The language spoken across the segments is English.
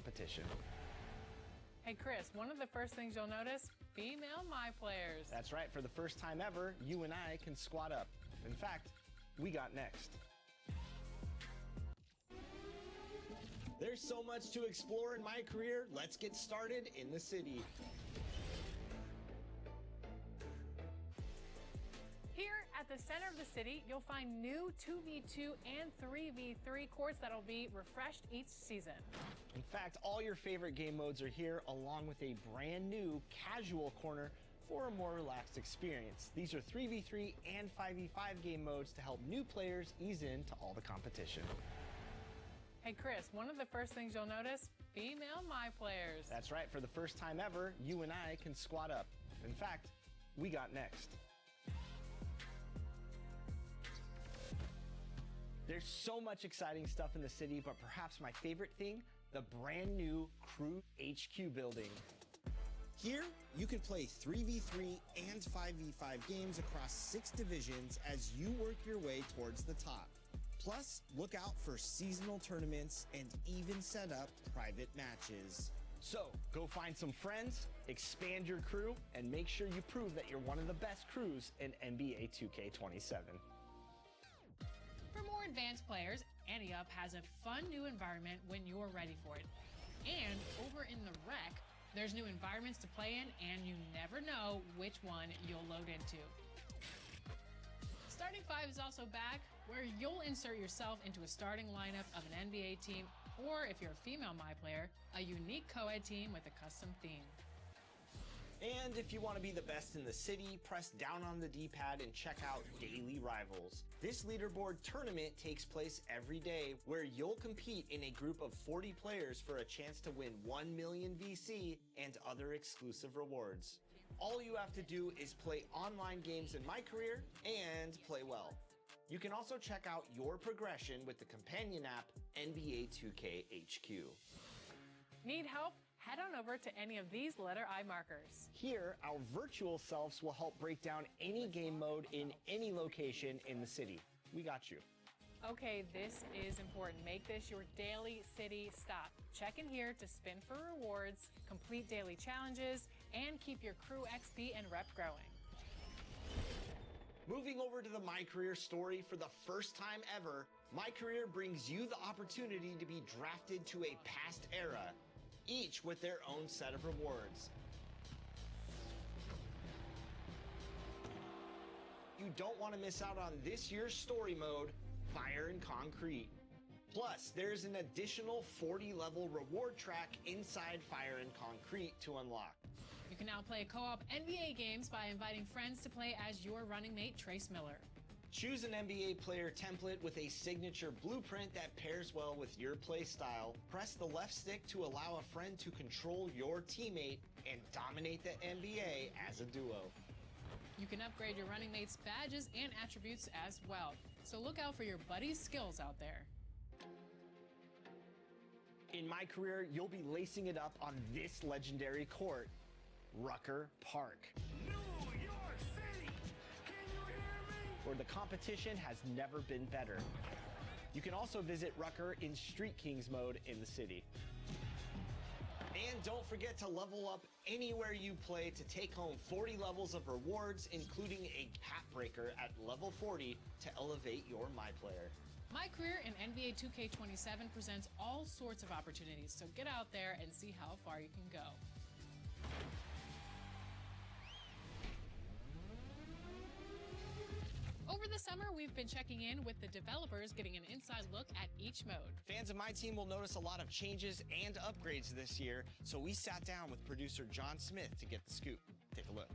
competition. Hey Chris, one of the first things you'll notice, female My Players. That's right, for the first time ever, you and I can squat up. In fact, we got next. There's so much to explore in my career. Let's get started in the city. Here at the center of the city, you'll find new 2v2 and 3v3 courts that'll be refreshed each season. In fact, all your favorite game modes are here, along with a brand new casual corner for a more relaxed experience. These are 3v3 and 5v5 game modes to help new players ease into all the competition. Hey Chris, one of the first things you'll notice, female My Players. That's right, for the first time ever, you and I can squat up. In fact, we got next. There's so much exciting stuff in the city, but perhaps my favorite thing, the brand new Crew HQ building. Here, you can play 3v3 and 5v5 games across 6 divisions as you work your way towards the top. Plus, look out for seasonal tournaments and even set up private matches. So, go find some friends, expand your crew, and make sure you prove that you're one of the best crews in NBA 2K27. For more advanced players, AnteUp has a fun new environment when you're ready for it. And over in the rec, there's new environments to play in, and you never know which one you'll load into. Starting 5 is also back, where you'll insert yourself into a starting lineup of an NBA team, or if you're a female My Player, a unique co-ed team with a custom theme. And if you want to be the best in the city, press down on the D-pad and check out Daily Rivals. This leaderboard tournament takes place every day, where you'll compete in a group of 40 players for a chance to win 1 million VC and other exclusive rewards. All you have to do is play online games in My Career and play well. You can also check out your progression with the companion app, NBA 2K HQ. Need help? Head on over to any of these letter I markers. Here, our virtual selves will help break down any game mode in any location in the city. We got you. Okay, this is important. Make this your daily city stop. Check in here to spin for rewards, complete daily challenges, and keep your crew XP and rep growing. Moving over to the My Career story, for the first time ever, My Career brings you the opportunity to be drafted to a past era, each with their own set of rewards. You don't want to miss out on this year's story mode, Fire and Concrete. Plus, there's an additional 40-level reward track inside Fire and Concrete to unlock. You can now play co-op NBA games by inviting friends to play as your running mate, Trace Miller. Choose an NBA player template with a signature blueprint that pairs well with your play style. Press the left stick to allow a friend to control your teammate and dominate the NBA as a duo. You can upgrade your running mate's badges and attributes as well. So look out for your buddy's skills out there. In My Career, you'll be lacing it up on this legendary court, Rucker Park, New York City! Can you hear me? where the competition has never been better. You can also visit Rucker in Street Kings mode in the city. And don't forget to level up anywhere you play to take home 40 levels of rewards, including a cap breaker at level 40 to elevate your My Player. My Career in NBA 2K27 presents all sorts of opportunities, so get out there and see how far you can go. Over the summer, we've been checking in with the developers, getting an inside look at each mode. Fans of my team will notice a lot of changes and upgrades this year, so we sat down with producer John Smith to get the scoop. Take a look.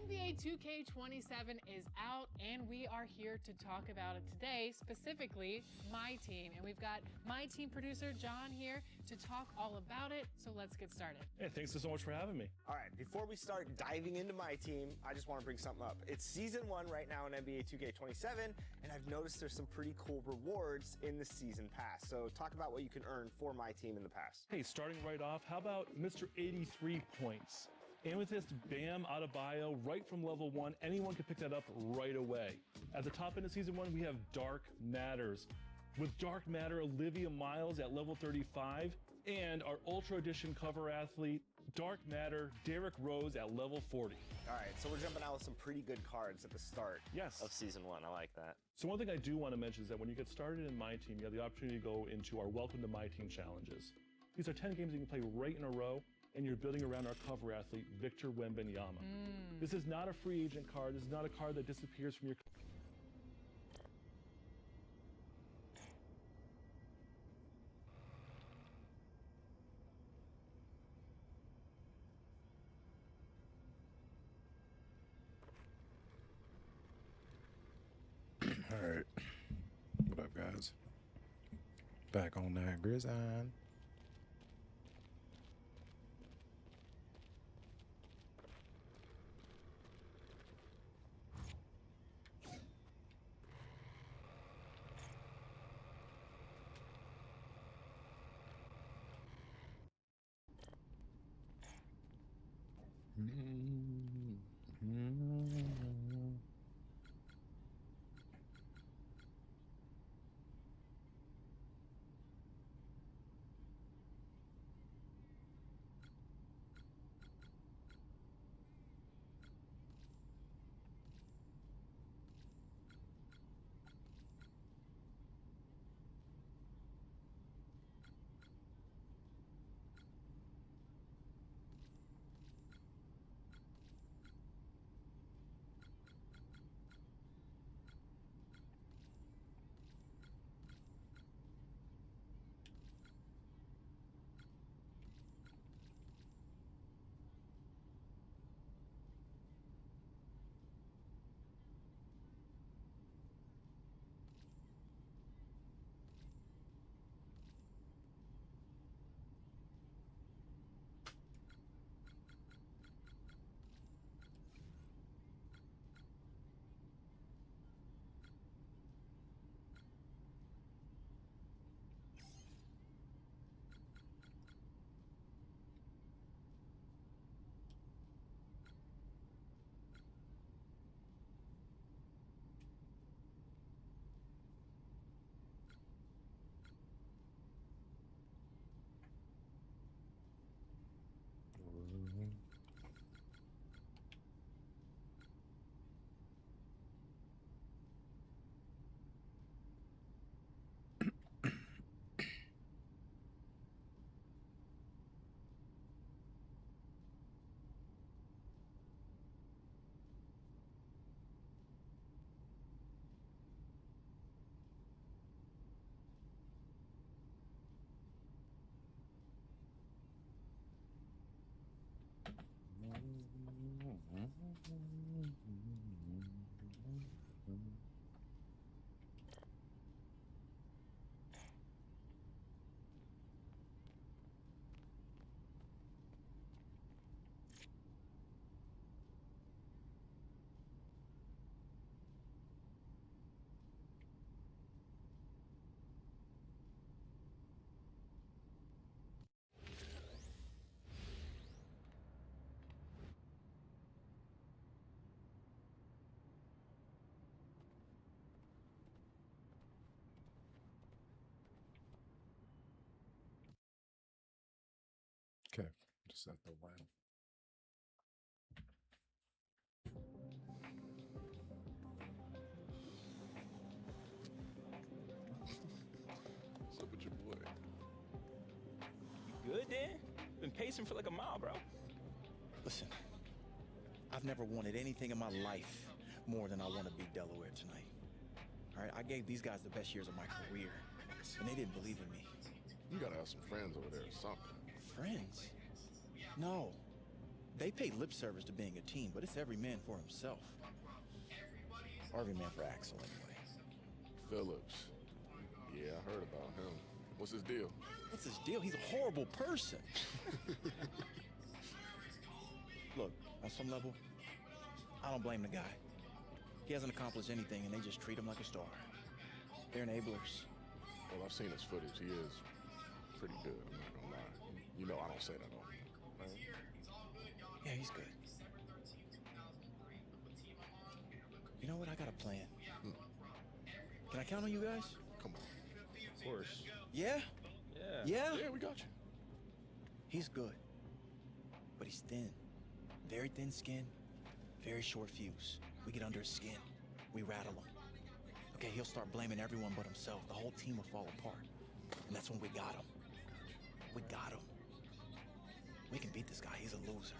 NBA 2K27 is out, and we are here to talk about it today, specifically my team. And we've got my team producer, John, here to talk all about it, so let's get started. Hey, thanks so much for having me. All right, before we start diving into my team, I just want to bring something up. It's season 1 right now in NBA 2K27, and I've noticed there's some pretty cool rewards in the season pass. So talk about what you can earn for my team in the past. Hey, starting right off, how about Mr. 83 points? Amethyst Bam Adebayo, right from level 1. Anyone can pick that up right away. At the top end of season 1, we have Dark Matters. with Dark Matter Olivia Miles at level 35, and our Ultra Edition cover athlete, Dark Matter Derrick Rose at level 40. All right, so we're jumping out with some pretty good cards at the start. Yes. Of Season 1, I like that. So one thing I do want to mention is that when you get started in My Team, you have the opportunity to go into our Welcome to My Team challenges. These are 10 games you can play right in a row, and you're building around our cover athlete, Victor Wembanyama. This is not a free agent card. This is not a card that disappears from your... All right. What up, guys? Back on that gridiron. Okay, just at the line. What's up with your boy? You good, Dan? Been pacing for like a mile, bro. Listen, I've never wanted anything in my life more than I want to beat Delaware tonight. All right, I gave these guys the best years of my career, and they didn't believe in me. You gotta have some friends over there or something. Friends? No. They pay lip service to being a team, but it's every man for himself. Or every man for Axel, anyway. Phillips. Yeah, I heard about him. What's his deal? What's his deal? He's a horrible person. Look, on some level, I don't blame the guy. He hasn't accomplished anything, and they just treat him like a star. They're enablers. Well, I've seen his footage. He is pretty good, I'm not gonna lie. You know I don't say that often. Right? Yeah, he's good. You know what? I got a plan. Can I count on you guys? Come on. Yeah? Yeah. Yeah? Yeah, we got you. He's good. But he's thin. Very thin skin, very short fuse. We get under his skin. We rattle him. Okay, he'll start blaming everyone but himself. The whole team will fall apart. And that's when we got him. We got him. We can beat this guy. He's a loser.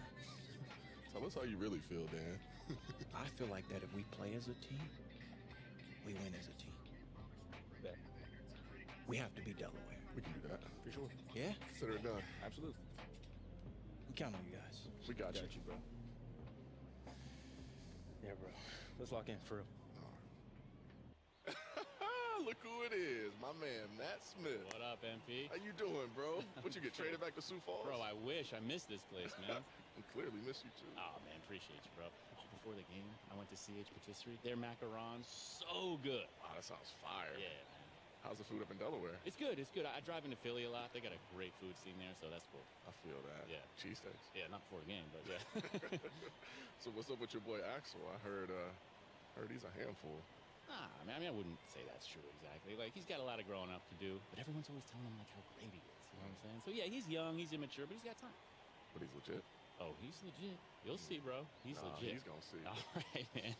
Tell us how you really feel, Dan. I feel like that if we play as a team, we win as a team. Bet. We have to beat Delaware. We can do that. For sure. Yeah? Consider it done. Absolutely. We count on you guys. We got you. Bro. Yeah, bro. Let's lock in for real. Look who it is, my man, Matt Smith. What up, MP? How you doing, bro? What, you get traded back to Sioux Falls? Bro, I wish. I missed this place, man. I clearly miss you, too. Oh, man, appreciate you, bro. Before the game, I went to CH Patisserie. Their macarons, so good. Wow, that sounds fire. Yeah, man. How's the food up in Delaware? It's good, it's good. I drive into Philly a lot. They got a great food scene there, so that's cool. I feel that. Yeah. Cheesesteaks? Yeah, not before the game, but yeah. So what's up with your boy Axel? I heard he's a handful. Nah, I mean, I wouldn't say that's true exactly. Like, he's got a lot of growing up to do, but everyone's always telling him, like, how great he is. You know what I'm saying? So, yeah, he's young, he's immature, but he's got time. But he's legit. Oh, he's legit. You'll see, bro. He's Nah, legit. he's gonna see. All right, man.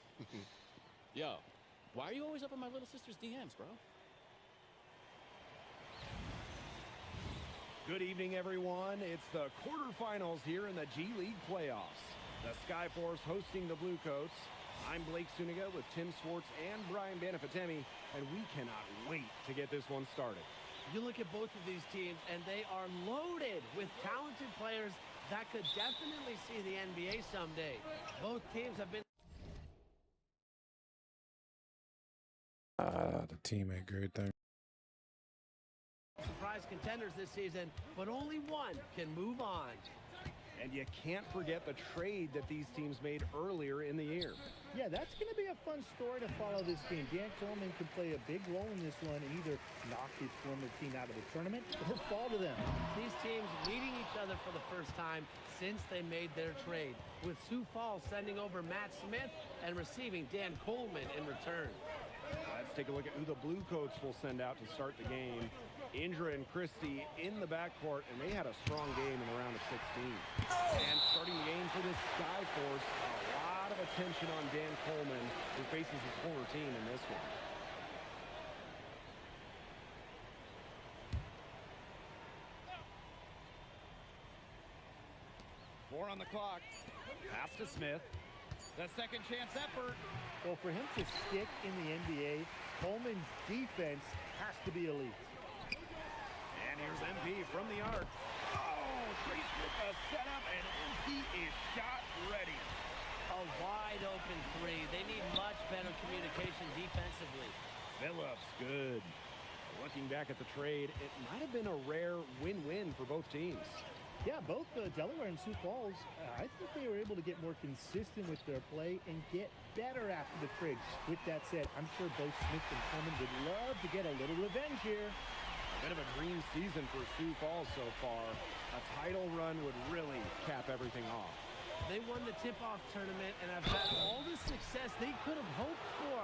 Yo, why are you always up in my little sister's DMs, bro? Good evening, everyone. It's the quarterfinals here in the G League playoffs. The Skyforce hosting the Bluecoats. I'm Blake Suniga with Tim Swartz and Brian Banafitemi, and we cannot wait to get this one started. You look at both of these teams, and they are loaded with talented players that could definitely see the NBA someday. Both teams have been... The teammate great thing. surprise contenders this season, but only one can move on. And you can't forget the trade that these teams made earlier in the year. Yeah, that's going to be a fun story to follow this game. Dan Coleman can play a big role in this one and either knock his former team out of the tournament or fall to them. These teams meeting each other for the first time since they made their trade, with Sioux Falls sending over Matt Smith and receiving Dan Coleman in return. Let's take a look at who the Bluecoats will send out to start the game. Indra and Christie in the backcourt, and they had a strong game in the round of 16. And starting the game for this Skyforce, a lot of attention on Dan Coleman, who faces his former team in this one. Four on the clock. Pass to Smith. The second chance effort. Well, for him to stick in the NBA, Coleman's defense has to be elite. And here's MP from the arc. Oh, Trace with the setup, and MP is shot ready. A wide open three. They need much better communication defensively. Phillips, good. Looking back at the trade, it might have been a rare win-win for both teams. Yeah, both Delaware and Sioux Falls, I think they were able to get more consistent with their play and get better after the trade. With that said, I'm sure both Smith and Coleman would love to get a little revenge here. A bit of a dream season for Sioux Falls so far. A title run would really cap everything off. They won the tip-off tournament and have had all the success they could have hoped for.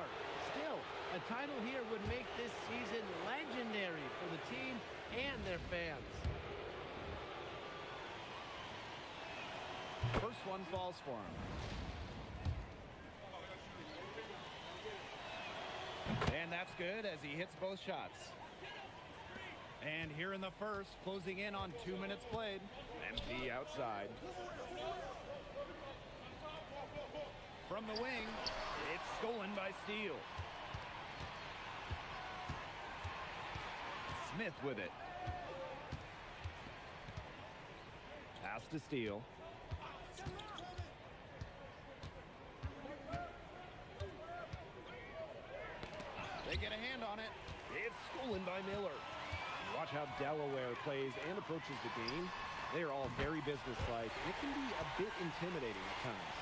Still, a title here would make this season legendary for the team and their fans. First one falls for him. And that's good as he hits both shots. And here in the first, closing in on 2 minutes played. MP outside. From the wing, it's stolen by Steele. Smith with it. Pass to Steele. They get a hand on it. It's stolen by Miller. Watch how Delaware plays and approaches the game. They are all very businesslike. It can be a bit intimidating at times.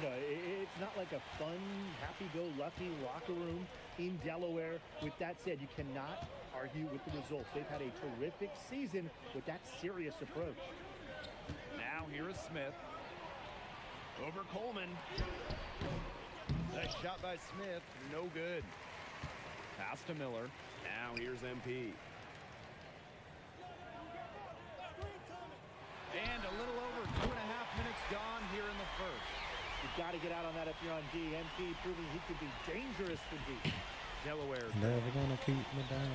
No, it's not like a fun, happy-go-lucky locker room in Delaware. With that said, you cannot argue with the results. They've had a terrific season with that serious approach. Now here is Smith. Over Coleman. Nice shot by Smith. No good. Pass to Miller. Now here's MP. And a little over 2.5 minutes gone here in the first. You've got to get out on that if you're on D. MP proving he could be dangerous for D. Delaware. Never gonna keep me down.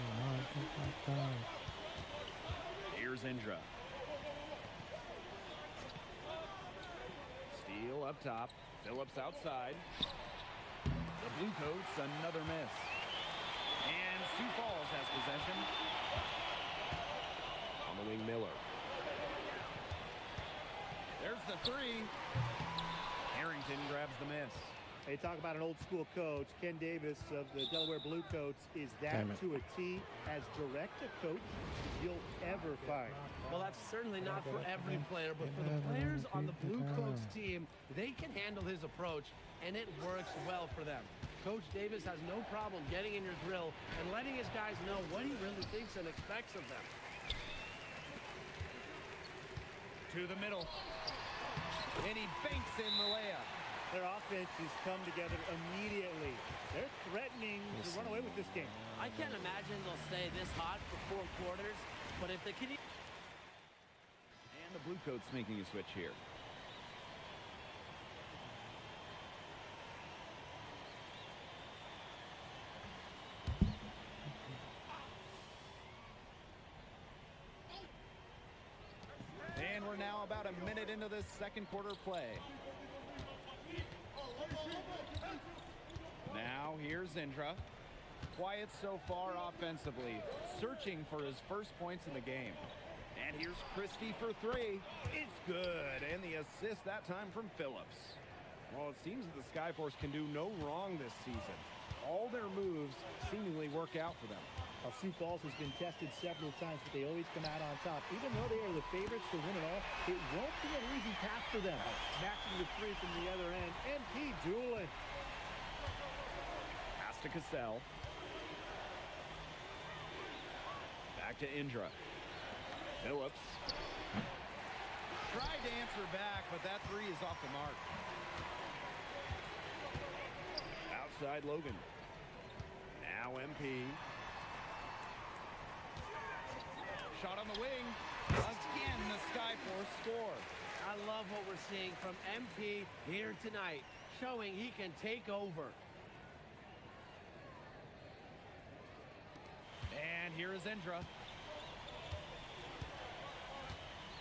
Here's Indra. Steele up top. Phillips outside. The Bluecoats, another miss. And Sioux Falls has possession. On the wing, Miller. There's the three. Harrington grabs the miss. They talk about an old school coach. Ken Davis of the Delaware Bluecoats is that to a T, as direct a coach as you'll ever find. Well, that's certainly not for every player, but for the players on the Bluecoats team, they can handle his approach, and it works well for them. Coach Davis has no problem getting in your grill and letting his guys know what he really thinks and expects of them. To the middle. And he banks in the layup. Their offense has come together immediately. They're threatening to run away with this game. I can't imagine they'll stay this hot for 4 quarters, but if they can... And the Bluecoats making a switch here. And we're now about a minute into this second quarter play. Now here's Indra. Quiet so far offensively, searching for his first points in the game. And here's Christie for 3. It's good, and the assist that time from Phillips. Well, it seems that the Skyforce can do no wrong this season. All their moves seemingly work out for them. Now, Sioux Falls has been tested several times, but they always come out on top. Even though they are the favorites to win it all, it won't be an easy path for them. Matching the 3 from the other end. MP dueling. Pass to Cassell. Back to Indra. Phillips. Tried to answer back, but that 3 is off the mark. Outside Logan. Now MP. Shot on the wing. Again, the Skyforce score. I love what we're seeing from MP here tonight, showing he can take over. And here is Indra.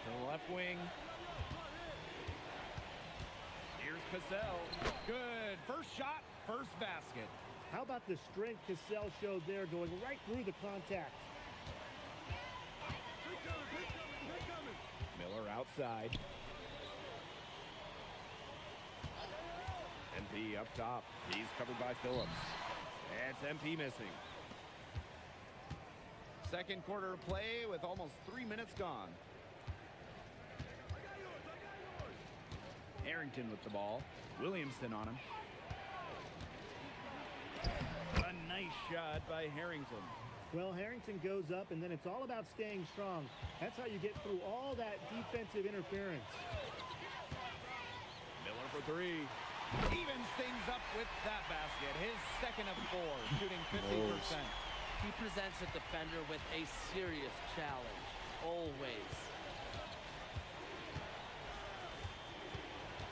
To the left wing. Here's Cassell. Good. First shot, first basket. How about the strength Cassell showed there, going right through the contact? Miller outside. MP up top. He's covered by Phillips. It's MP missing. Second quarter play with almost 3 minutes gone. Harrington with the ball. Williamson on him. A nice shot by Harrington. Well, Harrington goes up, and then it's all about staying strong. That's how you get through all that defensive interference. Miller for 3. Evens things up with that basket. His second of 4, shooting 50%. He presents a defender with a serious challenge, always.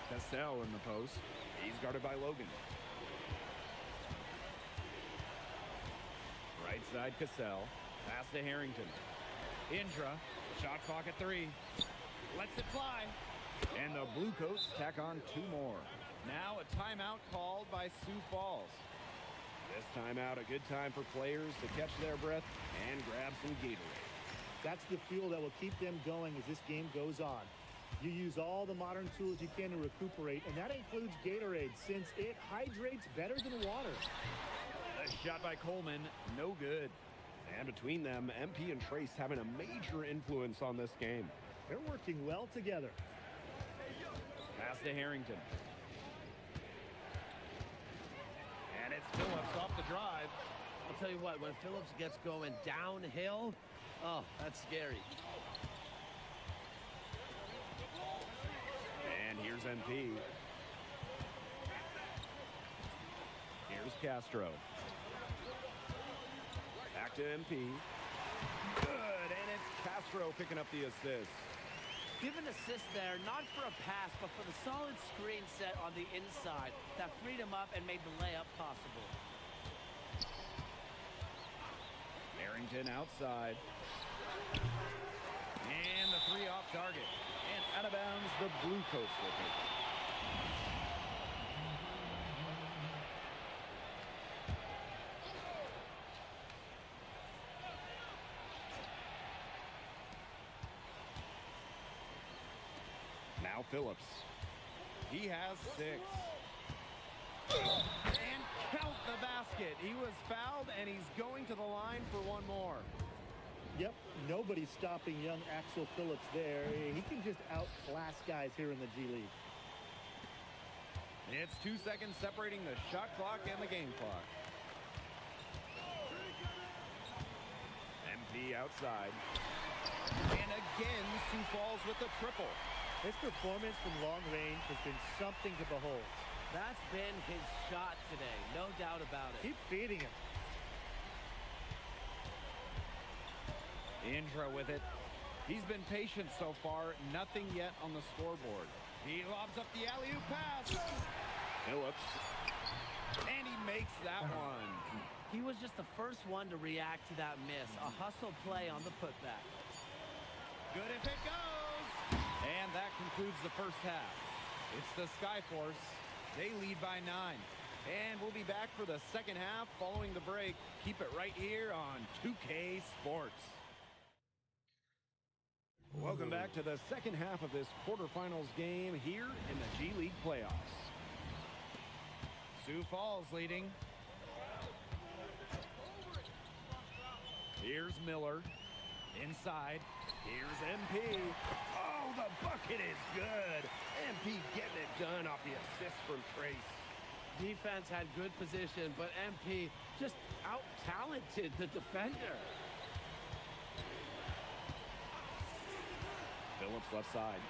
Cassell in the post. He's guarded by Logan. Right side Cassell. Pass to Harrington. Indra. Shot clock at 3. Lets it fly. And the Bluecoats tack on 2 more. Now a timeout called by Sioux Falls. This timeout a good time for players to catch their breath and grab some Gatorade. That's the fuel that will keep them going as this game goes on. You use all the modern tools you can to recuperate, and that includes Gatorade, since it hydrates better than water. A shot by Coleman, no good. And between them, MP and Trace having a major influence on this game. They're working well together. Pass to Harrington. And it's Phillips off the drive. I'll tell you what, when Phillips gets going downhill, oh, that's scary. And here's MP. Here's Castro. Back to MP. Good, and it's Castro picking up the assist. Give an assist there, not for a pass, but for the solid screen set on the inside that freed him up and made the layup possible. Harrington outside. And the three off target. And out of bounds, the Blue Coats will take it. Now Phillips. He has 6. And count the basket. He was fouled, and he's going to the line for one more. Yep, nobody's stopping young Axel Phillips there. He can just outclass guys here in the G League. It's 2 seconds separating the shot clock and the game clock. MP outside. And again, Sioux Falls with a triple. His performance from long range has been something to behold. That's been his shot today, no doubt about it. Keep feeding him. Indra with it. He's been patient so far, nothing yet on the scoreboard. He lobs up the alley-oop pass. Phillips. And he makes that one. He was just the first one to react to that miss. A hustle play on the putback. Good if it goes. And that concludes the first half. It's the Skyforce. They lead by 9. And we'll be back for the second half following the break. Keep it right here on 2K Sports. Welcome back to the second half of this quarterfinals game here in the G League playoffs. Sioux Falls leading. Here's Miller. Inside. Here's MP. Oh, the bucket is good. MP getting it done off the assist from Trace. Defense had good position, but MP just out-talented the defender. Phillips left side.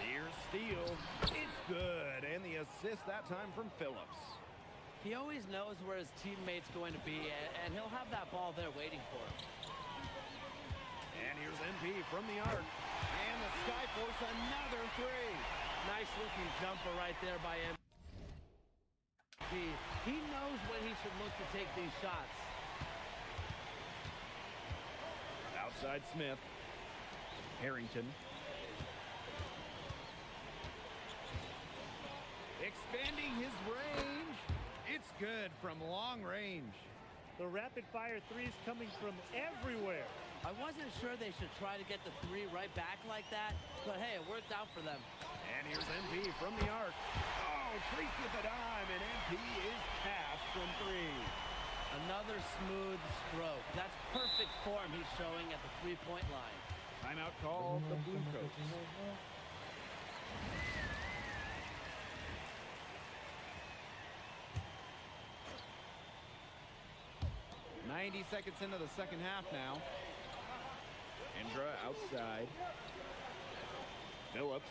Here's Steele. It's good. And the assist that time from Phillips. He always knows where his teammate's going to be, and he'll have that ball there waiting for him. And here's MP from the arc. And the Skyforce another 3. Nice looking jumper right there by MP. He knows when he should look to take these shots. Outside Smith. Harrington. Expanding his range. It's good from long range. The rapid-fire threes coming from everywhere. I wasn't sure they should try to get the 3 right back like that, but hey, it worked out for them. And here's MP from the arc. Oh, Trace with the dime, and MP is cast from 3. Another smooth stroke. That's perfect form he's showing at the three-point line. Timeout call, the Blue Coats. .90 seconds into the second half now. Indra outside. Phillips.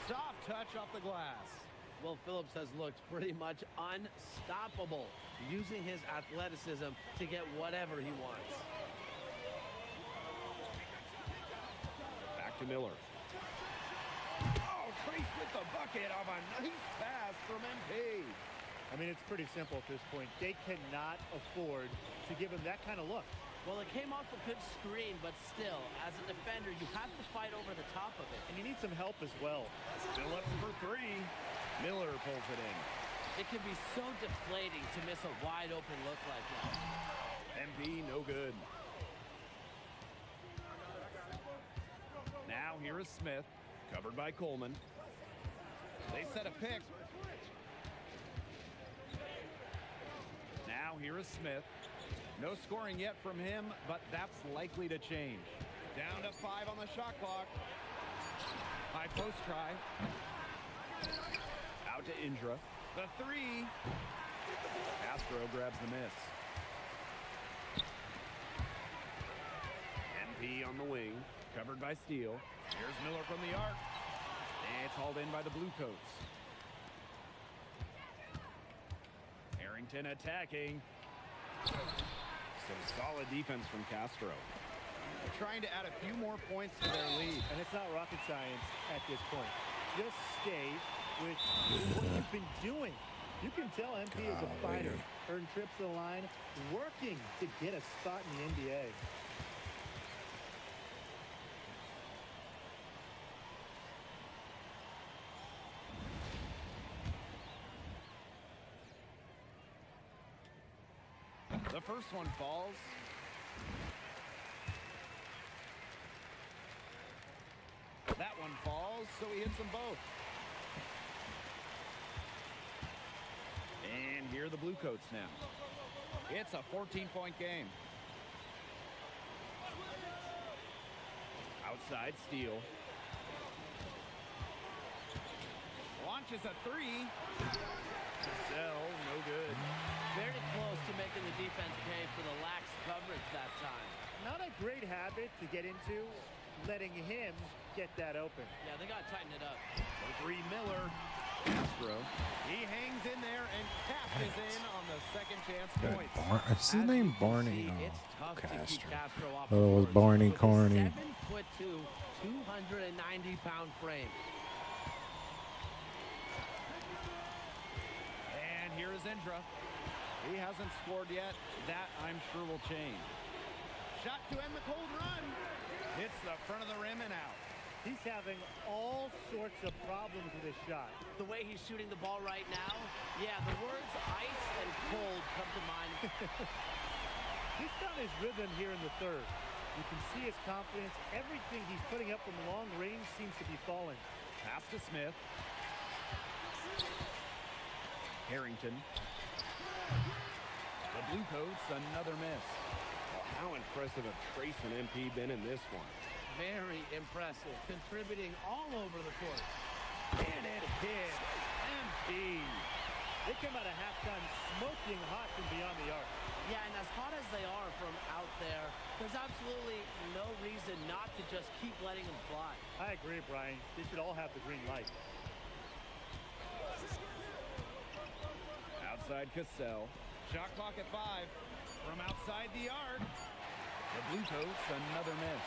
Soft touch off the glass. Well, Phillips has looked pretty much unstoppable, using his athleticism to get whatever he wants. Back to Miller. Oh, Trace with the bucket off a nice pass from MP. I mean, it's pretty simple at this point. They cannot afford to give him that kind of look. Well, it came off a good screen, but still, as a defender, you have to fight over the top of it. And you need some help as well. Phillips for 3. Miller pulls it in. It can be so deflating to miss a wide open look like that. MP no good. Now here is Smith, covered by Coleman. They set a pick. Now here is Smith. No scoring yet from him, but that's likely to change. Down to 5 on the shot clock. High post try. Out to Indra. The 3. Astro grabs the miss. MP on the wing, covered by Steele. Here's Miller from the arc. And it's hauled in by the Blue Coats. Harrington attacking. Some solid defense from Castro. Trying to add a few more points to their lead. And it's not rocket science at this point. Just stay with what you've been doing. You can tell MP is a fighter. Earn trips to the line, working to get a spot in the NBA. The first one falls. That one falls, so he hits them both. And here are the Bluecoats now. It's a 14-point game. Outside steal. Launches a three. Giselle, no good. Very close to making the defense pay for the lax coverage that time. Not a great habit to get into, letting him get that open. Yeah, they got to tighten it up. For three, Miller. Castro. He hangs in there and cashes in on the second chance points. Is his name Barney? See, it's tough to keep Castro off Oh, it was Barney Carney. 7'2", 290-pound frame. And here is Indra. He hasn't scored yet. That, I'm sure, will change. Shot to end the cold run. Hits the front of the rim and out. He's having all sorts of problems with his shot. The way he's shooting the ball right now, yeah, the words ice and cold come to mind. He's found his rhythm here in the third. You can see his confidence. Everything he's putting up from long range seems to be falling. Pass to Smith. Harrington. The Bluecoats, another miss. Well, how impressive have Trace and MP been in this one? Very impressive, contributing all over the court. And it hits MP. They come out of halftime smoking hot from beyond the arc. Yeah, and as hot as they are from out there, there's absolutely no reason not to just keep letting them fly. I agree, Brian. They should all have the green light. Outside Cassell. Shot clock at 5. From outside the arc. The Bluecoats, another miss.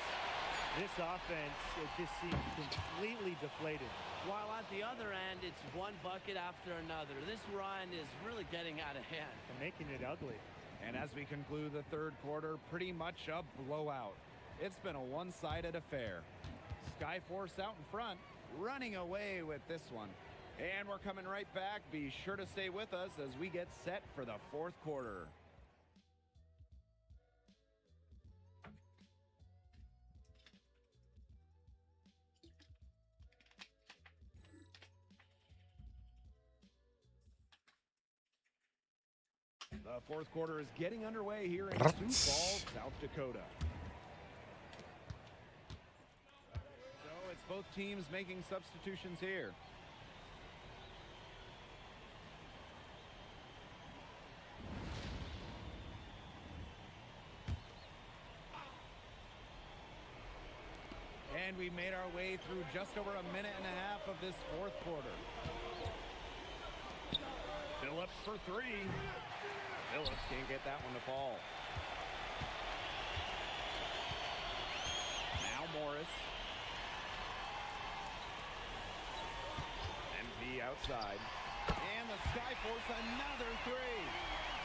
This offense, it just seems completely deflated. While at the other end, it's one bucket after another. This run is really getting out of hand. And making it ugly. And as we conclude the third quarter, pretty much a blowout. It's been a one-sided affair. Skyforce out in front, running away with this one. And we're coming right back. Be sure to stay with us as we get set for the fourth quarter. The fourth quarter is getting underway here in Sioux Falls, South Dakota. So it's both teams making substitutions here. And we made our way through just over a minute and a half of this fourth quarter. Phillips for three. Phillips can't get that one to fall. Now Morris. MP outside. And the Skyforce another three.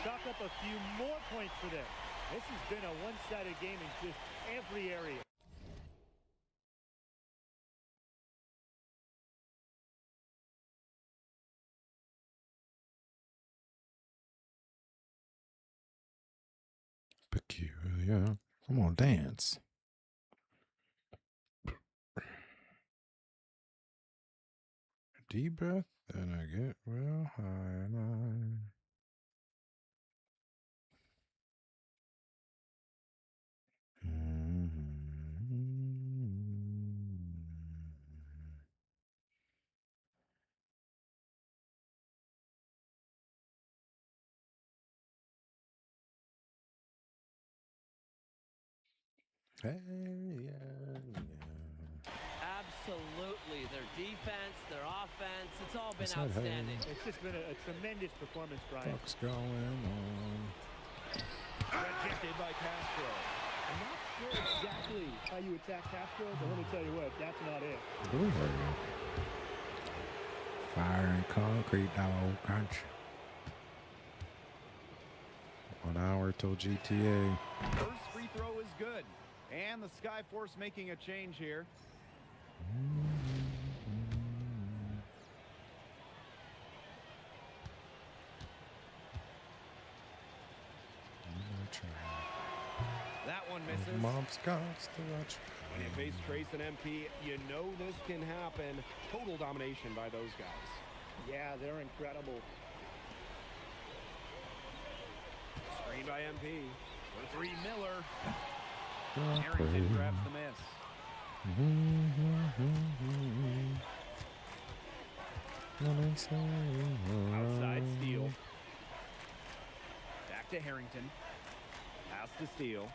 Chalk up a few more points for them. This has been a one-sided game in just every area. Peculiar. Come on, dance. Deep breath, then I get real high and I. Hey, yeah. Absolutely. Their defense, their offense, it's all been That's not outstanding. It's just been a tremendous performance, Brian. What's going on? Rejected by Castro. I'm not sure exactly how you attack Castro, but let me tell you what, that's not it. Ooh. Fire and concrete, dog. Crunch. 1 hour till GTA. First free throw is good. And the Skyforce making a change here. That one misses. Mom's got to watch. When you face Trace and MP, you know this can happen. Total domination by those guys. Yeah, they're incredible. Screen by MP. For three, Miller. Harrington grabs the miss. Outside Steele. Back to Harrington. Pass to Steele.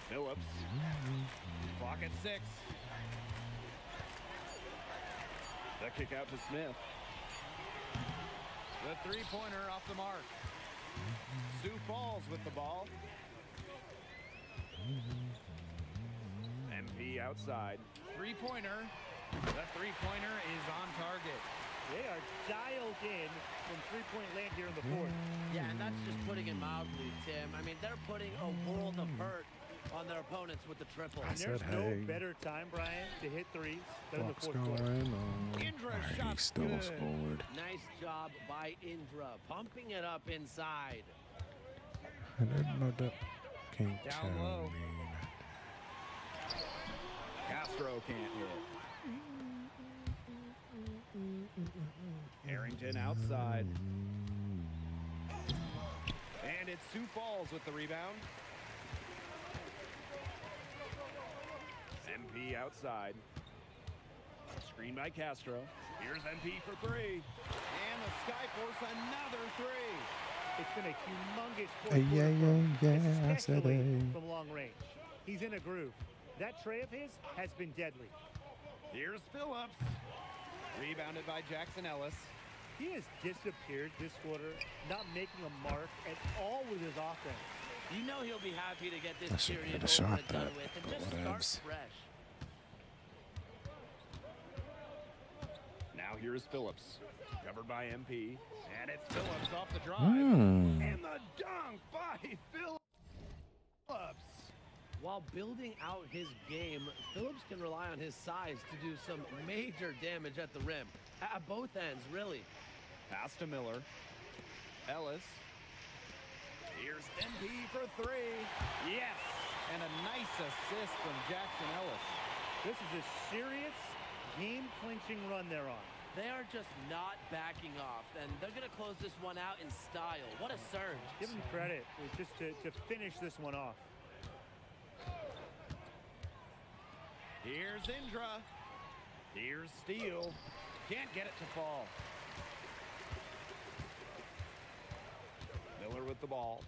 Phillips. Clock at 6. The kick out to Smith. The three-pointer off the mark. Sioux Falls with the ball. MP outside. Three-pointer. The three-pointer is on target. They are dialed in from three-point land here in the fourth. Yeah, and that's just putting it mildly, Tim. I mean, they're putting a world of hurt on their opponents with the triple. And there's no better time, Brian, to hit threes than in the fourth quarter. Indra's He shot still good. scored. Nice job by Indra, pumping it up inside. I didn't know that. Can't Down tell low. me. Castro can't hit. Harrington outside. And it's Sioux Falls with the rebound. MP outside. Screen by Castro. Here's MP for three. And the Skyforce another three. It's been a humongous fourth Yeah, I said especially hey. from long range. He's in a groove. That tray of his has been deadly. Here's Phillips. Rebounded by Jackson Ellis. He has disappeared this quarter, not making a mark at all with his offense. You know he'll be happy to get this I should period have over shot and done that. with and just Whatevs. start fresh. Now here's Phillips. Covered by MP. And it's Phillips off the drive. Mm. And the dunk by Phillips. While building out his game, Phillips can rely on his size to do some major damage at the rim. At both ends, really. Pass to Miller. Ellis. Here's MP for three. Yes. And a nice assist from Jackson Ellis. This is a serious game-clinching run they're on. They are just not backing off, and they're going to close this one out in style. What a surge. Give them credit just to finish this one off. Here's Indra. Here's Steele. Can't get it to fall. Miller with the ball.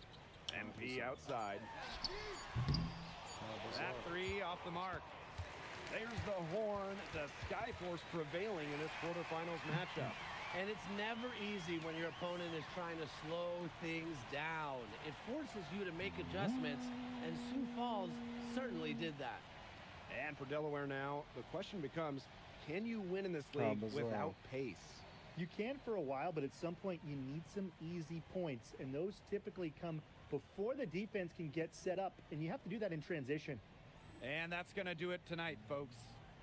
MP outside. That three off the mark. There's the horn. The Skyforce prevailing in this quarterfinals matchup. And it's never easy when your opponent is trying to slow things down. It forces you to make adjustments, and Sioux Falls certainly did that. And for Delaware now, the question becomes, can you win in this league without pace? You can for a while, but at some point you need some easy points, and those typically come before the defense can get set up, and you have to do that in transition. And that's going to do it tonight, folks.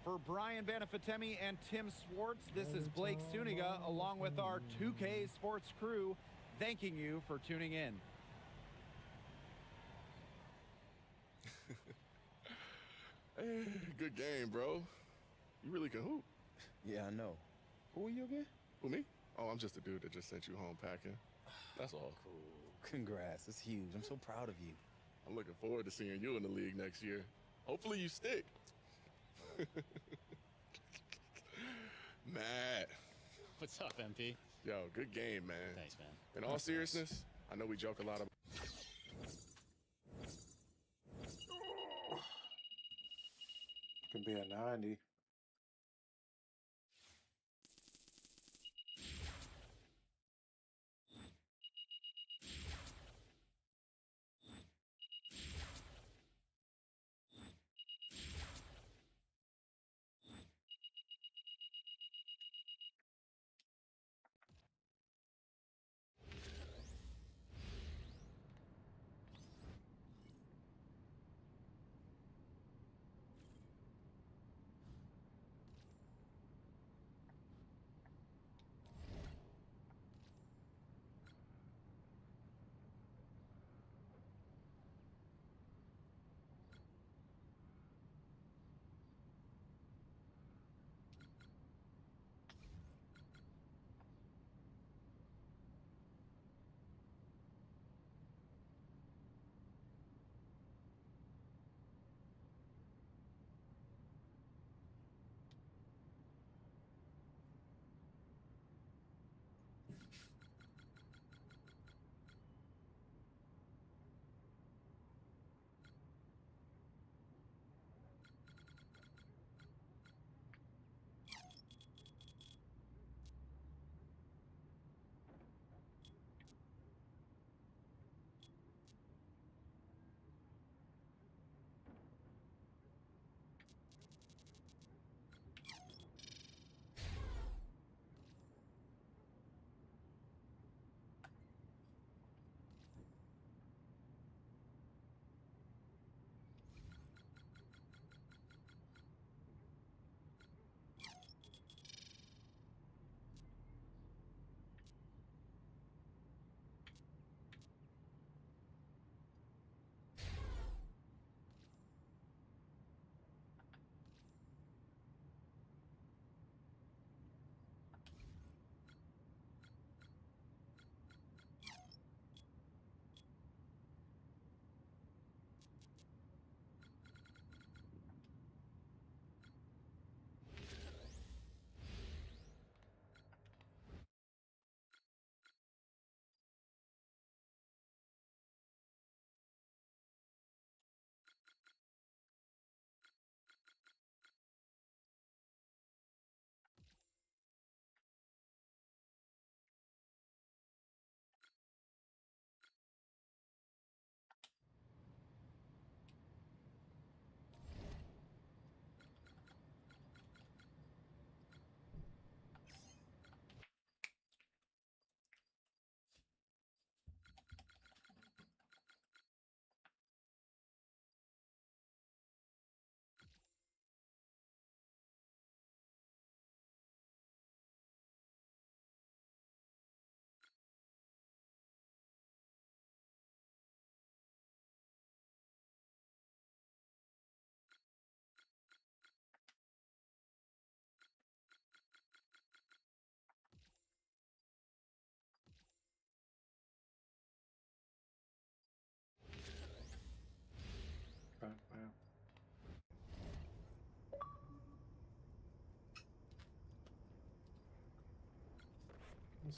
For Brian Banafitemi and Tim Swartz, this is Blake Suniga, along with our 2K Sports crew, thanking you for tuning in. Hey, good game, bro. You really can hoop. Yeah, I know. Who are you again? Who, me? Oh, I'm just a dude that just sent you home packing. That's all. Cool. Congrats. It's huge. I'm so proud of you. I'm looking forward to seeing you in the league next year. Hopefully you stick. Matt. What's up, MP? Yo, good game, man. Thanks, man. In all seriousness, I know we joke a lot about Could be a 90.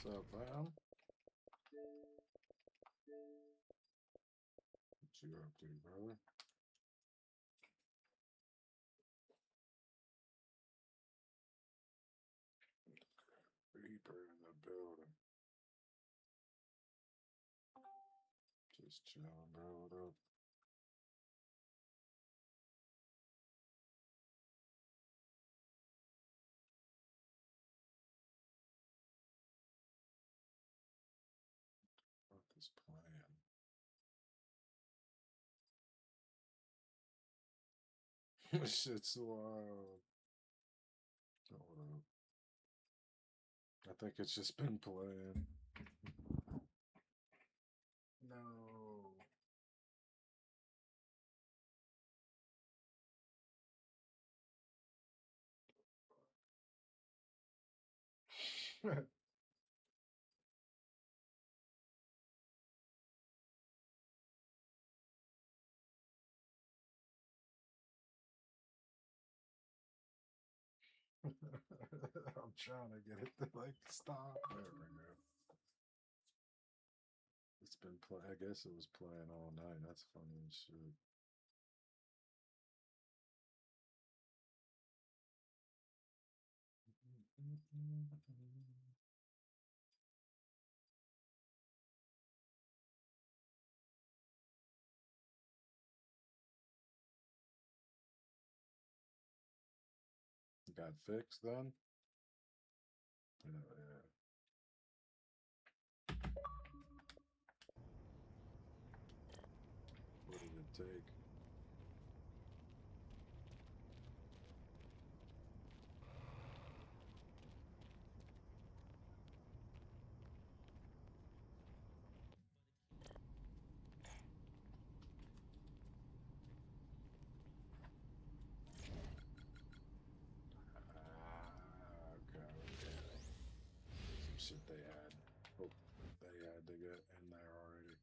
up, man? What you up to, brother? Reaper in the building. Just chilling, bro. What up? What is playing? This shit's wild. Hold up. I think it's just been playing. No. I'm trying to get it to like stop. There we go. It's been play. I guess it was playing all night. That's funny as shit. Got fixed then? Oh, yeah. What did it take? Some shit they had. Hope they had to get in there already.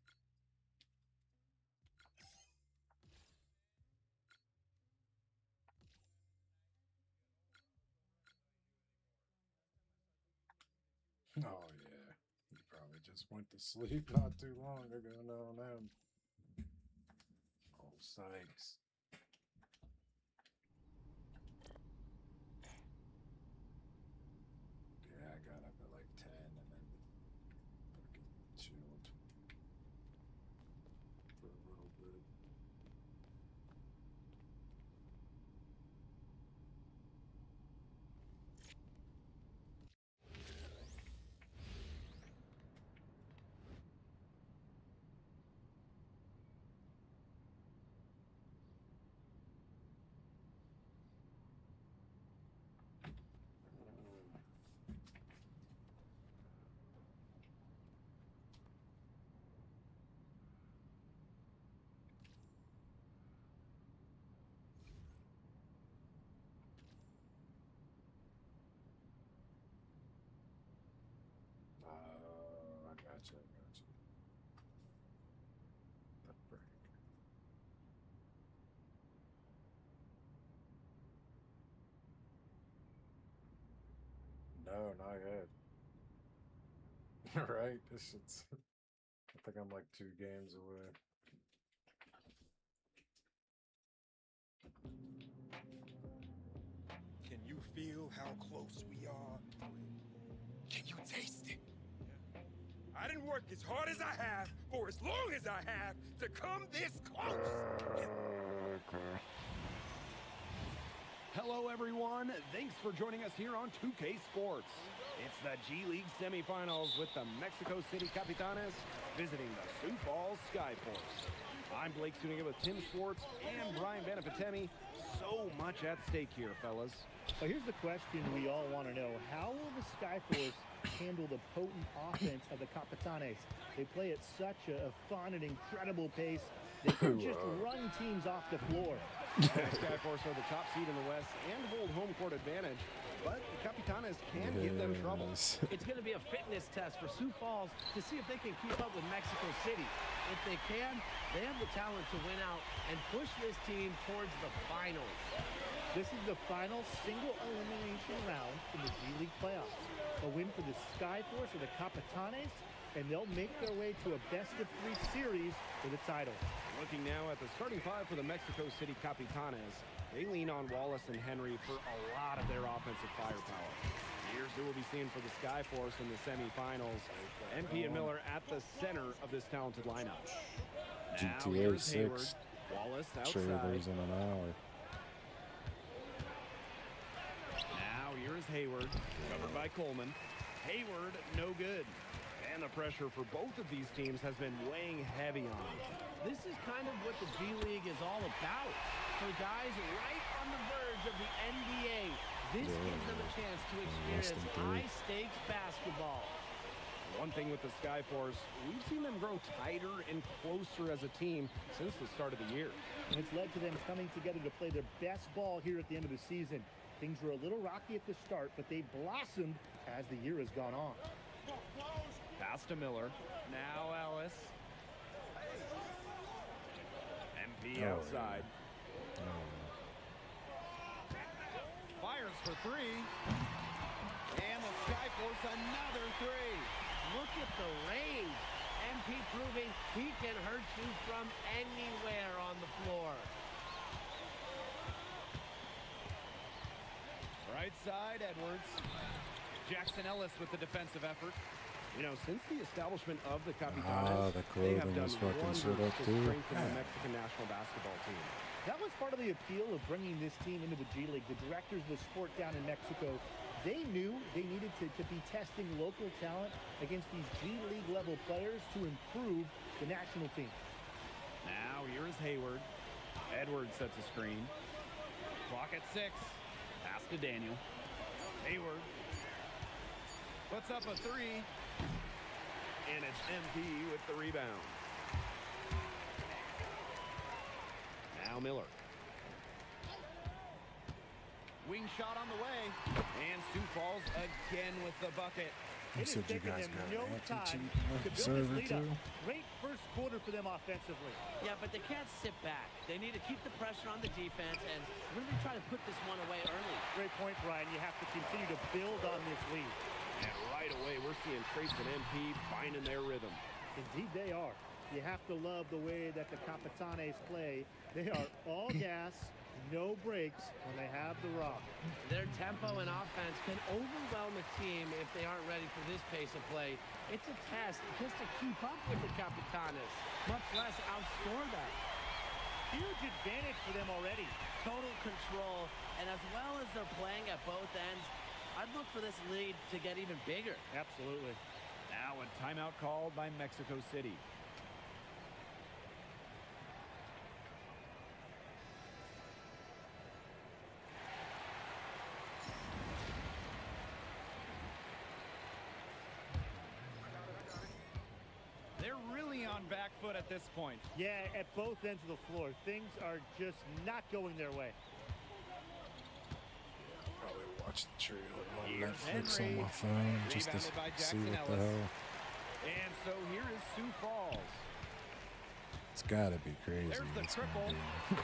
Oh yeah, he probably just went to sleep not too long ago. No, man. Oh, Sykes. Yeah, I got up at like 10 and then fucking chilled for a little bit. I gotcha. The break. No, not yet. Right? This shit's. I think I'm like 2 games away. Can you feel how close we are? Can you taste it? I didn't work as hard as I have for as long as I have to come this close. Hello, everyone. Thanks for joining us here on 2K Sports. It's the G League semifinals with the Mexico City Capitanes visiting the Sioux Falls Skyforce. I'm Blake Suniga with Tim Schwartz and Brian Benefitemi. So much at stake here, fellas. Well, here's the question we all want to know. How will the Skyforce handle the potent offense of the Capitanes? They play at such a fun and incredible pace. They can just run teams off the floor. The Skyforce are the top seed in the West and hold home court advantage, but the Capitanes can give them trouble. It's going to be a fitness test for Sioux Falls to see if they can keep up with Mexico City. If they can, they have the talent to win out and push this team towards the finals. This is the final single elimination round in the G League playoffs. a win for the Skyforce or the Capitanes, and they'll make their way to a best-of-3 series for the title. Looking now at the starting five for the Mexico City Capitanes, they lean on Wallace and Henry for a lot of their offensive firepower. Here's who we'll be seeing for the Skyforce in the semifinals. MP and Miller at the center of this talented lineup. Now GTA here's 6 Hayward. Wallace outside. trailers in an hour. Now here is Hayward, covered by Coleman. Hayward, no good. And the pressure for both of these teams has been weighing heavy on them. This is kind of what the G League is all about. For guys right on the verge of the NBA, this gives them a chance to experience high-stakes basketball. One thing with the Skyforce, we've seen them grow tighter and closer as a team since the start of the year. And it's led to them coming together to play their best ball here at the end of the season. Things were a little rocky at the start, but they've blossomed as the year has gone on. Pass to Miller. Now Ellis. MP outside. Fires for three. And the Skyforce another three. Look at the range. MP proving he can hurt you from anywhere on the floor. Right side, Edwards. Jackson Ellis with the defensive effort. You know, since the establishment of the Capitanes, the they have clothing done is fucking wonders shit up to too. strengthen the Mexican national basketball team. That was part of the appeal of bringing this team into the G League. The directors of the sport down in Mexico, they knew they needed to be testing local talent against these G League level players to improve the national team. Now here is Hayward. Edwards sets a screen. Clock at 6. Pass to Daniel. Hayward puts up a three. And it's MP with the rebound. Now Miller. Wing shot on the way. And Sioux Falls again with the bucket. It has taken them no time to build this lead up. Great first quarter for them offensively. Yeah, but they can't sit back. They need to keep the pressure on the defense and really try to put this one away early. Great point, Brian. You have to continue to build on this lead. And right away, we're seeing Trace and MP finding their rhythm. Indeed, they are. You have to love the way that the Capitanes play. They are all gas, no breaks when they have the rock. Their tempo and offense can overwhelm a team if they aren't ready for this pace of play. It's a test just to keep up with the Capitanes, much less outscore them. Huge advantage for them already. Total control, and as well as they're playing at both ends, I'd look for this lead to get even bigger. Absolutely. Now a timeout called by Mexico City. They're really on back foot at this point. Yeah, at both ends of the floor. Things are just not going their way. Probably watch the trailer on Here's Netflix Henry. on my phone just to Rebounded by see Jackson what the Ellis. hell. And so here is Sioux Falls. It's gotta be crazy. There's the It's triple. gonna be.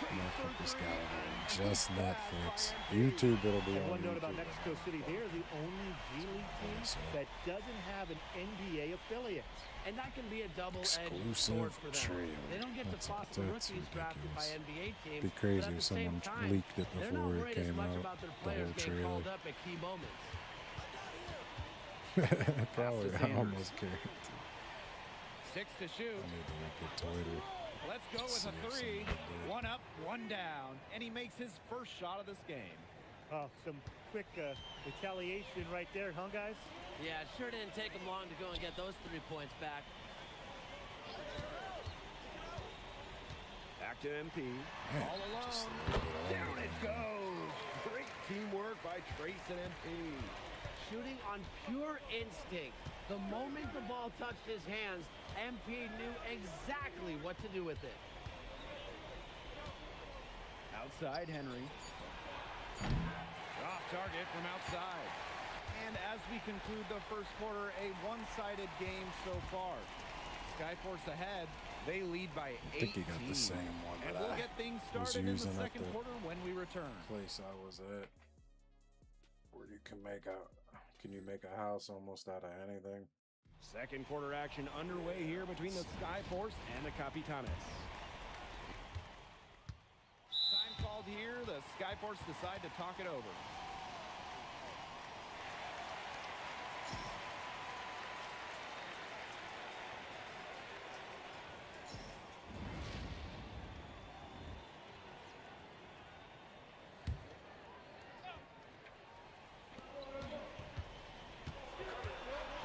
Motherfucker's gotta be just Netflix. YouTube, it'll be And on one note about YouTube. Mexico City, they are the only G League team that doesn't have an NBA affiliate. And that can be a double-edged Exclusive sword for them. trailer. They don't get to That's foster ridiculous. rookies drafted by NBA teams. Be crazy but at if the same someone time, leaked it they're not before it worried as came much out, about their the players whole getting trailer. called up at key moments. Probably, I Sanders. almost guarantee. 6 to shoot. I need to look at Twitter. Let's go with See a if three. somebody did. One up, one down. And he makes his first shot of this game. Oh, some quick retaliation right there, huh, guys? Yeah, it sure didn't take them long to go and get those 3 points back. Back to MP. Man, All just alone. look at all Down of it them. goes. Great teamwork by Trace and MP. Shooting on pure instinct. The moment the ball touched his hands, MP knew exactly what to do with it. Outside, Henry. Off target from outside. And as we conclude the first quarter, a one-sided game so far. Skyforce ahead. They lead by 18. I think he got the same one And that we'll I get things was started in the using at second the quarter when we return. place I was at, where you can make out, Can you make a house almost out of anything? Second quarter action underway here between the Skyforce and the Capitanes. Time called here. The Skyforce decide to talk it over.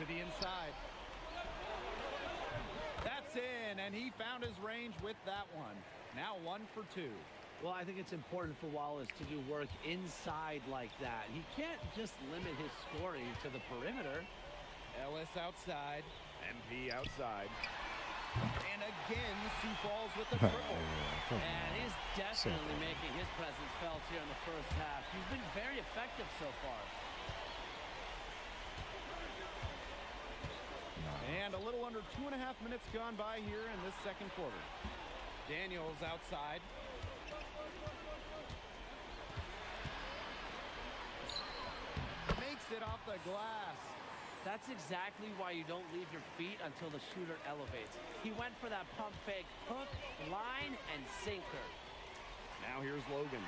To the inside. That's in, and he found his range with that one. Now 1 for 2. Well, I think it's important for Wallace to do work inside like that. He can't just limit his scoring to the perimeter. Ellis outside. MP outside. And again, Sioux Falls with the triple. And he's definitely making his presence felt here in the first half. He's been very effective so far. And a little under 2.5 minutes gone by here in this second quarter. Daniels outside. Makes it off the glass. That's exactly why you don't leave your feet until the shooter elevates. He went for that pump fake, hook, line, and sinker. Now here's Logan.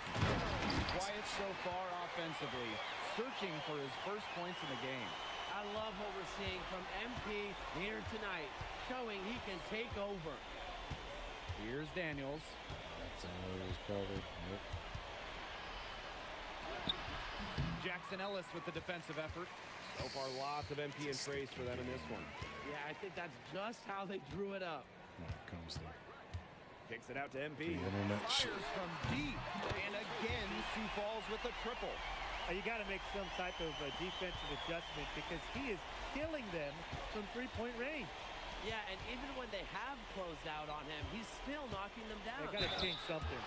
Quiet so far offensively, searching for his first points in the game. I love what we're seeing from MP here tonight, showing he can take over. Here's Daniels. That's always covered. Nope. Jackson Ellis with the defensive effort. So far, lots of MP and Trace for them in this one. Yeah, I think that's just how they drew it up. Now it comes there. Kicks it out to MP. The internet Fires from deep. And again, Sioux Falls with the triple. You got to make some type of defensive adjustment because he is killing them from three-point range. Yeah, and even when they have closed out on him, he's still knocking them down. They got to change something.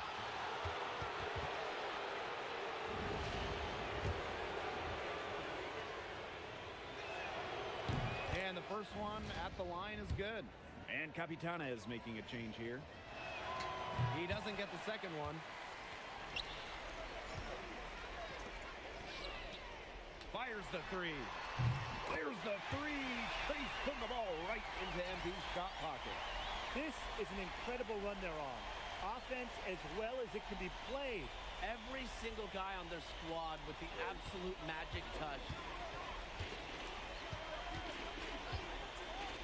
And the first one at the line is good. And Capitana is making a change here. He doesn't get the second one. Fires the three. There's the three. Trace putting the ball right into MP's shot pocket. This is an incredible run they're on. Offense as well as it can be played. Every single guy on their squad with the absolute magic touch.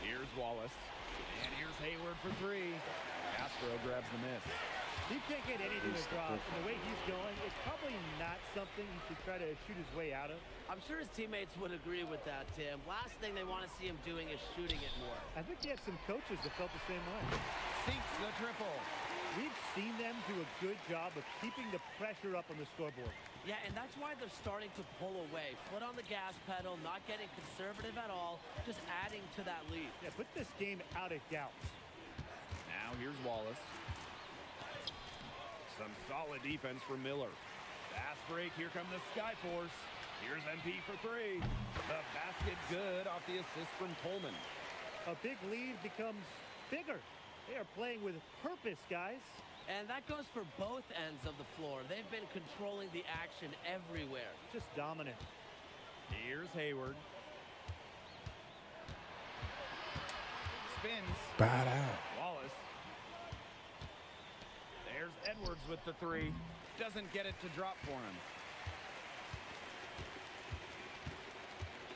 Here's Wallace. And here's Hayward for three. Castro grabs the miss. He can't get anything to drop. And the way he's going, it's probably not something he should try to shoot his way out of. I'm sure his teammates would agree with that, Tim. Last thing they want to see him doing is shooting it more. I think he had some coaches that felt the same way. Sinks the triple. We've seen them do a good job of keeping the pressure up on the scoreboard. Yeah, and that's why they're starting to pull away. Foot on the gas pedal, not getting conservative at all, just adding to that lead. Yeah, put this game out of doubt. Now here's Wallace. Some solid defense for Miller. Fast break, here come the Skyforce. Here's MP for three. The basket good off the assist from Coleman. A big lead becomes bigger. They are playing with purpose, guys. And that goes for both ends of the floor. They've been controlling the action everywhere. Just dominant. Here's Hayward. Spins. Bad out. Wallace. There's Edwards with the three. Doesn't get it to drop for him.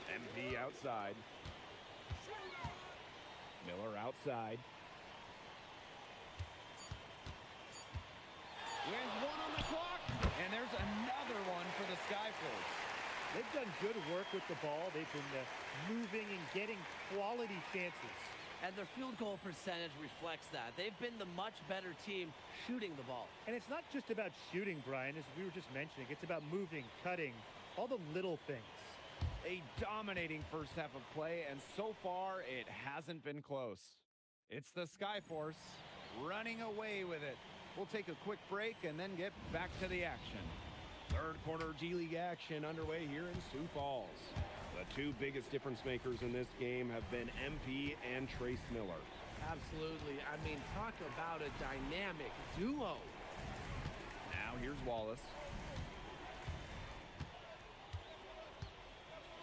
MP outside. Miller outside. With one on the clock. And there's another one for the Skyforce. They've done good work with the ball. They've been moving and getting quality chances. And their field goal percentage reflects that. They've been the much better team shooting the ball. And it's not just about shooting, Brian, as we were just mentioning. It's about moving, cutting, all the little things. A dominating first half of play, and so far it hasn't been close. It's the Skyforce running away with it. We'll take a quick break and then get back to the action. Third quarter G-League action underway here in Sioux Falls. The two biggest difference makers in this game have been MP and Trace Miller. Absolutely. I mean, talk about a dynamic duo. Now here's Wallace.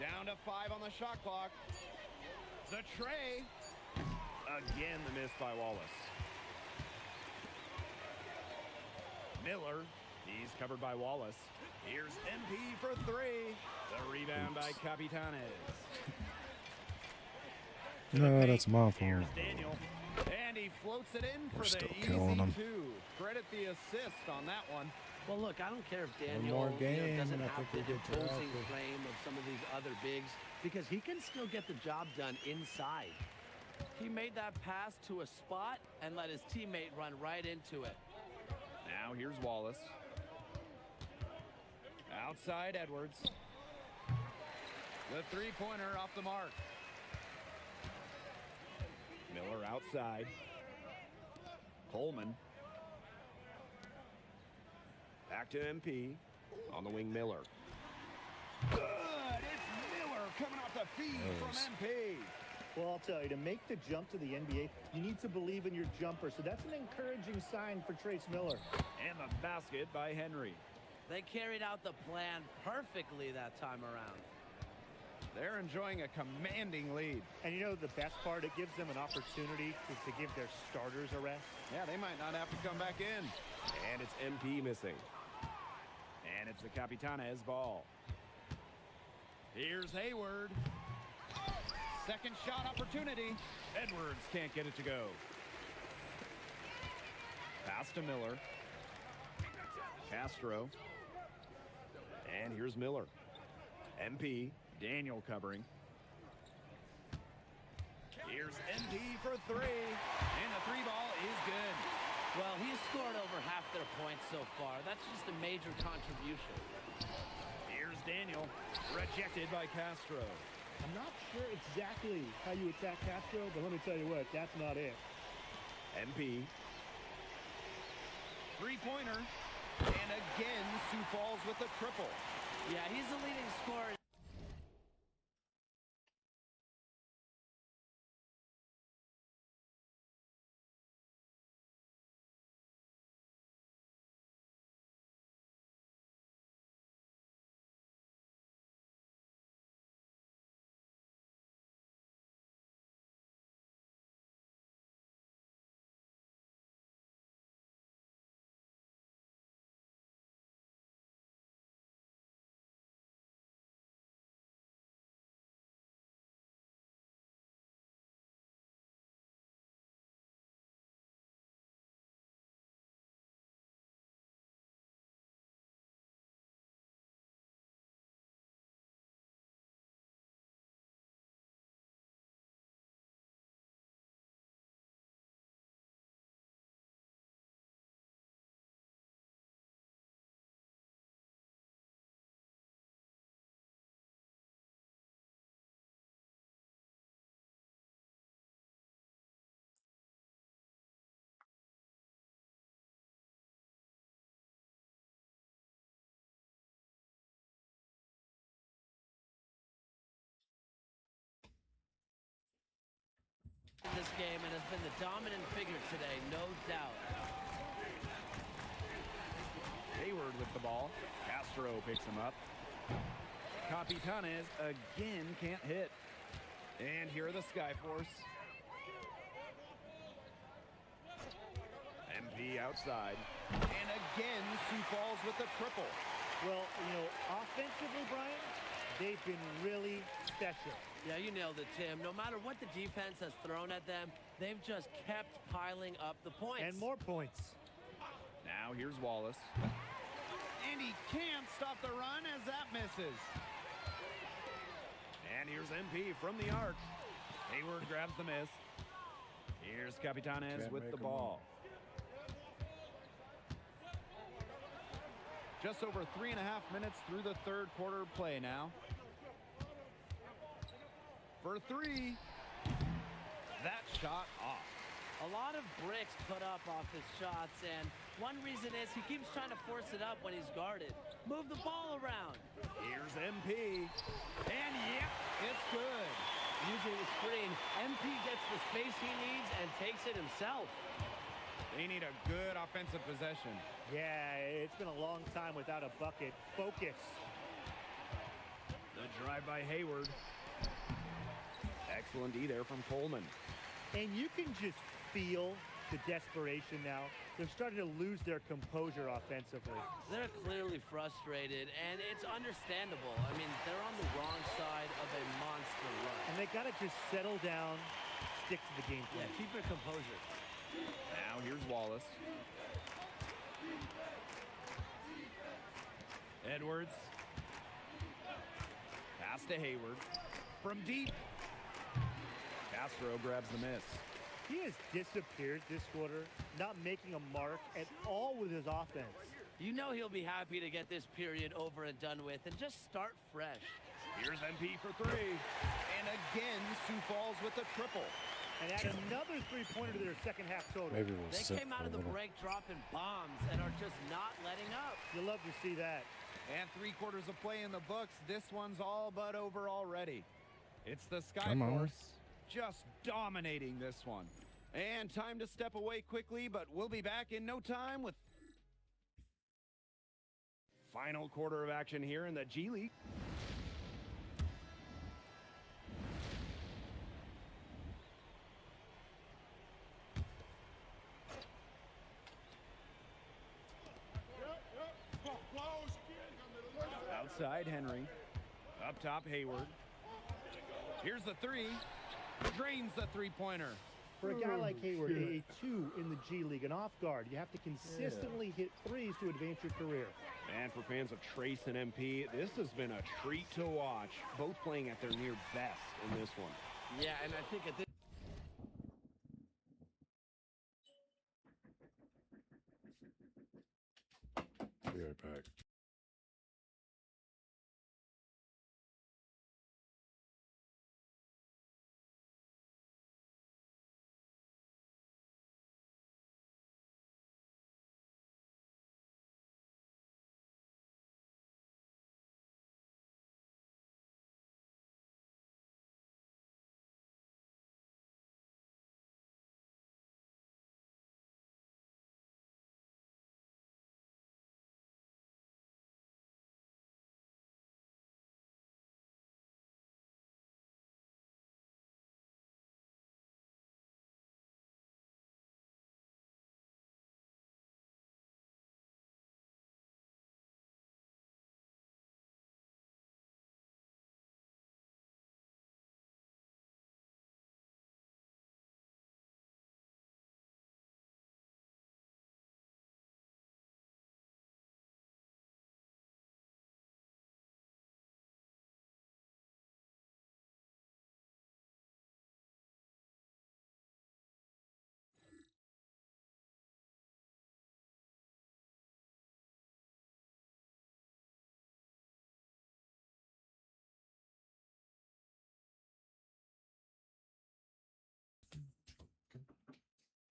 Down to 5 on the shot clock. The tray. Again, the miss by Wallace. Miller. He's covered by Wallace. Here's MP for 3. The rebound by Capitanes. No, that's my fault. Here's Daniel. And he floats it in for the easy 2. Credit the assist on that one. Well, look, I don't care if One Daniel more game, doesn't and I have think the we'll get imposing drafted. frame of some of these other bigs, because he can still get the job done inside. He made that pass to a spot and let his teammate run right into it. Now here's Wallace. Outside Edwards. The three-pointer off the mark. Miller outside. Coleman. Back to MP. On the wing, Miller. Good! It's Miller coming off the feed from MP. Well, I'll tell you, to make the jump to the NBA, you need to believe in your jumper. So that's an encouraging sign for Trace Miller. And the basket by Henry. They carried out the plan perfectly that time around. They're enjoying a commanding lead. And you know the best part? It gives them an opportunity to give their starters a rest. Yeah, they might not have to come back in. And it's MP missing. And it's the Capitanes ball. Here's Hayward. Second shot opportunity. Edwards can't get it to go. Pass to Miller. Castro. And here's Miller. MP. Daniel covering. Here's MP for 3. And the 3 ball is good. Well, he's scored over half their points so far. That's just a major contribution. Here's Daniel. Rejected by Castro. I'm not sure exactly how you attack Castro, but let me tell you what, that's not it. MP. Three-pointer. And again, Sioux Falls with a triple. Yeah, he's the leading scorer. This game and has been the dominant figure today, no doubt. Hayward with the ball. Castro picks him up. Capitanes again can't hit. And here are the Skyforce. MP outside. And again, Sioux Falls with the triple. Well, you know, offensively, Brian, they've been really special. Yeah, you nailed it, Tim. No matter what the defense has thrown at them, they've just kept piling up the points. And more points. Now here's Wallace. And he can't stop the run as that misses. And here's MP from the arc. Hayward grabs the miss. Here's Capitanes with the ball. Just over 3.5 minutes through the third quarter play now. For 3, that shot off. A lot of bricks put up off his shots, and one reason is he keeps trying to force it up when he's guarded. Move the ball around. Here's MP. And yep, it's good. Using the screen, MP gets the space he needs and takes it himself. They need a good offensive possession. Yeah, it's been a long time without a bucket. Focus. The The drive by Hayward. Excellent D there from Coleman. And you can just feel the desperation now. They're starting to lose their composure offensively. They're clearly frustrated, and it's understandable. I mean, they're on the wrong side of a monster run. And they got to just settle down, stick to the game plan. Yeah, keep your composure. Now here's Wallace. Edwards. Pass to Hayward. From deep. Castro grabs the miss. He has disappeared this quarter, not making a mark at all with his offense. You know he'll be happy to get this period over and done with and just start fresh. Here's MP for three. And again, Sioux Falls with a triple. And add another three-pointer to their second half total. Maybe we'll They sit came out of the break dropping bombs and are just not letting up. You love to see that. And 3/4 of play in the books. This one's all but over already. It's the Skyforce just dominating this one. And time to step away quickly, but we'll be back in no time with final quarter of action here in the G League. Outside, Henry. Up top, Hayward. Here's the three. Drains the three-pointer. For a guy like Hayward, a 2 in the G League, an off guard, you have to consistently hit threes to advance your career. And for fans of Trace and MP, this has been a treat to watch. Both playing at their near best in this one. Yeah, and I think at this Be right back.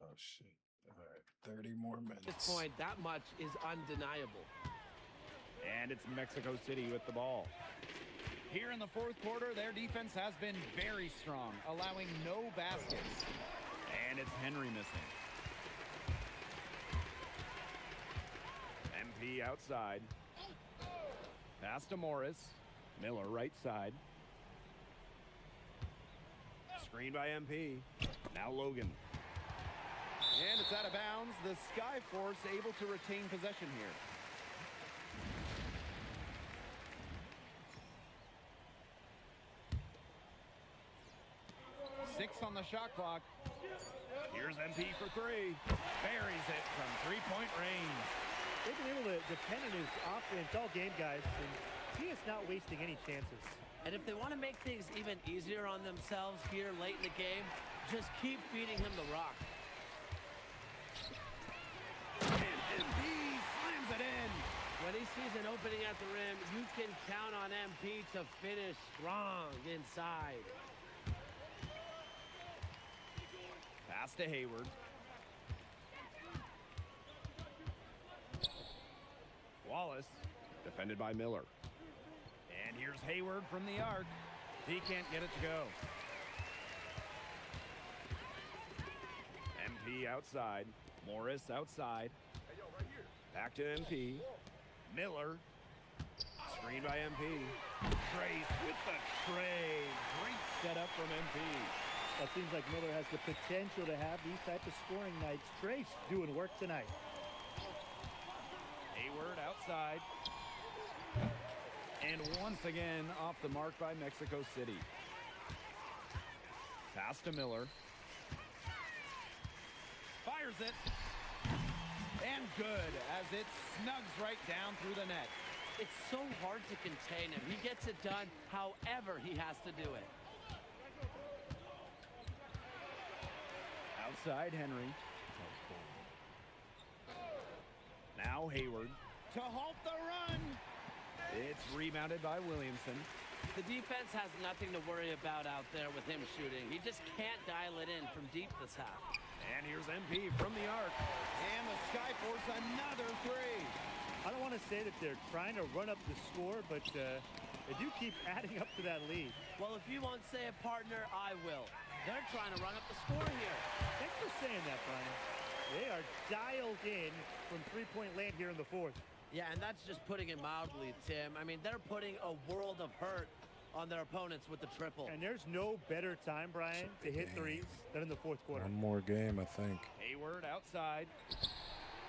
Oh, shit. All right, 30 more minutes. At this point, that much is undeniable. And it's Mexico City with the ball. Here in the fourth quarter, their defense has been very strong, allowing no baskets. And it's Henry missing. MP outside. Pass to Morris. Miller right side. Screen by MP. Now Logan. And it's out of bounds. The Skyforce able to retain possession here. Six on the shot clock. Here's MP for three. Buries it from three-point range. They've been able to depend on his offense all game, guys, and he is not wasting any chances. And if they want to make things even easier on themselves here late in the game, just keep feeding him the rock. And MP slams it in. When he sees an opening at the rim, you can count on MP to finish strong inside. Pass to Hayward. Wallace, defended by Miller. And here's Hayward from the arc. He can't get it to go. MP outside. Morris outside. Back to MP. Miller. Screen by MP. Trace with the trade. Great setup from MP. That seems like Miller has the potential to have these type of scoring nights. Trace doing work tonight. Hayward outside. And once again, off the mark by Mexico City. Pass to Miller. Fires it. And good, as it snugs right down through the net. It's so hard to contain him. He gets it done however he has to do it. Outside Henry. Now Hayward to halt the run. It's rebounded by Williamson. The defense has nothing to worry about out there with him shooting. He just can't dial it in from deep this half. And here's MP from the arc. And the Skyforce another three. I don't want to say that they're trying to run up the score, but they do keep adding up to that lead. Well, if you won't say it, partner, I will. They're trying to run up the score here. Thanks for saying that, Brian. They are dialed in from three-point land here in the fourth. Yeah, and that's just putting it mildly, Tim. I mean, they're putting a world of hurt on their opponents with the triple. And there's no better time, Brian, to hit threes than in the fourth quarter. One more game, I think. Hayward outside.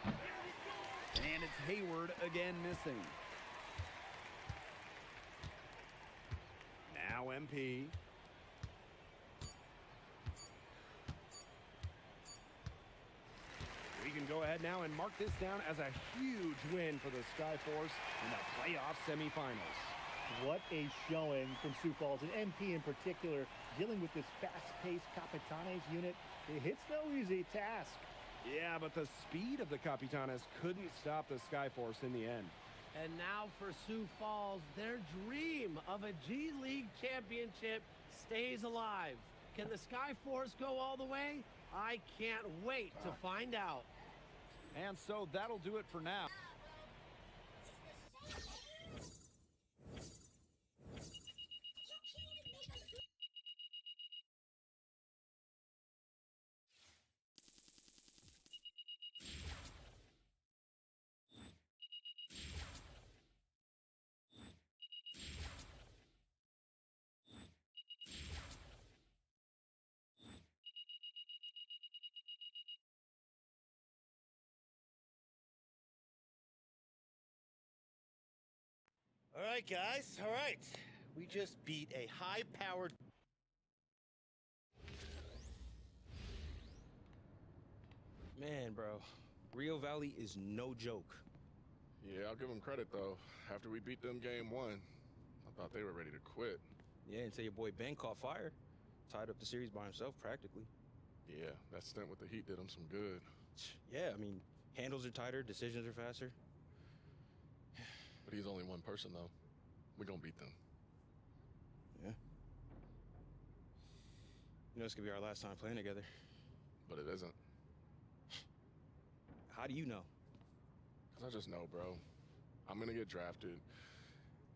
And it's Hayward again missing. Now MP. We can go ahead now and mark this down as a huge win for the Skyforce in the playoff semifinals. What a showing from Sioux Falls, and MP in particular, dealing with this fast-paced Capitanes unit. It's no easy task. Yeah, but the speed of the Capitanes couldn't stop the Skyforce in the end. And now for Sioux Falls, their dream of a G League championship stays alive. Can the Skyforce go all the way? I can't wait to find out. And so that'll do it for now. All right, guys. All right. We just beat a high-powered... Man, bro, Rio Valley is no joke. Yeah, I'll give them credit, though. After we beat them game one, I thought they were ready to quit. Yeah, until your boy Ben caught fire. Tied up the series by himself, practically. Yeah, that stint with the Heat did them some good. Yeah, I mean, handles are tighter, decisions are faster. But he's only one person, though. We're gonna beat them. Yeah. You know, this could be our last time playing together. But it isn't. How do you know? Because I just know, bro. I'm gonna get drafted.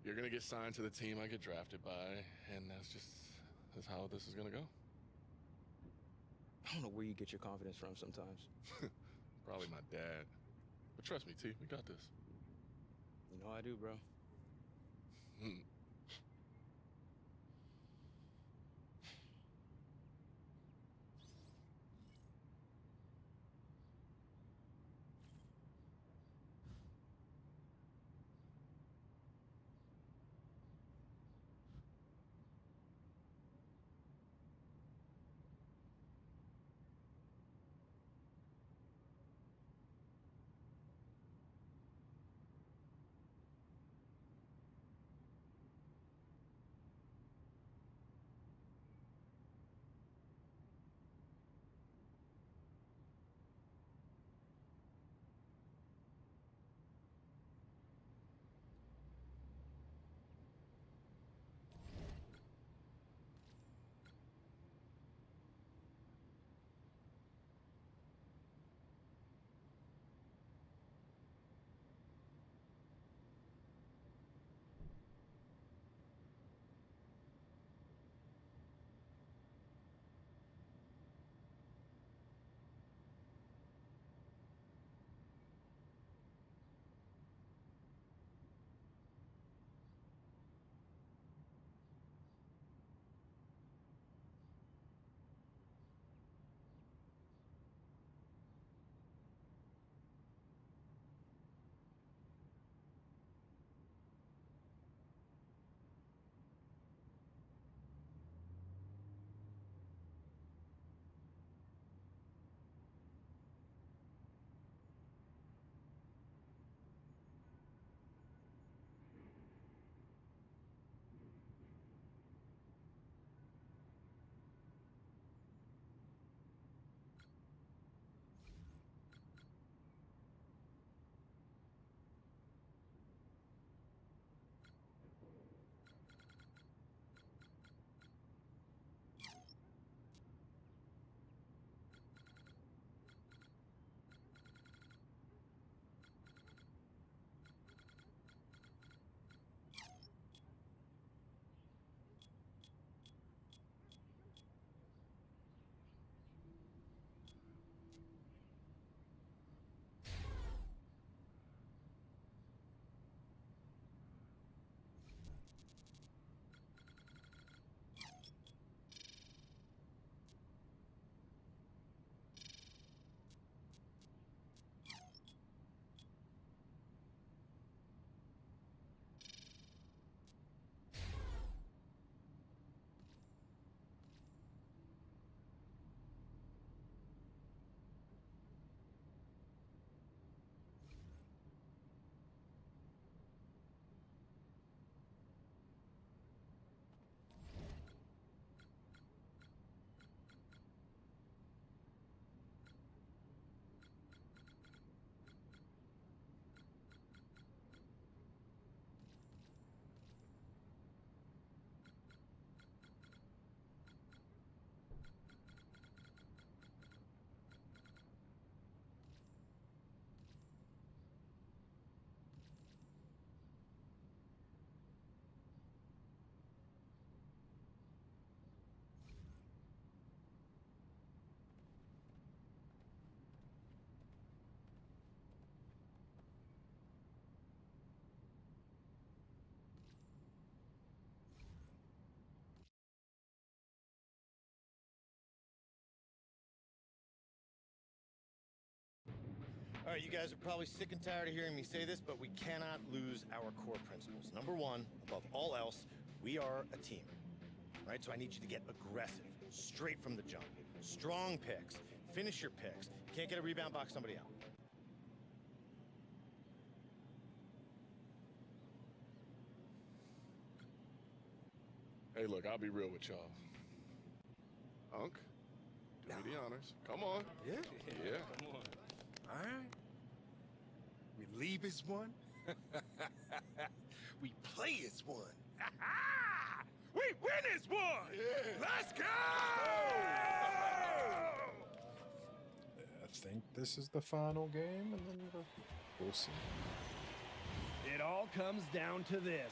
You're gonna get signed to the team I get drafted by, and that's how this is gonna go. I don't know where you get your confidence from sometimes. Probably my dad. But trust me, T, we got this. You know I do, bro. All right, you guys are probably sick and tired of hearing me say this, but we cannot lose our core principles. Number one, above all else, we are a team, right? So I need you to get aggressive, straight from the jump. Strong picks, finish your picks. Can't get a rebound, box somebody out. Hey, look, I'll be real with y'all. Unc, do me the honors. Come on. Yeah? Yeah. Come on. All right. We leave as one. We play as one. We win as one. Yeah. Let's go! I think this is the final game, and then we'll see. It all comes down to this.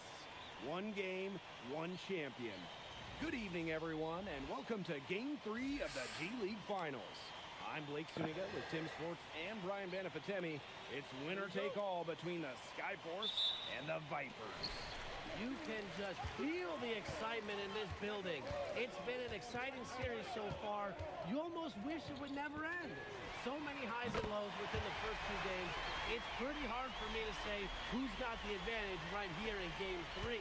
One game, one champion. Good evening, everyone, and welcome to Game 3 of the G League Finals. I'm Blake Suniga with Tim Sports and Brian Benefatemi. It's winner take all between the Skyforce and the Vipers. You can just feel the excitement in this building. It's been an exciting series so far. You almost wish it would never end. So many highs and lows within the first two games. It's pretty hard for me to say who's got the advantage right here in Game 3.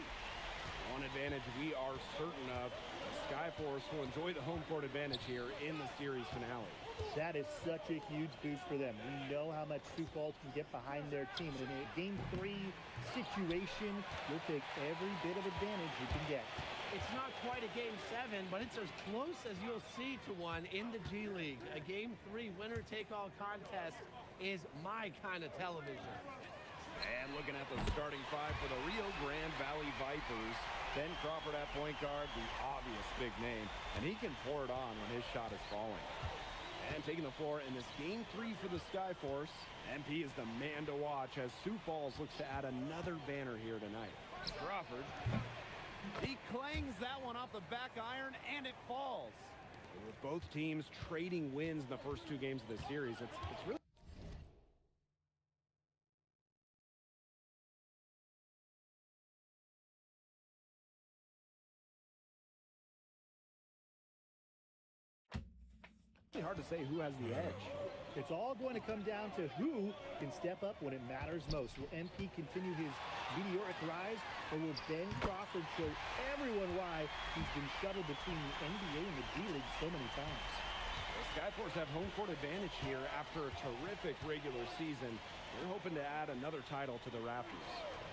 One advantage we are certain of, the Skyforce will enjoy the home court advantage here in the series finale. That is such a huge boost for them. We know how much Sioux Falls can get behind their team. And in a Game 3 situation, you'll take every bit of advantage you can get. It's not quite a Game 7, but it's as close as you'll see to one in the G League. A Game 3 winner-take-all contest is my kind of television. And looking at the starting five for the Rio Grande Valley Vipers, Ben Crawford at point guard, the obvious big name, and he can pour it on when his shot is falling. And taking the floor in this Game 3 for the Skyforce, MP is the man to watch as Sioux Falls looks to add another banner here tonight. Crawford, he clangs that one off the back iron, and it falls. With both teams trading wins in the first two games of the series, it's really... hard to say who has the edge. It's all going to come down to who can step up when it matters most. Will MP continue his meteoric rise, or will Ben Crawford show everyone why he's been shuttled between the NBA and the G League so many times? The Skyforce have home court advantage here after a terrific regular season. They're hoping to add another title to the rafters.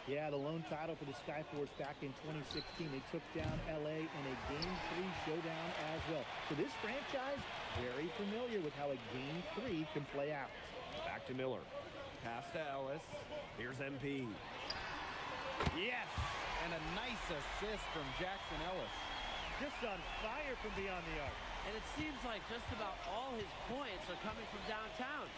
Yeah, the lone title for the Skyforce back in 2016. They took down LA in a Game 3 showdown as well. So this franchise, very familiar with how a Game 3 can play out. Back to Miller. Pass to Ellis. Here's MP. Yes! And a nice assist from Jackson Ellis. Just on fire from beyond the arc. And it seems like just about all his points are coming from downtown.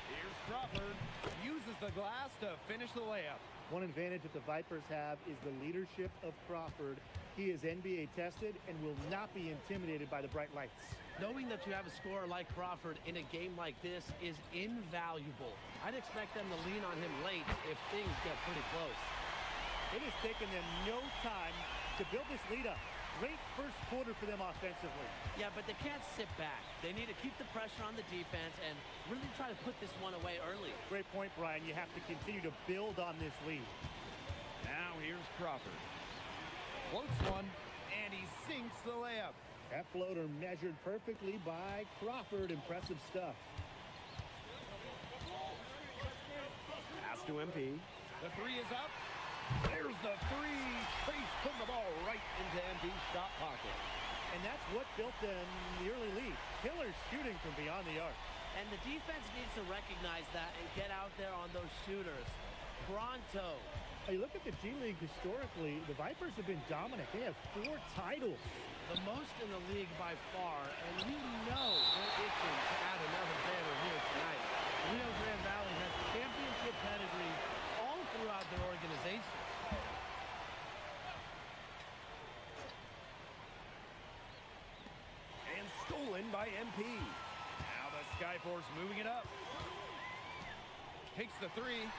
Here's Crawford. Uses the glass to finish the layup. One advantage that the Vipers have is the leadership of Crawford. He is NBA tested and will not be intimidated by the bright lights. Knowing that you have a scorer like Crawford in a game like this is invaluable. I'd expect them to lean on him late if things get pretty close. It has taken them no time to build this lead up. Great first quarter for them offensively. Yeah, but they can't sit back. They need to keep the pressure on the defense and really try to put this one away early. Great point, Brian. You have to continue to build on this lead. Now here's Crawford. Floats one, and he sinks the layup. That floater measured perfectly by Crawford. Impressive stuff. Pass to MP. The three is up. There's the three. Trace putting the ball right into MP's shot pocket. And that's what built them the early lead. Killer shooting from beyond the arc. And the defense needs to recognize that and get out there on those shooters. Pronto. You look at the G League historically, the Vipers have been dominant. They have 4 titles. The most in the league by far, and you know they're itching to add another banner here tonight. Rio Grande Valley has championship pedigree all throughout their organization. And stolen by MP. Now the Skyforce moving it up. Takes the three.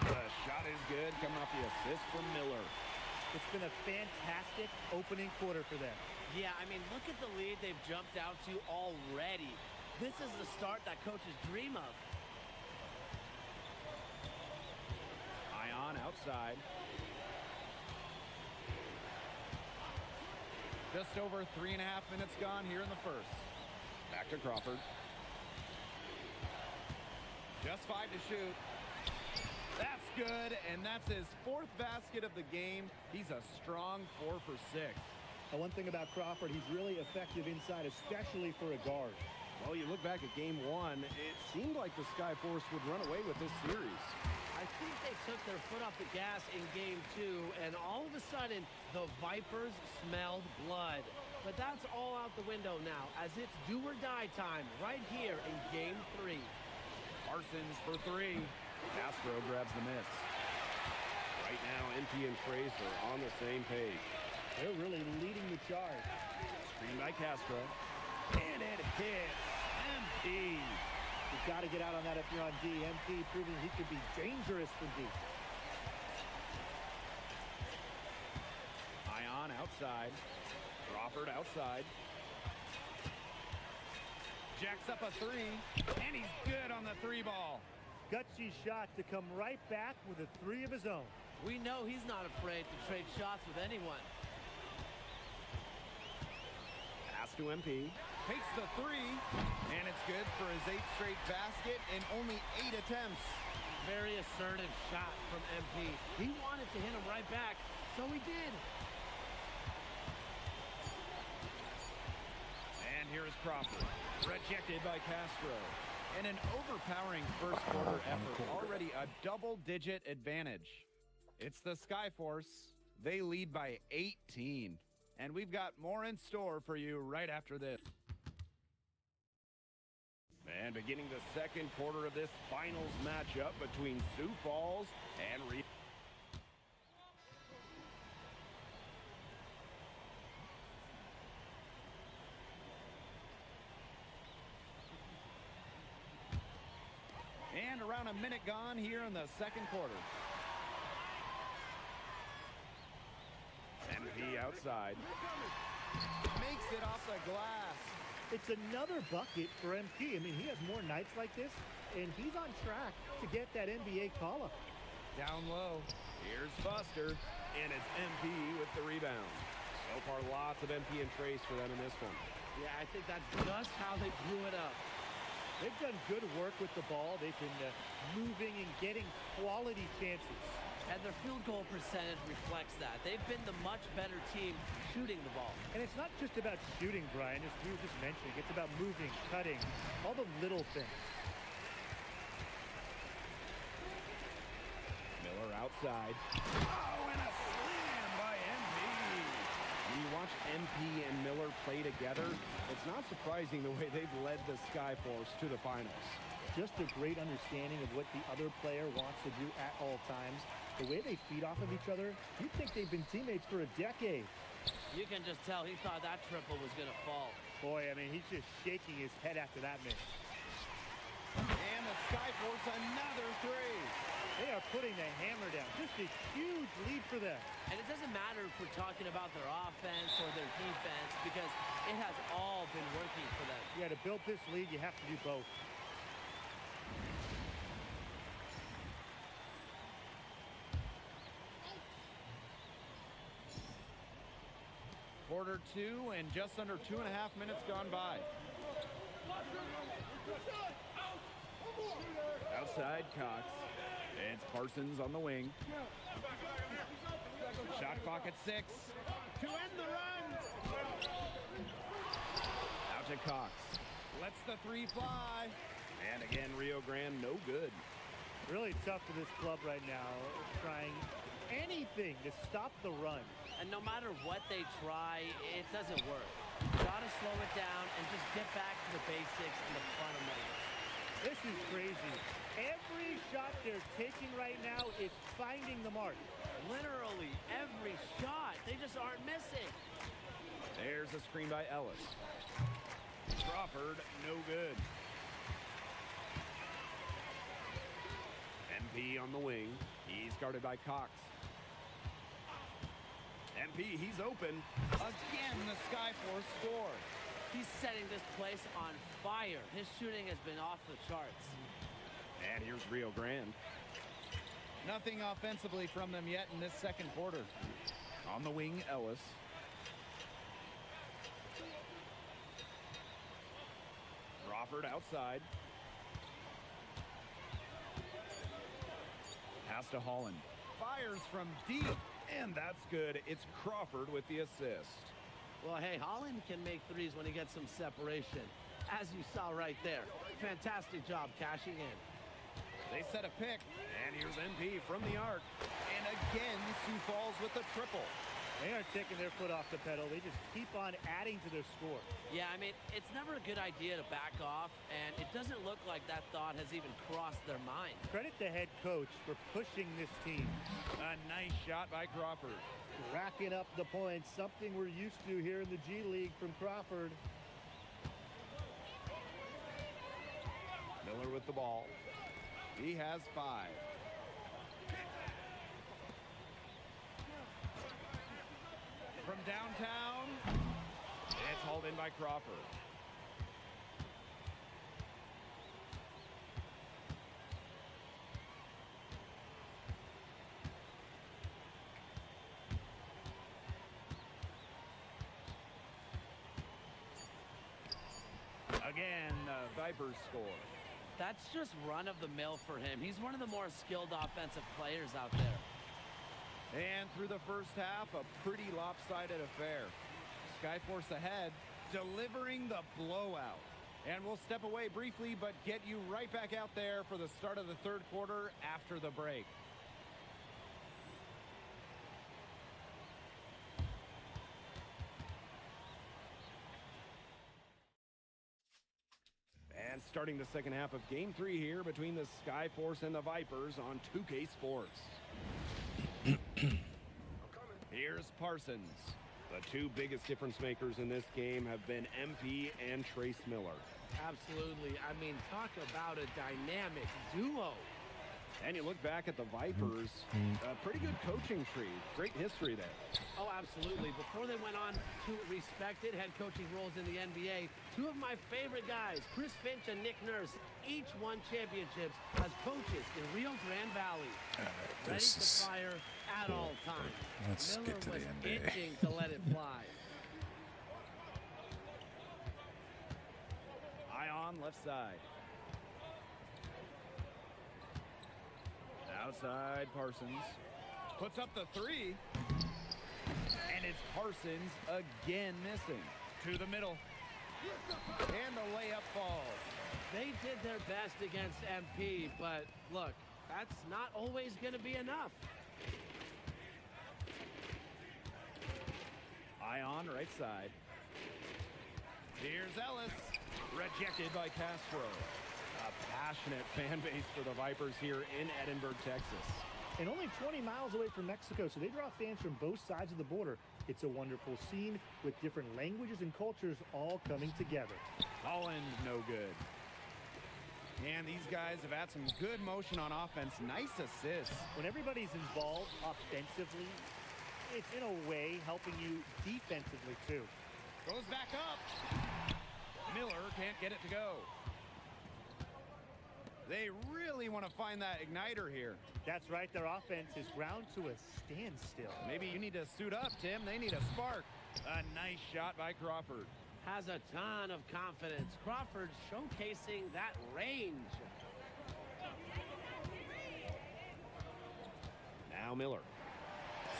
The shot is good, coming off the assist from Miller. It's been a fantastic opening quarter for them. Yeah, I mean, look at the lead they've jumped out to already. This is the start that coaches dream of. Ion outside. Just over 3.5 minutes gone here in the first. Back to Crawford. Just 5 to shoot. That's good, and that's his 4th basket of the game. He's a strong 4 for 6. Now, one thing about Crawford, he's really effective inside, especially for a guard. Well, you look back at game 1, it seemed like the Skyforce would run away with this series. I think they took their foot off the gas in game 2, and all of a sudden, the Vipers smelled blood. But that's all out the window now, as it's do or die time right here in game 3. Parsons for 3. Castro grabs the miss. Right now, MP and Trace are on the same page. They're really leading the charge. Screen by Castro. And it hits MP. You've got to get out on that if you're on D. MP proving he could be dangerous from D. Ion outside. Crawford outside. Jacks up a 3, and he's good on the 3 ball. Gutsy shot to come right back with a 3 of his own. We know he's not afraid to trade shots with anyone. Pass to MP. Takes the 3, and it's good for his 8th straight basket in only 8 attempts. Very assertive shot from MP. He wanted to hit him right back, so he did. And here is Crawford. Rejected by Castro. And an overpowering first quarter effort. Already a double-digit advantage. It's the Skyforce. They lead by 18. And we've got more in store for you right after this. And beginning the second quarter of this finals matchup between Sioux Falls and Rio. And around a minute gone here in the second quarter. MP outside. Makes it off the glass. It's another bucket for MP. I mean, he has more nights like this, and he's on track to get that NBA call-up. Down low. Here's Buster, and it's MP with the rebound. So far, lots of MP and Trace for them in this one. Yeah, I think that's just how they blew it up. They've done good work with the ball. They've been moving and getting quality chances. And their field goal percentage reflects that. They've been the much better team shooting the ball. And it's not just about shooting, Brian, as we were just mentioning. It's about moving, cutting, all the little things. Miller outside. Oh, and a slam by MP. When you watch MP and Miller play together, it's not surprising the way they've led the Skyforce to the finals. Just a great understanding of what the other player wants to do at all times. The way they feed off of each other, you'd think they've been teammates for a decade. You can just tell he thought that triple was going to fall. Boy, I mean, he's just shaking his head after that miss. And the Skyforce another 3. They are putting the hammer down. Just a huge lead for them. And it doesn't matter if we're talking about their offense or their defense, because it has all been working for them. Yeah, to build this lead, you have to do both. Quarter 2 and just under 2.5 minutes gone by. Outside Cox. It's Parsons on the wing. Shot clock at 6. To end the run. Out to Cox. Lets the 3 fly. And again, Rio Grande no good. Really tough for this club right now, trying anything to stop the run. And no matter what they try, it doesn't work. Gotta slow it down and just get back to the basics and the fundamentals. This is crazy. Every shot they're taking right now is finding the mark. Literally every shot. They just aren't missing. There's a screen by Ellis. Crawford, no good. MP on the wing. He's guarded by Cox. MP, he's open. Again, the Skyforce score. He's setting this place on fire. His shooting has been off the charts. And here's Rio Grande. Nothing offensively from them yet in this second quarter. On the wing, Ellis. Crawford outside. Pass to Holland. Fires from deep. And that's good. It's Crawford with the assist. Well, hey, Holland can make threes when he gets some separation, as you saw right there. Fantastic job cashing in. They set a pick. And here's MP from the arc. And again, Sioux Falls with a triple. They aren't taking their foot off the pedal. They just keep on adding to their score. Yeah, I mean, it's never a good idea to back off, and it doesn't look like that thought has even crossed their mind. Credit the head coach for pushing this team. A nice shot by Crawford. Racking up the points, something we're used to here in the G League from Crawford. Miller with the ball. He has 5. From downtown, it's hauled in by Crawford. Again, Vipers score. That's just run-of-the-mill for him. He's one of the more skilled offensive players out there. And through the first half, a pretty lopsided affair. Skyforce ahead, delivering the blowout. And we'll step away briefly, but get you right back out there for the start of the third quarter after the break. And starting the second half of Game 3 here between the Skyforce and the Vipers on 2K Sports. Here's Parsons. The two biggest difference makers in this game have been MP and Trace Miller. Absolutely. I mean, talk about a dynamic duo. And you look back at the Vipers, a pretty good coaching tree. Great history there. Oh, absolutely. Before they went on to respected head coaching roles in the NBA, two of my favorite guys, Chris Finch and Nick Nurse, each won championships as coaches in Rio Grande Valley. Ready to fire at all times. Let's Miller get to the was NBA. itching to let it fly. Ion left side. Outside Parsons. Puts up the 3. And it's Parsons again missing. To the middle. And the layup falls. They did their best against MP, but look, that's not always going to be enough. Ion right side. Here's Ellis. Rejected by Castro. A passionate fan base for the Vipers here in Edinburgh, Texas. And only 20 miles away from Mexico, so they draw fans from both sides of the border. It's a wonderful scene with different languages and cultures all coming together. Holland no good. And these guys have had some good motion on offense. Nice assists. When everybody's involved offensively, it's in a way helping you defensively too. Goes back up. Miller can't get it to go. They really want to find that igniter here. That's right. Their offense is ground to a standstill. Maybe you need to suit up, Tim. They need a spark. A nice shot by Crawford. Has a ton of confidence. Crawford showcasing that range. Now Miller.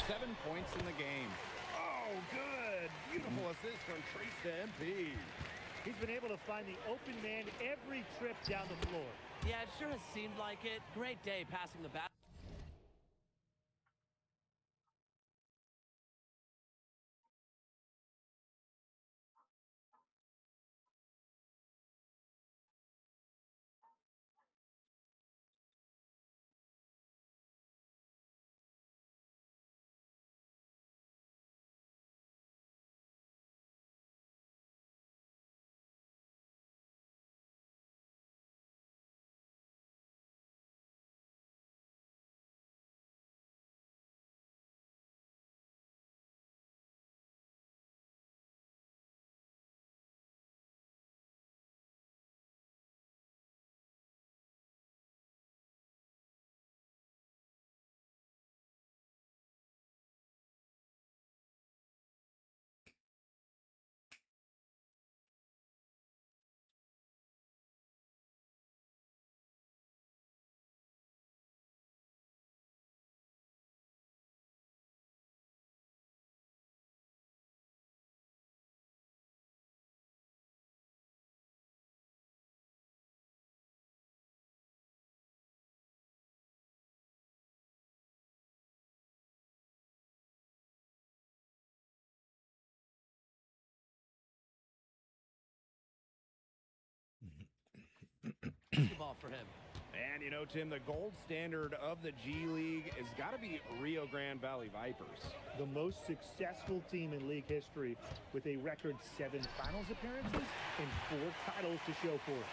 7 points in the game. Oh, good. Beautiful assist from Trace to MP. He's been able to find the open man every trip down the floor. Yeah, it sure has seemed like it. Great day passing the bat. for him. And you know, Tim, the gold standard of the G League has got to be Rio Grande Valley Vipers. The most successful team in league history with a record 7 finals appearances and 4 titles to show for it.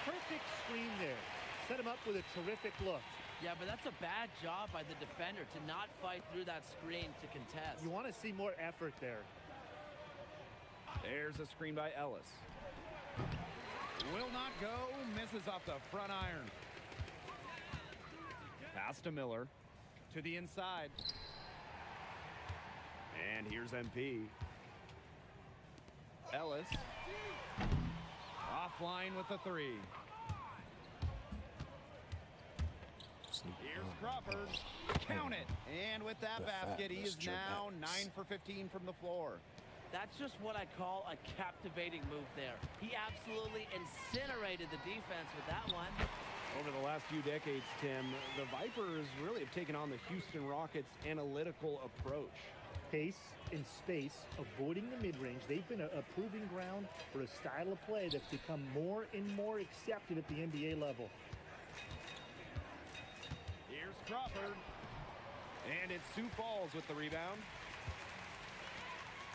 Perfect screen there. Set him up with a terrific look. Yeah, but that's a bad job by the defender to not fight through that screen to contest. You want to see more effort there. There's a screen by Ellis. Will not go, misses off the front iron. Pass to Miller, to the inside. And here's MP. Ellis. Offline with the 3. Here's Crawford. Count it. And with that basket, he is now 9 for 15 from the floor. That's just what I call a captivating move there. He absolutely incinerated the defense with that one. Over the last few decades, Tim, the Vipers really have taken on the Houston Rockets' analytical approach. Pace and space, avoiding the mid-range. They've been a proving ground for a style of play that's become more and more accepted at the NBA level. Here's Crawford. And it's Sioux Falls with the rebound.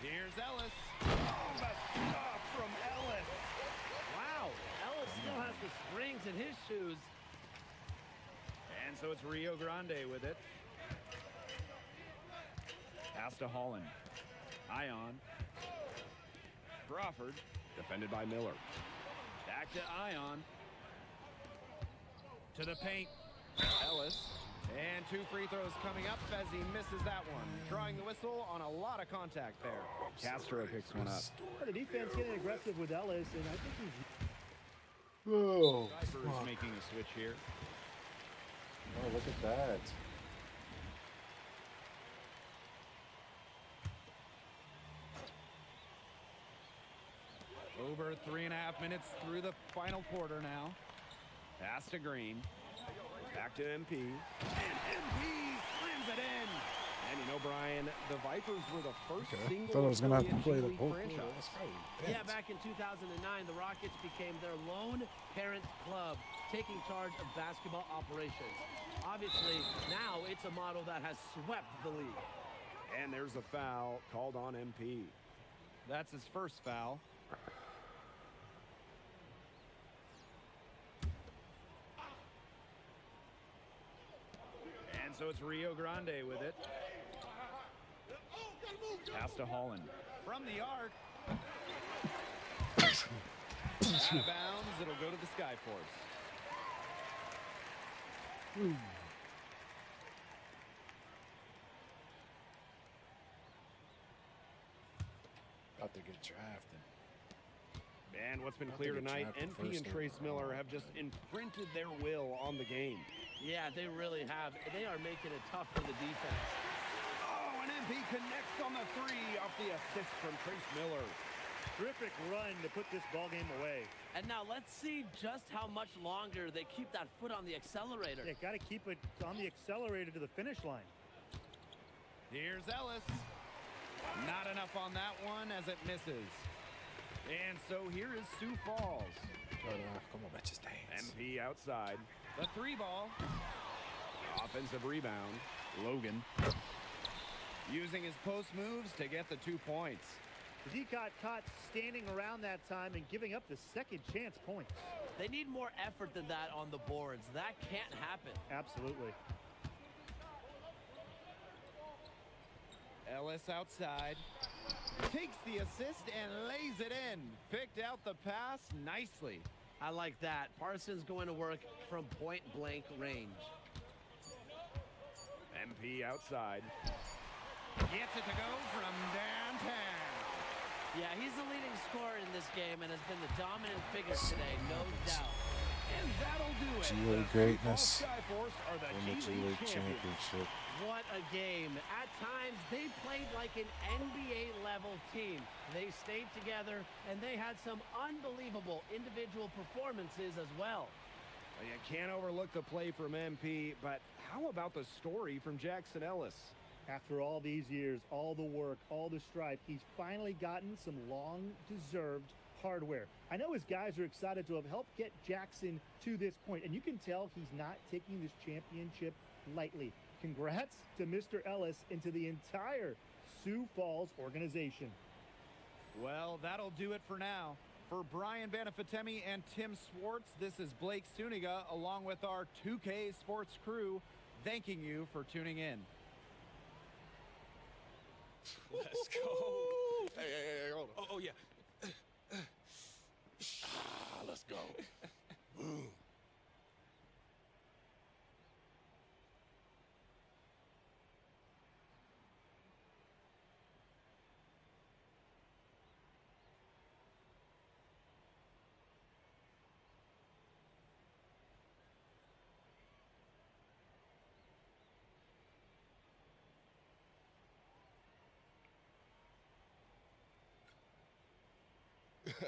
Here's Ellis. Oh, the stop from Ellis. Wow, Ellis still has the springs in his shoes. And so it's Rio Grande with it. Pass to Holland. Ion. Crawford, defended by Miller. Back to Ion. To the paint. Ellis. And 2 free throws coming up as he misses that one. Drawing the whistle on a lot of contact there. Castro picks one up. The defense getting aggressive with Ellis, and I think he's... Oh, Vipers making a switch here. Oh, look at that. Over 3.5 minutes through the final quarter now. Pass to Green. Back to MP. And MP slams it in. And you know, Brian, the Vipers were the first single thought I was gonna have to play the G League whole franchise. Yeah, back in 2009, the Rockets became their lone parent club, taking charge of basketball operations. Obviously, now it's a model that has swept the league. And there's a foul called on MP. That's his first foul. And so it's Rio Grande with it. Pass to Holland. From the arc. Out of bounds. It'll go to the Skyforce. About to get drafted. And what's been clear tonight, NP and Trace Miller have just imprinted their will on the game. Yeah, they really have. They are making it tough for the defense. Oh, and MP connects on the 3 off the assist from Trace Miller. Terrific run to put this ball game away. And now let's see just how much longer they keep that foot on the accelerator. They got to keep it on the accelerator to the finish line. Here's Ellis. Not enough on that one as it misses. And so here is Sioux Falls. Come on, bitches, dance. MP outside. The 3 ball. Offensive rebound. Logan. Using his post moves to get the 2 points. He got caught standing around that time and giving up the second chance points. They need more effort than that on the boards. That can't happen. Absolutely. Ellis outside. Takes the assist and lays it in. Picked out the pass nicely. I like that. Parsons going to work from point-blank range. MP outside. Gets it to go from downtown. Yeah, he's the leading scorer in this game and has been the dominant figure today, no doubt. And that'll do it. G-League greatness Skyforce are the and the G-League championship. What a game. At times, they played like an NBA-level team. They stayed together, and they had some unbelievable individual performances as well. Well, you can't overlook the play from MP, but how about the story from Jackson Ellis? After all these years, all the work, all the strife, he's finally gotten some long-deserved hardware. I know his guys are excited to have helped get Jackson to this point, and you can tell he's not taking this championship lightly. Congrats to Mr. Ellis and to the entire Sioux Falls organization. Well, that'll do it for now. For Brian Banafitemi and Tim Swartz, this is Blake Suniga along with our 2K Sports crew, thanking you for tuning in. Let's go. Hey, hold on. Oh, yeah. Let's go. Ooh.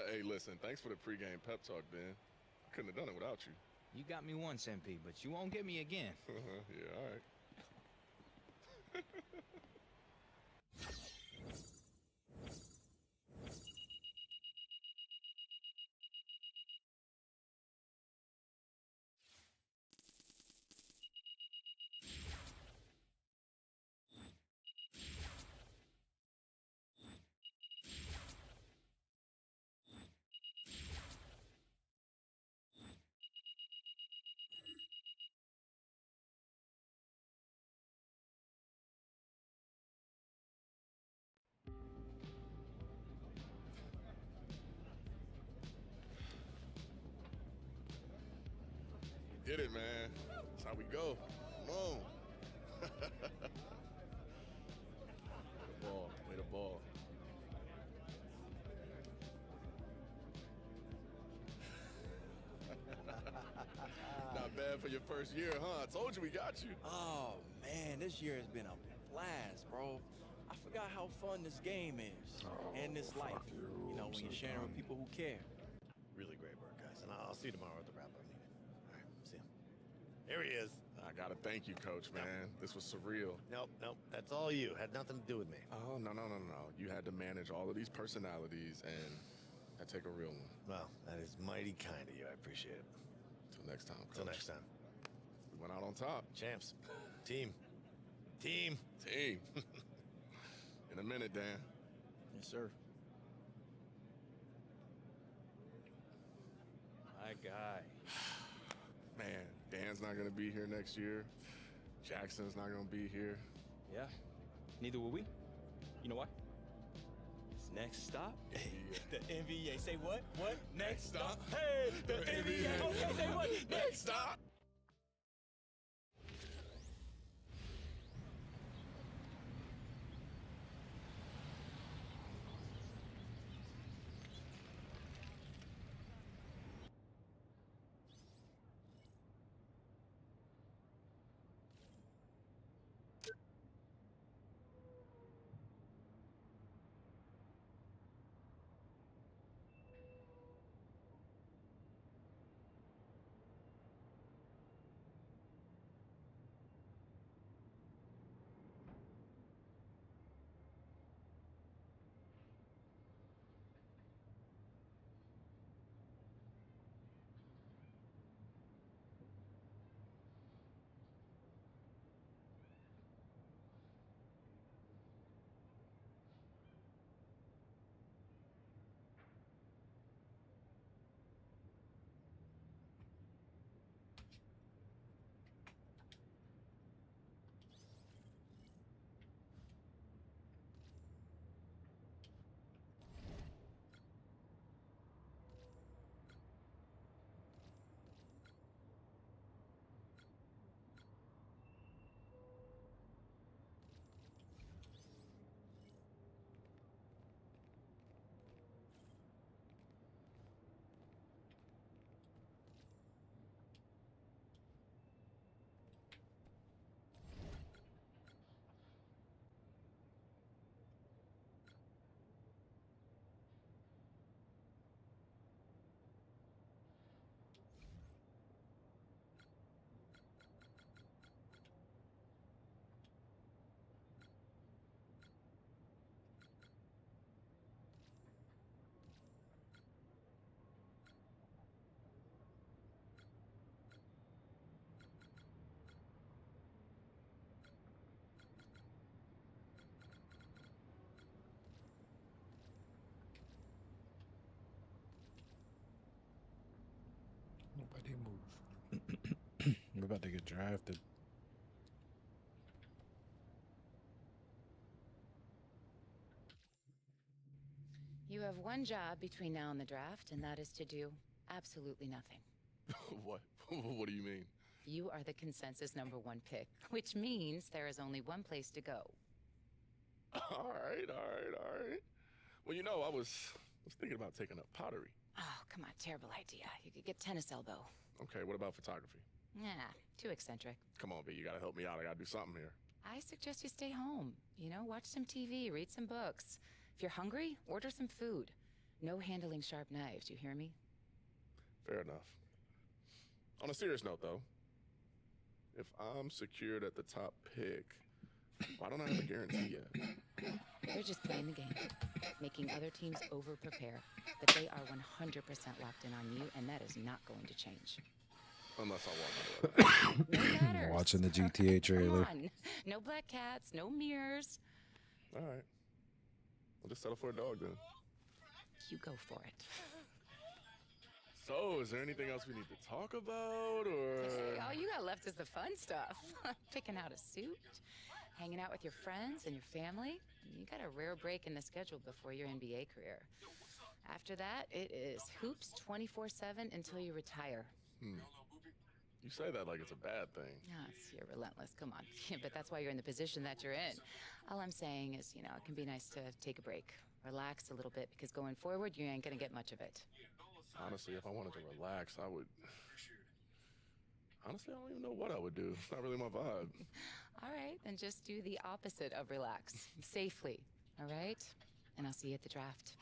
Hey, listen, thanks for the pregame pep talk, Ben. I couldn't have done it without you. You got me once, MP, but you won't get me again. Yeah, all right. Did it, man. That's how we go. Come on. Ball. Way to ball. Not bad for your first year, huh? I told you we got you. Oh, man, this year has been a blast, bro. I forgot how fun this game is and this life. You know, when you're sharing with people who care. Really great work, guys. And I'll see you tomorrow at the wrap-up meeting. All right, see ya. There he is. I gotta thank you, Coach, man. This was surreal. Nope. That's all you. Had nothing to do with me. Oh, no. You had to manage all of these personalities, and that take a real one. Well, that is mighty kind of you. I appreciate it. Till next time, Coach. Till next time. We went out on top. Champs. Team. In a minute, Dan. Yes, sir. My guy. Man, Dan's not gonna be here next year. Jackson's not gonna be here. Yeah, neither will we. You know why? It's next stop. The NBA. Say what? What? Next stop. Hey, the NBA. Okay, say what? Next stop. Everybody move. We're about to get drafted. You have one job between now and the draft, and that is to do absolutely nothing. What? What do you mean? You are the consensus #1 pick, which means there is only one place to go. All right. Well, you know, I was thinking about taking up pottery. Oh, come on, terrible idea. You could get tennis elbow. Okay, what about photography? Nah, too eccentric. Come on, B, you gotta help me out. I gotta do something here. I suggest you stay home. You know, watch some TV, read some books. If you're hungry, order some food. No handling sharp knives, you hear me? Fair enough. On a serious note, though, if I'm secured at the top pick, why don't I have a guarantee yet? They're just playing the game, making other teams over-prepare. But they are 100% locked in on you, and that is not going to change. Unless I walk into it. No matters. Watching the GTA trailer. Come on. No black cats, no mirrors. All right. I'll just settle for a dog then. You go for it. So, is there anything else we need to talk about, or? All you got left is the fun stuff. Picking out a suit, hanging out with your friends and your family. You got a rare break in the schedule before your NBA career. After that, it is hoops 24/7 until you retire. You say that like it's a bad thing. You're relentless. Come on. But that's why you're in the position that you're in. All I'm saying is, you know, it can be nice to take a break, relax a little bit, because going forward, you ain't gonna get much of it. Honestly, if I wanted to relax, I would. Honestly, I don't even know what I would do. It's not really my vibe. All right, then just do the opposite of relax. Safely. All right? And I'll see you at the draft.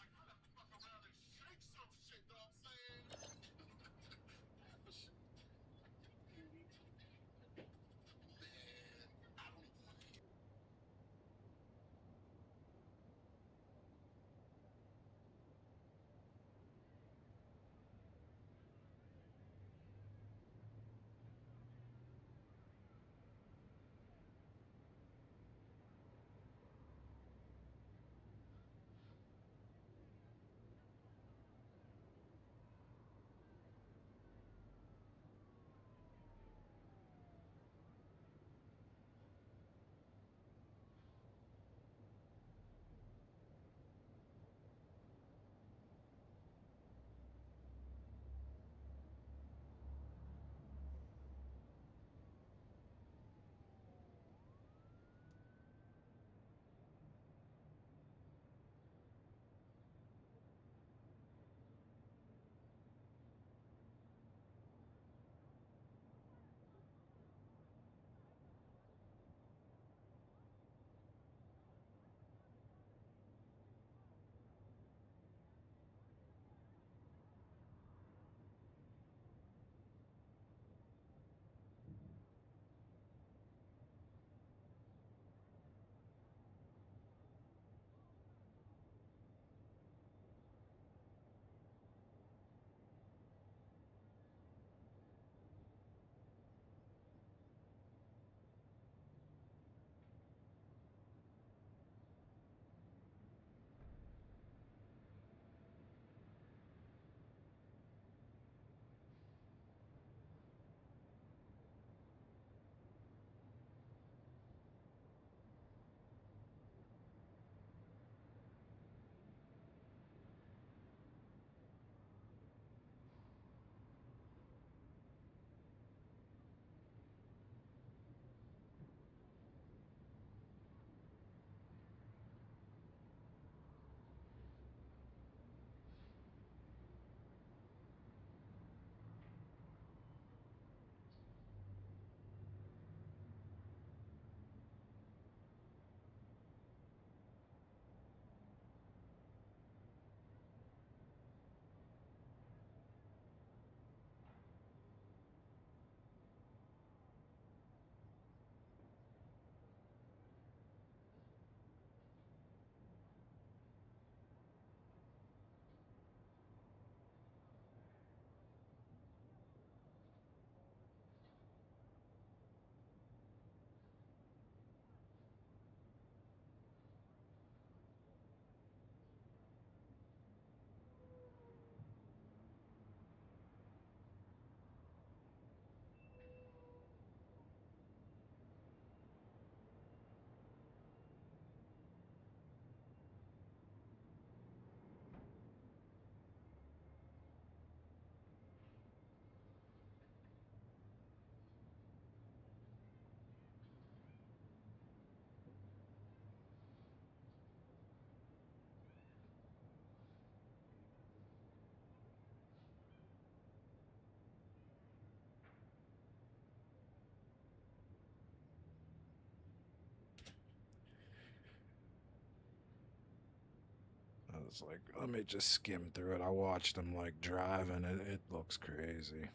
was like, let me just skim through it. I watched him like drive, and it looks crazy.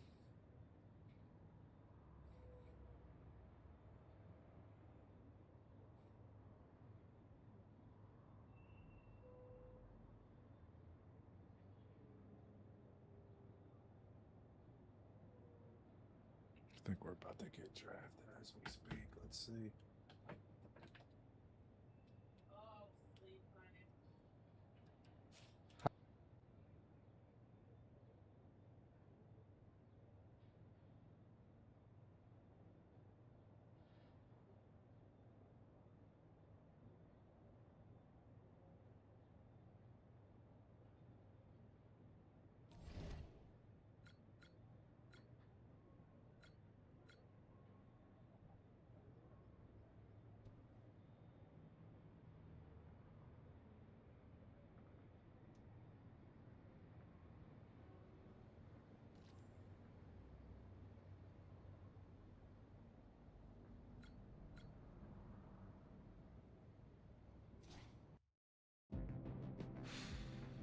I think we're about to get drafted as we speak. Let's see.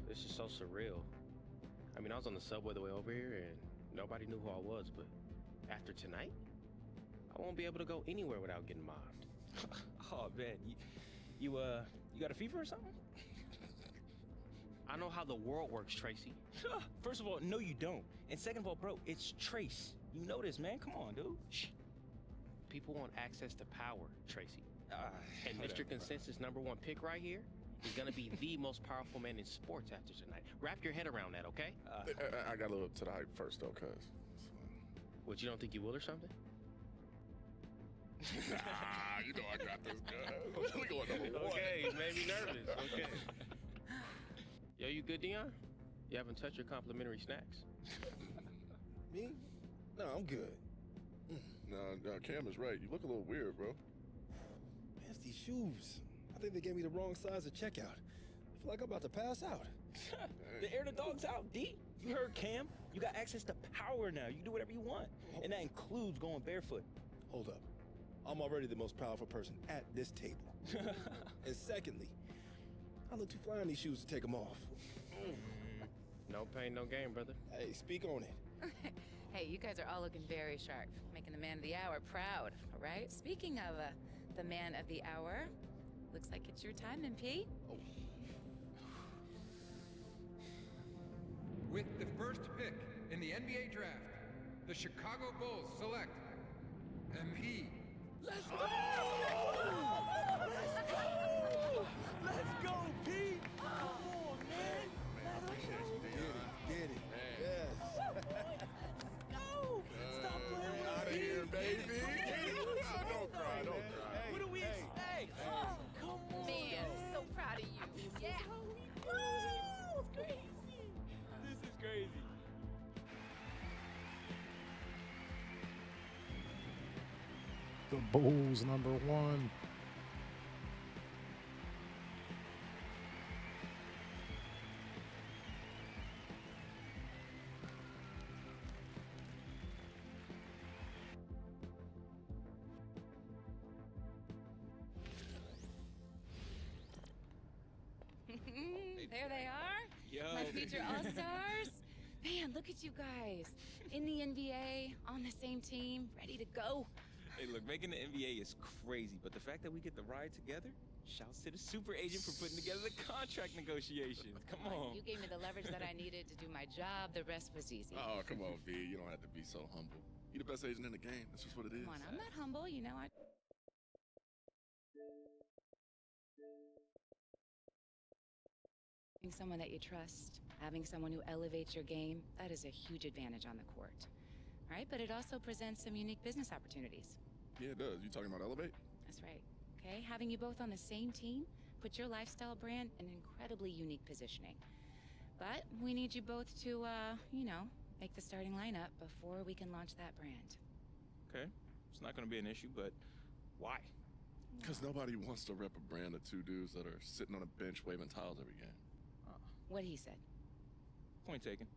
This is so surreal. I mean, I was on the subway the way over here and nobody knew who I was, but after tonight, I won't be able to go anywhere without getting mobbed. Oh man, you got a fever or something? I know how the world works, Tracy. First of all, no you don't. And second of all, bro, it's Trace. You know this, man. Come on, dude. Shh. People want access to power, Tracy. And whatever, Mr. Consensus #1 pick right here is gonna be the most powerful man in sports after tonight. Wrap your head around that, okay? I gotta live up to the hype first, though, cuz. What, you don't think you will or something? Nah, you know I got this, guys. We going number one. Okay, you made me nervous. Okay. Yo, you good, Dion? You haven't touched your complimentary snacks. Me? No, I'm good. No, Cam is right. You look a little weird, bro. Man, it's these shoes. I think they gave me the wrong size at checkout. I feel like I'm about to pass out. The air the dogs out, D. You heard Cam. You got access to power now. You can do whatever you want. And that includes going barefoot. Hold up. I'm already the most powerful person at this table. And secondly, I look too fly in these shoes to take them off. No pain, no gain, brother. Hey, speak on it. Hey, you guys are all looking very sharp, making the man of the hour proud, all right? Speaking of the man of the hour, looks like it's your time, MP. With the first pick in the NBA draft, the Chicago Bulls select MP. Let's go! Let's go! Let's go, Pete! Come on, man! Get it. Yes. Go! Stop playing with Out of me. here, baby. Don't cry, don't cry. What do we expect? Come on. Man, so proud of you. Yeah. It's crazy. This is crazy. The Bulls #1. There they are. Yo. My future all-stars. Man, look at you guys. In the NBA, on the same team, ready to go. Hey, look, making the NBA is crazy, but the fact that we get to ride together, shouts to the super agent for putting together the contract negotiations. Come on. You gave me the leverage that I needed to do my job. The rest was easy. Oh, come on, V. You don't have to be so humble. You're the best agent in the game. That's just what it is. Come on, I'm not humble, you know. Having someone that you trust, having someone who elevates your game, that is a huge advantage on the court. Right? But it also presents some unique business opportunities. Yeah, it does. You talking about Elevate? That's right. Okay, having you both on the same team put your lifestyle brand in incredibly unique positioning. But we need you both to, you know, make the starting lineup before we can launch that brand. Okay, it's not gonna be an issue, but why? Because nobody wants to rep a brand of two dudes that are sitting on a bench waving towels every game. What he said. Point taken.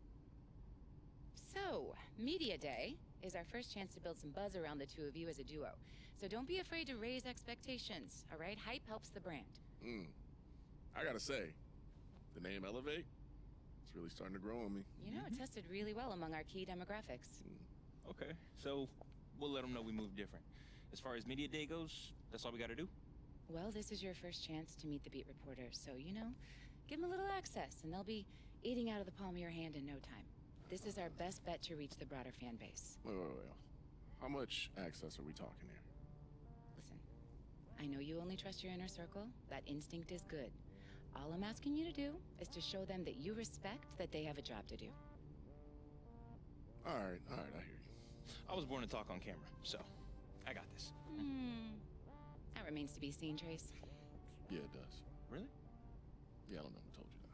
So, Media Day is our first chance to build some buzz around the two of you as a duo. So don't be afraid to raise expectations, all right? Hype helps the brand. I gotta say, The name Elevate, it's really starting to grow on me. You know, it tested really well among our key demographics. Okay, so we'll let them know we moved different. As far as media day goes, that's all we gotta do? Well, this is your first chance to meet the beat reporters, so, you know, give them a little access, and they'll be eating out of the palm of your hand in no time. This is our best bet to reach the broader fan base. Wait. How much access are we talking here? Listen, I know you only trust your inner circle. That instinct is good. All I'm asking you to do is to show them that you respect that they have a job to do. All right, I hear you. I was born to talk on camera, so I got this. That remains to be seen, Trace. Yeah, it does. Really? Yeah, I don't know who told you that.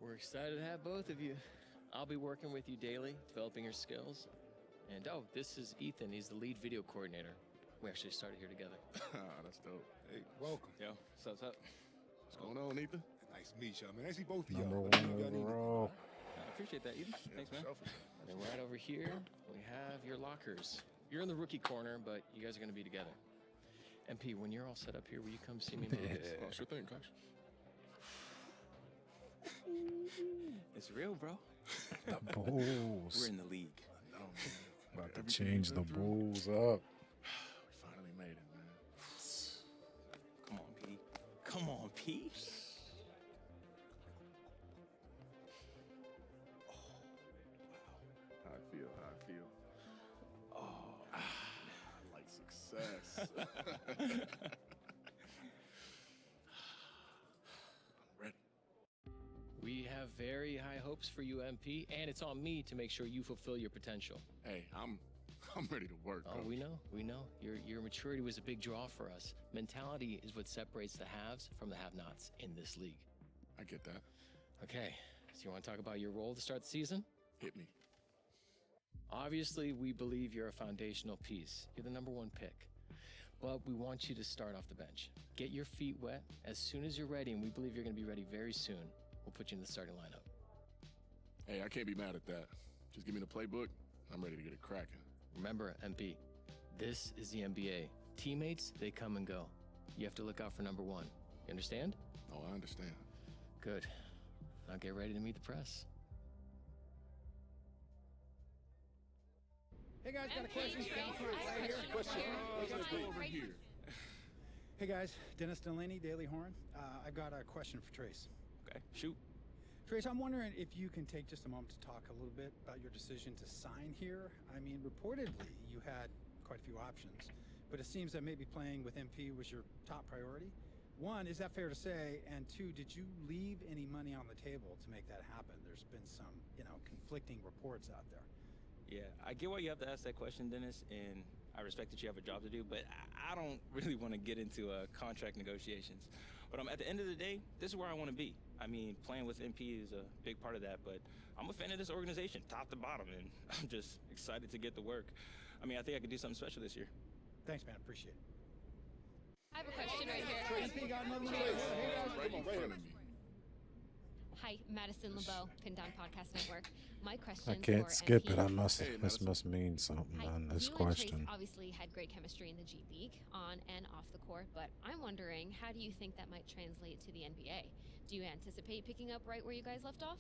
We're excited to have both of you. I'll be working with you daily, developing your skills. And oh, this is Ethan. He's the lead video coordinator. We actually started here together. That's dope. Hey, welcome. Yo, what's up? What's going on, Ethan? Nice to meet y'all, man. I see both of y'all. Number Let me one know if y'all need overall. I appreciate that, Ethan. Thanks, man. And then right over here, we have your lockers. You're in the rookie corner, but you guys are going to be together. MP, when you're all set up here, will you come see me? Oh, sure thing, coach. It's real, bro. The Bulls. We're in the league. I know, man. About to Everything change we've the been through. Bulls up. We finally made it, man. Come on, P. Come on, P. How I feel, how I feel. Oh, like success. I'm ready. We have very high hopes for you, MP, and it's on me to make sure you fulfill your potential. Hey, I'm ready to work. Oh, Coach. we know. Your maturity was a big draw for us. Mentality is what separates the haves from the have-nots in this league. I get that. Okay, so you want to talk about your role to start the season? Hit me. Obviously, we believe you're a foundational piece. You're the number one pick. But we want you to start off the bench. Get your feet wet as soon as you're ready, and we believe you're going to be ready very soon. We'll put you in the starting lineup. Hey, I can't be mad at that. Just give me the playbook. I'm ready to get it cracking. Remember, MP, this is the NBA. Teammates, they come and go. You have to look out for number one. You understand? Oh, I understand. Good. Now get ready to meet the press. Hey guys, got a question right here. Question. Over here. Hey guys, Dennis Delaney, Daily Horn. I've got a question for Trace. Okay, shoot. Trace, I'm wondering if you can take just a moment to talk a little bit about your decision to sign here. I mean, reportedly, you had quite a few options, but it seems that maybe playing with MP was your top priority. One, is that fair to say? And two, did you leave any money on the table to make that happen? There's been some, conflicting reports out there. Yeah, I get why you have to ask that question, Dennis, and I respect that you have a job to do, but I don't really want to get into contract negotiations. But at the end of the day, this is where I want to be. I mean, playing with MP is a big part of that, but I'm a fan of this organization, top to bottom, and I'm just excited to get to work. I mean, I think I could do something special this year. Thanks, man. Appreciate it. I have a question right here. MP got another one. Right in front of me. Hi, Madison LeBeau, Pin Down Podcast Network. My question I can't for skip MP. it. This must mean something Hi, on this you and question. Trace obviously had great chemistry in the G League, on and off the court, but I'm wondering, how do you think that might translate to the NBA? Do you anticipate picking up right where you guys left off?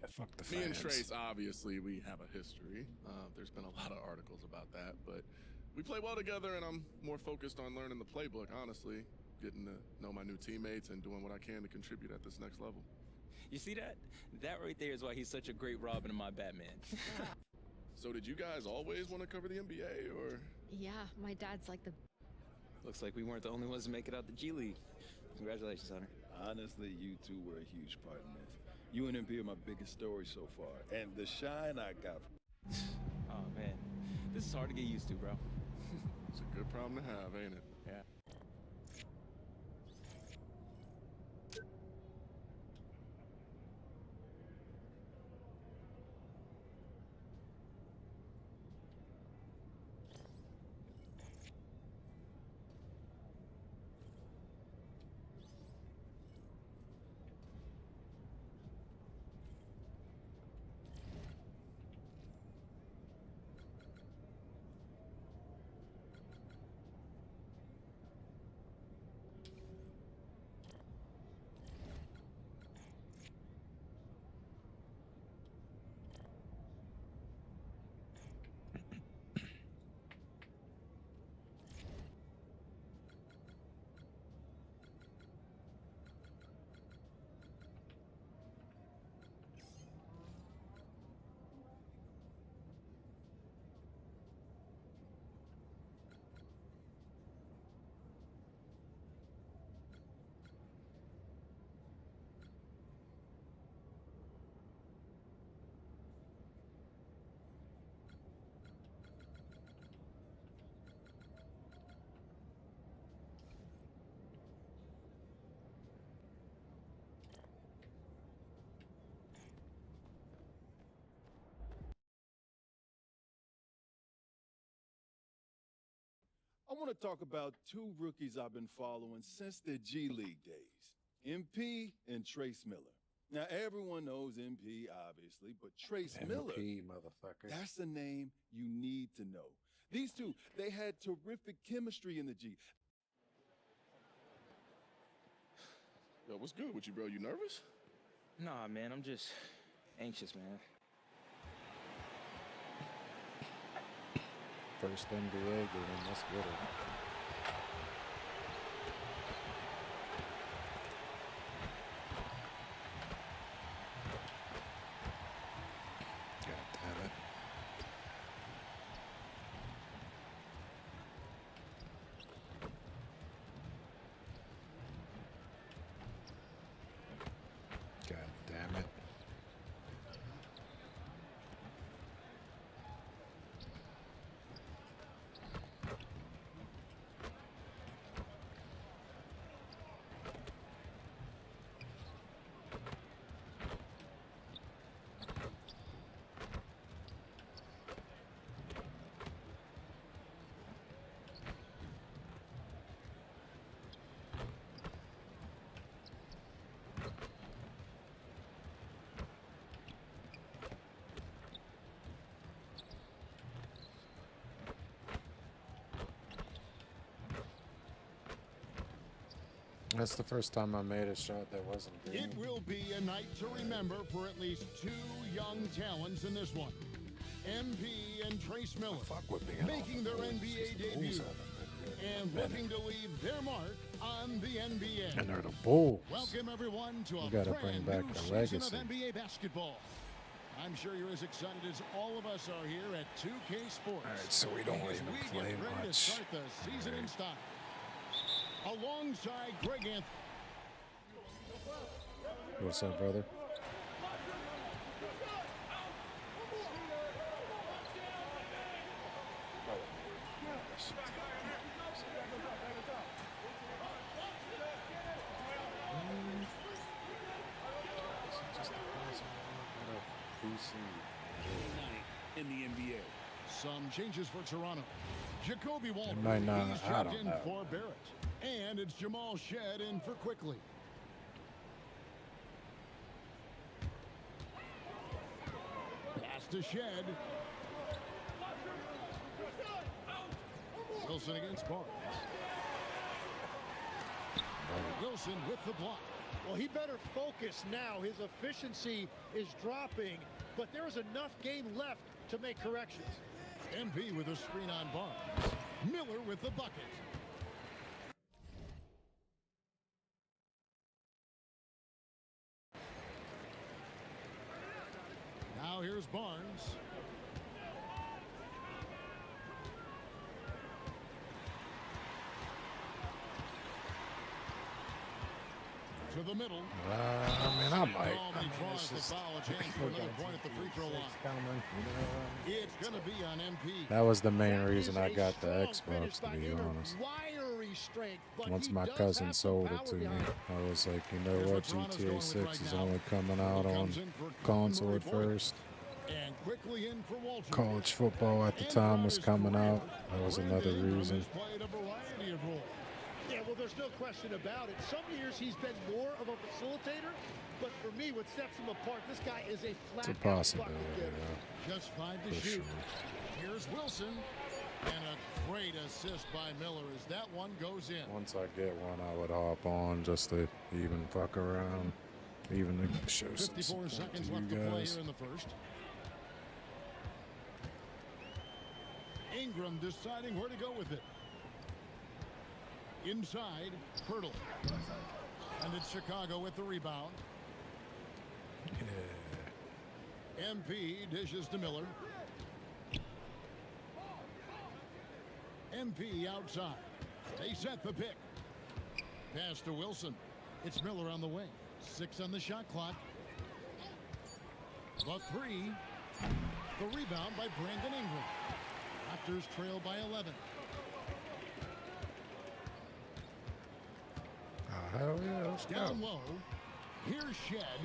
Yeah, fuck the Me and fans. Trace, obviously, we have a history. There's been a lot of articles about that, but we play well together, and I'm more focused on learning the playbook, honestly, getting to know my new teammates and doing what I can to contribute at this next level. You see that? That right there is why he's such a great Robin and my Batman. So did you guys always want to cover the NBA, or? Yeah, my dad's like the... Looks like we weren't the only ones to make it out the G League. Congratulations, Hunter. Honestly, you two were a huge part in this. You and MP are my biggest story so far, and the shine I got. Oh, man. This is hard to get used to, bro. It's a good problem to have, ain't it? Yeah. I want to talk about two rookies I've been following since the G League days, MP and Trace Miller. Now, everyone knows MP, obviously, but Trace Miller, motherfucker. that's a name you need to know. These two, they had terrific chemistry in the G. Yo, what's good with you, bro? You nervous? Nah, man, I'm just anxious, man. First NBA game, let's get it. God damn it. God damn it. That's the first time I made a shot that wasn't green. It will be a night to remember for at least two young talents in this one. MP and Trace Miller making their NBA debut and looking to leave their mark on the NBA. And they're the Bulls. Welcome everyone to a We gotta brand bring back new the season legacy. of NBA basketball. I'm sure you're as excited as all of us are here at 2K Sports. All right, so we don't as even we play get ready to much. start the season in style. Alongside Greg Anthony. What's up, brother? In the NBA. Some changes for Toronto. Jacoby Walter, might not- he's I dropped don't in know. for Barrett. And it's Jamal Shed in for Quickly. Pass to Shed. Wilson against Barnes. Wilson with the block. Well, he better focus now. His efficiency is dropping, but there is enough game left to make corrections. MP with a screen on Barnes. Miller with the bucket. Now here's Barnes. To the middle. I mean, I might. He draws the foul, a chance for another point at the free throw line. It's going to be on MP. That was the main reason I got the Xbox, to be honest. Wiry strength, but Once he my does cousin have sold some it to power me, behind it. I was like, you know what, GTA 6 is only coming out on console at first. And quickly in for Walter. College football at the time was coming out. That was another reason. Played a variety of roles. Yeah, well, there's no question about it. Some years he's been more of a facilitator, but for me, what sets him apart, this guy is a It's a flat-out possibility, bucket getter. yeah. Just 5 to For shoot. sure. Here's Wilson. And a great assist by Miller as that one goes in. Once I get one, I would hop on just to even fuck around, even to show some 54 support seconds to left you to play guys. here in the first. Ingram deciding where to go with it. Inside, Pirtle. And it's Chicago with the rebound. MP dishes to Miller. MP outside. They set the pick. Pass to Wilson. It's Miller on the wing. 6 on the shot clock. The 3. The rebound by Brandon Ingram. Raptors trail by 11. Hell yeah, let's go. Down low. Here's Shed.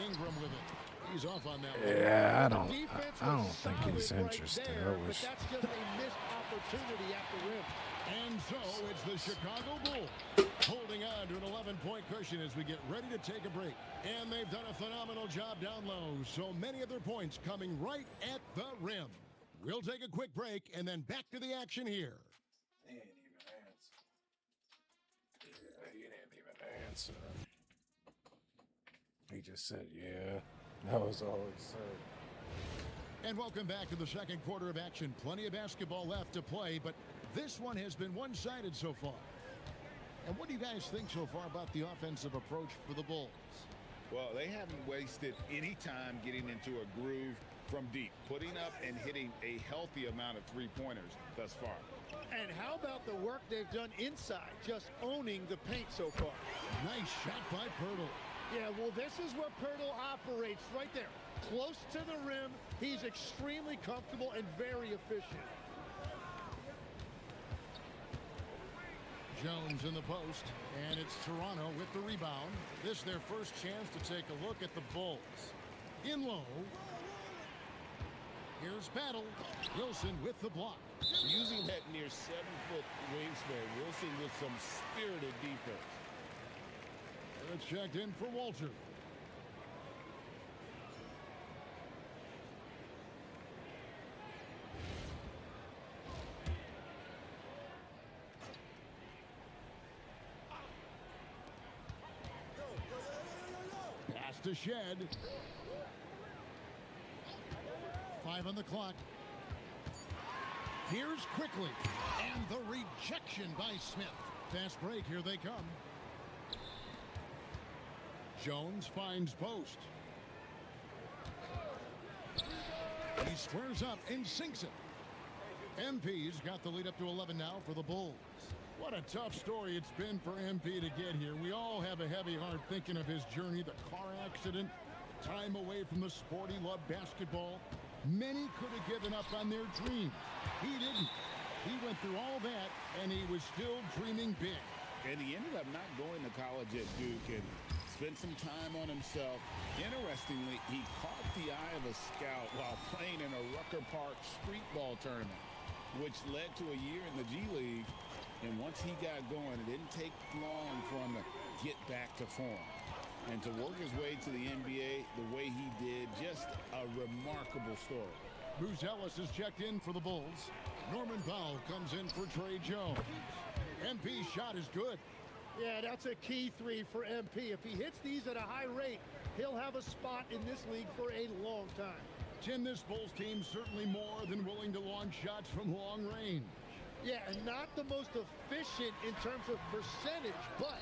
Ingram with it. He's off on that one. Yeah, I don't think he's interested. But that's just a missed opportunity at the rim. And so it's the Chicago Bulls holding on to an 11-point cushion as we get ready to take a break. And they've done a phenomenal job down low. So many of their points coming right at the rim. We'll take a quick break and then back to the action here. He didn't even answer. Yeah, he didn't even answer. He just said, yeah. That was all he said. And welcome back to the second quarter of action. Plenty of basketball left to play, but this one has been one-sided so far. And what do you guys think so far about the offensive approach for the Bulls? Well, they haven't wasted any time getting into a groove from deep, putting up and hitting a healthy amount of three-pointers thus far. And how about the work they've done inside, just owning the paint so far? Nice shot by Poeltl. Yeah, well, this is where Poeltl operates right there. Close to the rim. He's extremely comfortable and very efficient. Jones in the post, and it's Toronto with the rebound. This their first chance to take a look at the Bulls. In low. Here's Battle. Wilson with the block. Using that near 7-foot wingspan, Wilson with some spirited defense. It's checked in for Walter. Pass to Shed. 5 on the clock. Here's quickly. And the rejection by Smith. Fast break. Here they come. Jones finds post. He squares up and sinks it. MP's got the lead up to 11 now for the Bulls. What a tough story it's been for MP to get here. We all have a heavy heart thinking of his journey, the car accident, time away from the sport he loved, basketball. Many could have given up on their dreams. He didn't. He went through all that, and he was still dreaming big. And he ended up not going to college at Duke and spent some time on himself. Interestingly, he caught the eye of a scout while playing in a Rucker Park street ball tournament, which led to a year in the G League. And once he got going, it didn't take long for him to get back to form. And to work his way to the NBA the way he did, just a remarkable story. Bruce Ellis is checked in for the Bulls. Norman Powell comes in for Trey Jones. MP's shot is good. Yeah, that's a key three for MP. If he hits these at a high rate, he'll have a spot in this league for a long time. Tim, this Bulls team certainly more than willing to launch shots from long range. Yeah, and not the most efficient in terms of percentage, but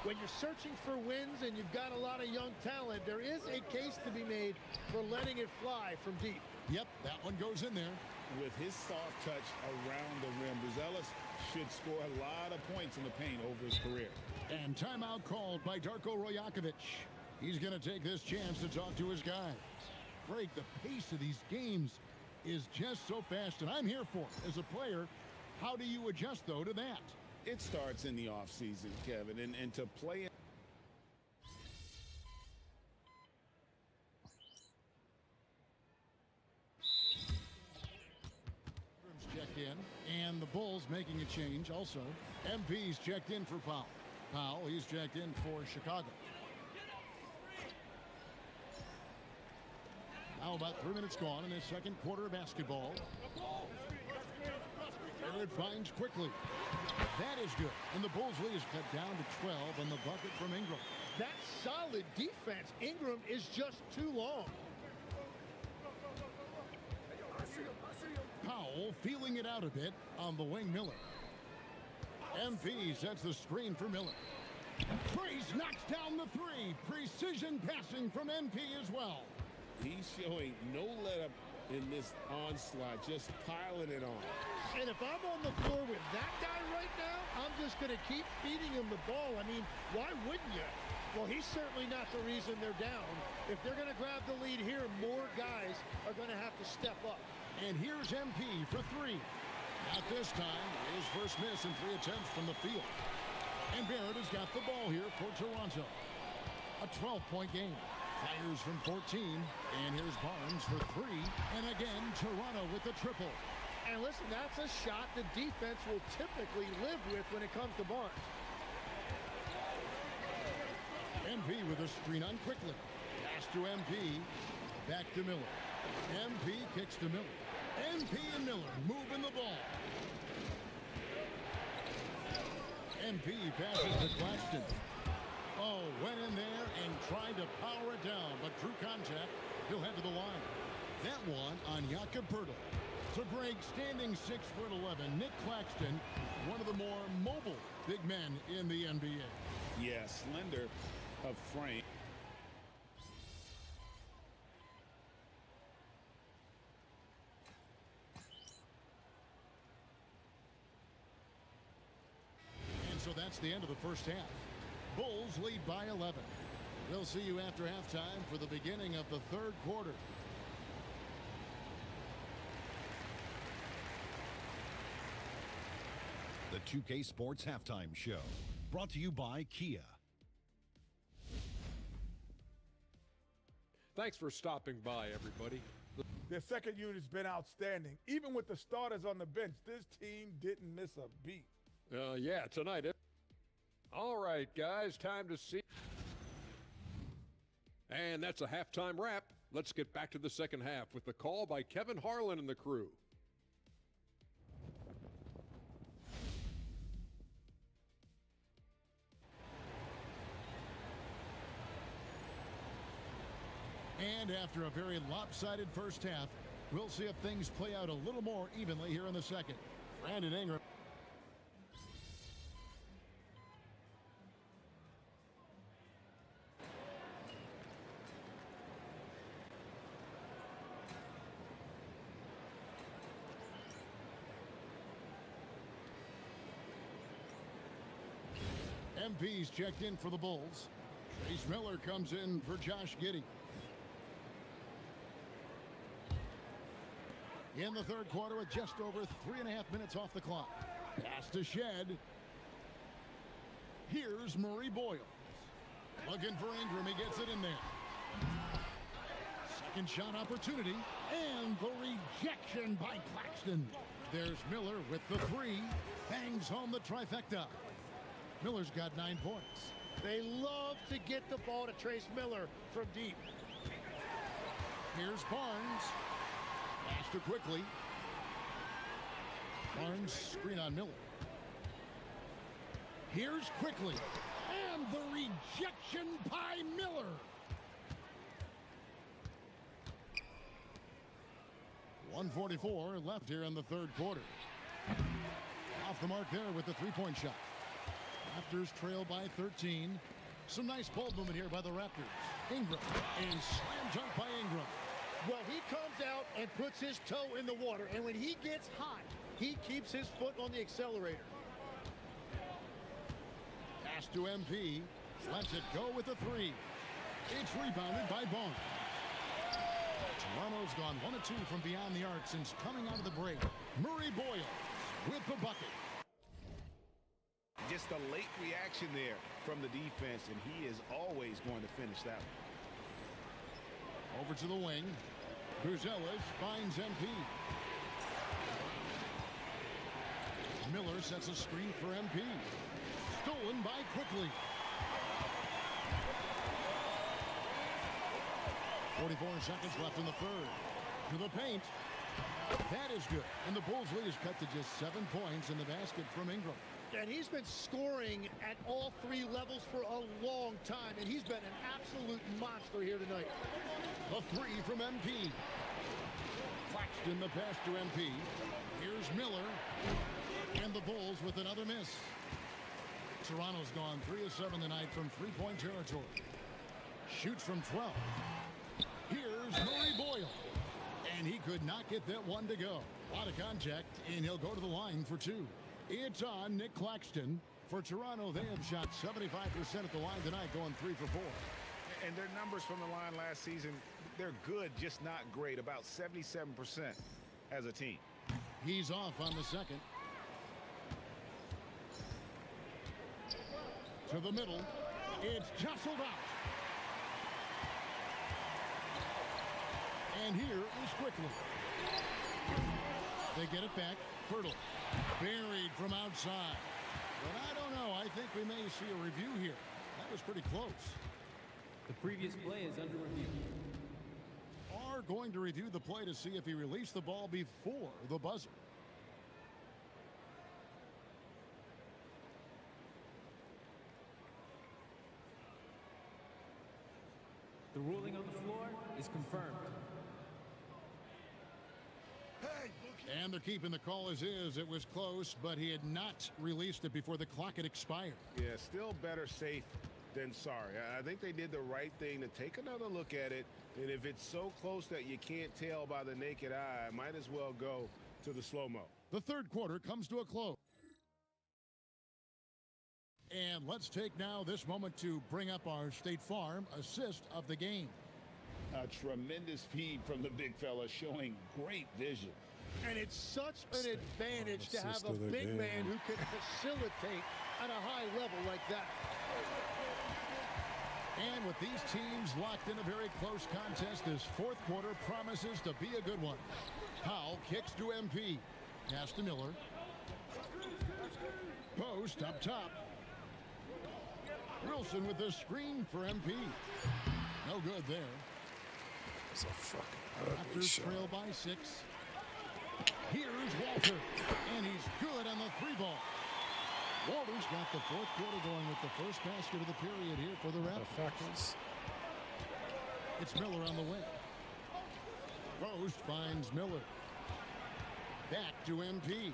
when you're searching for wins and you've got a lot of young talent, there is a case to be made for letting it fly from deep. Yep, that one goes in there. With his soft touch around the rim, Buzelis should score a lot of points in the paint over his career. And timeout called by Darko Rajakovic. He's going to take this chance to talk to his guys. Break, the pace of these games is just so fast, and I'm here for it. As a player, how do you adjust, though, to that? It starts in the offseason, Kevin, and to play it. Checked in, and the Bulls making a change also. MP's checked in for Powell. Powell, he's checked in for Chicago. Now about 3 minutes gone in this second quarter of basketball. Barrett finds quickly. That is good. And the Bulls lead is cut down to 12 on the bucket from Ingram. That's solid defense. Ingram is just too long. Powell feeling it out a bit on the wing. Miller. MP sets the screen for Miller. Priest knocks down the three. Precision passing from MP as well. He's showing no let-up in this onslaught, just piling it on. And if I'm on the floor with that guy right now, I'm just going to keep feeding him the ball. I mean, why wouldn't you? Well, he's certainly not the reason they're down. If they're going to grab the lead here, more guys are going to have to step up. And here's MP for three. Not this time. His first miss in 3 attempts from the field. And Barrett has got the ball here for Toronto. A 12-point game. Fires from 14, and here's Barnes for 3, and again, Toronto with the triple. And listen, that's a shot the defense will typically live with when it comes to Barnes. MP with a screen on quickly. Pass to MP. Back to Miller. MP kicks to Miller. MP and Miller moving the ball. MP passes to Claxton. Oh, went in there and tried to power it down, but drew contact. He'll head to the line. That one on Jakob Poeltl. So Greg, standing 6'11", Nick Claxton, one of the more mobile big men in the NBA. Yeah, slender of frame. And so that's the end of the first half. Bulls lead by 11. We'll see you after halftime for the beginning of the third quarter. The 2K Sports Halftime Show, brought to you by Kia. Thanks for stopping by, everybody. Their second unit's been outstanding. Even with the starters on the bench, this team didn't miss a beat. Yeah, tonight. All right, guys, time to see. And that's a halftime wrap. Let's get back to the second half with the call by Kevin Harlan and the crew. And after a very lopsided first half, we'll see if things play out a little more evenly here in the second. Brandon Ingram. MP's checked in for the Bulls. Trace Miller comes in for Josh Giddey. In the third quarter with just over 3.5 minutes off the clock. Pass to Shed. Here's Murray Boyles. Looking for Ingram. He gets it in there. Second shot opportunity. And the rejection by Claxton. There's Miller with the 3. Bangs home the trifecta. Miller's got 9 points. They love to get the ball to Trace Miller from deep. Here's Barnes. Pass to quickly. Barnes screen on Miller. Here's quickly. And the rejection by Miller. .144 left here in the third quarter. Off the mark there with the three-point shot. Raptors trail by 13. Some nice ball movement here by the Raptors. Ingram. And slam dunk by Ingram. Well, he comes out and puts his toe in the water, and when he gets hot, he keeps his foot on the accelerator. Pass to MP. Lets it go with the 3. It's rebounded by Bone. Toronto's gone 1 of 2 from beyond the arc since coming out of the break. Murray Boyles with the bucket. Just a late reaction there from the defense, and he is always going to finish that one. Over to the wing. Buzelis finds MP. Miller sets a screen for MP. Stolen by Quickly. 44 seconds left in the third. To the paint. That is good. And the Bulls' lead is cut to just 7 points in the basket from Ingram. And he's been scoring at all 3 levels for a long time, and he's been an absolute monster here tonight. The 3 from MP. Claxton the pass to MP. Here's Miller. And the Bulls with another miss. Toronto's gone 3 of 7 tonight from three-point territory. Shoots from 12. Here's Murray Boyle. And he could not get that one to go. A lot of contact, and he'll go to the line for 2. It's on Nick Claxton. For Toronto, they have shot 75% at the line tonight, going 3 for 4. And their numbers from the line last season, they're good, just not great. About 77% as a team. He's off on the second. To the middle. It's jostled out. And here is Quickly. They get it back. Pirtle buried from outside. But I don't know. I think we may see a review here. That was pretty close. The previous play is under review. Are going to review the play to see if he released the ball before the buzzer. The ruling on the floor is confirmed. And they're keeping the call as is. It was close, but he had not released it before the clock had expired. Yeah, still better safe than sorry. I think they did the right thing to take another look at it. And if it's so close that you can't tell by the naked eye, might as well go to the slow-mo. The third quarter comes to a close. And let's take now this moment to bring up our State Farm assist of the game. A tremendous feed from the big fella, showing great vision. And it's such an advantage to have a big man who can facilitate at a high level like that. And with these teams locked in a very close contest, this fourth quarter promises to be a good one. Powell kicks to MP. Pass to Miller. Post up top. Wilson with the screen for MP. No good there. It's a fucking ugly Raptors shot. trail by 6. Here's Walter, and he's good on the 3-ball. Walter's got the fourth quarter going with the first basket of the period here for the Raptors. It's Miller on the wing. Post finds Miller. Back to MP.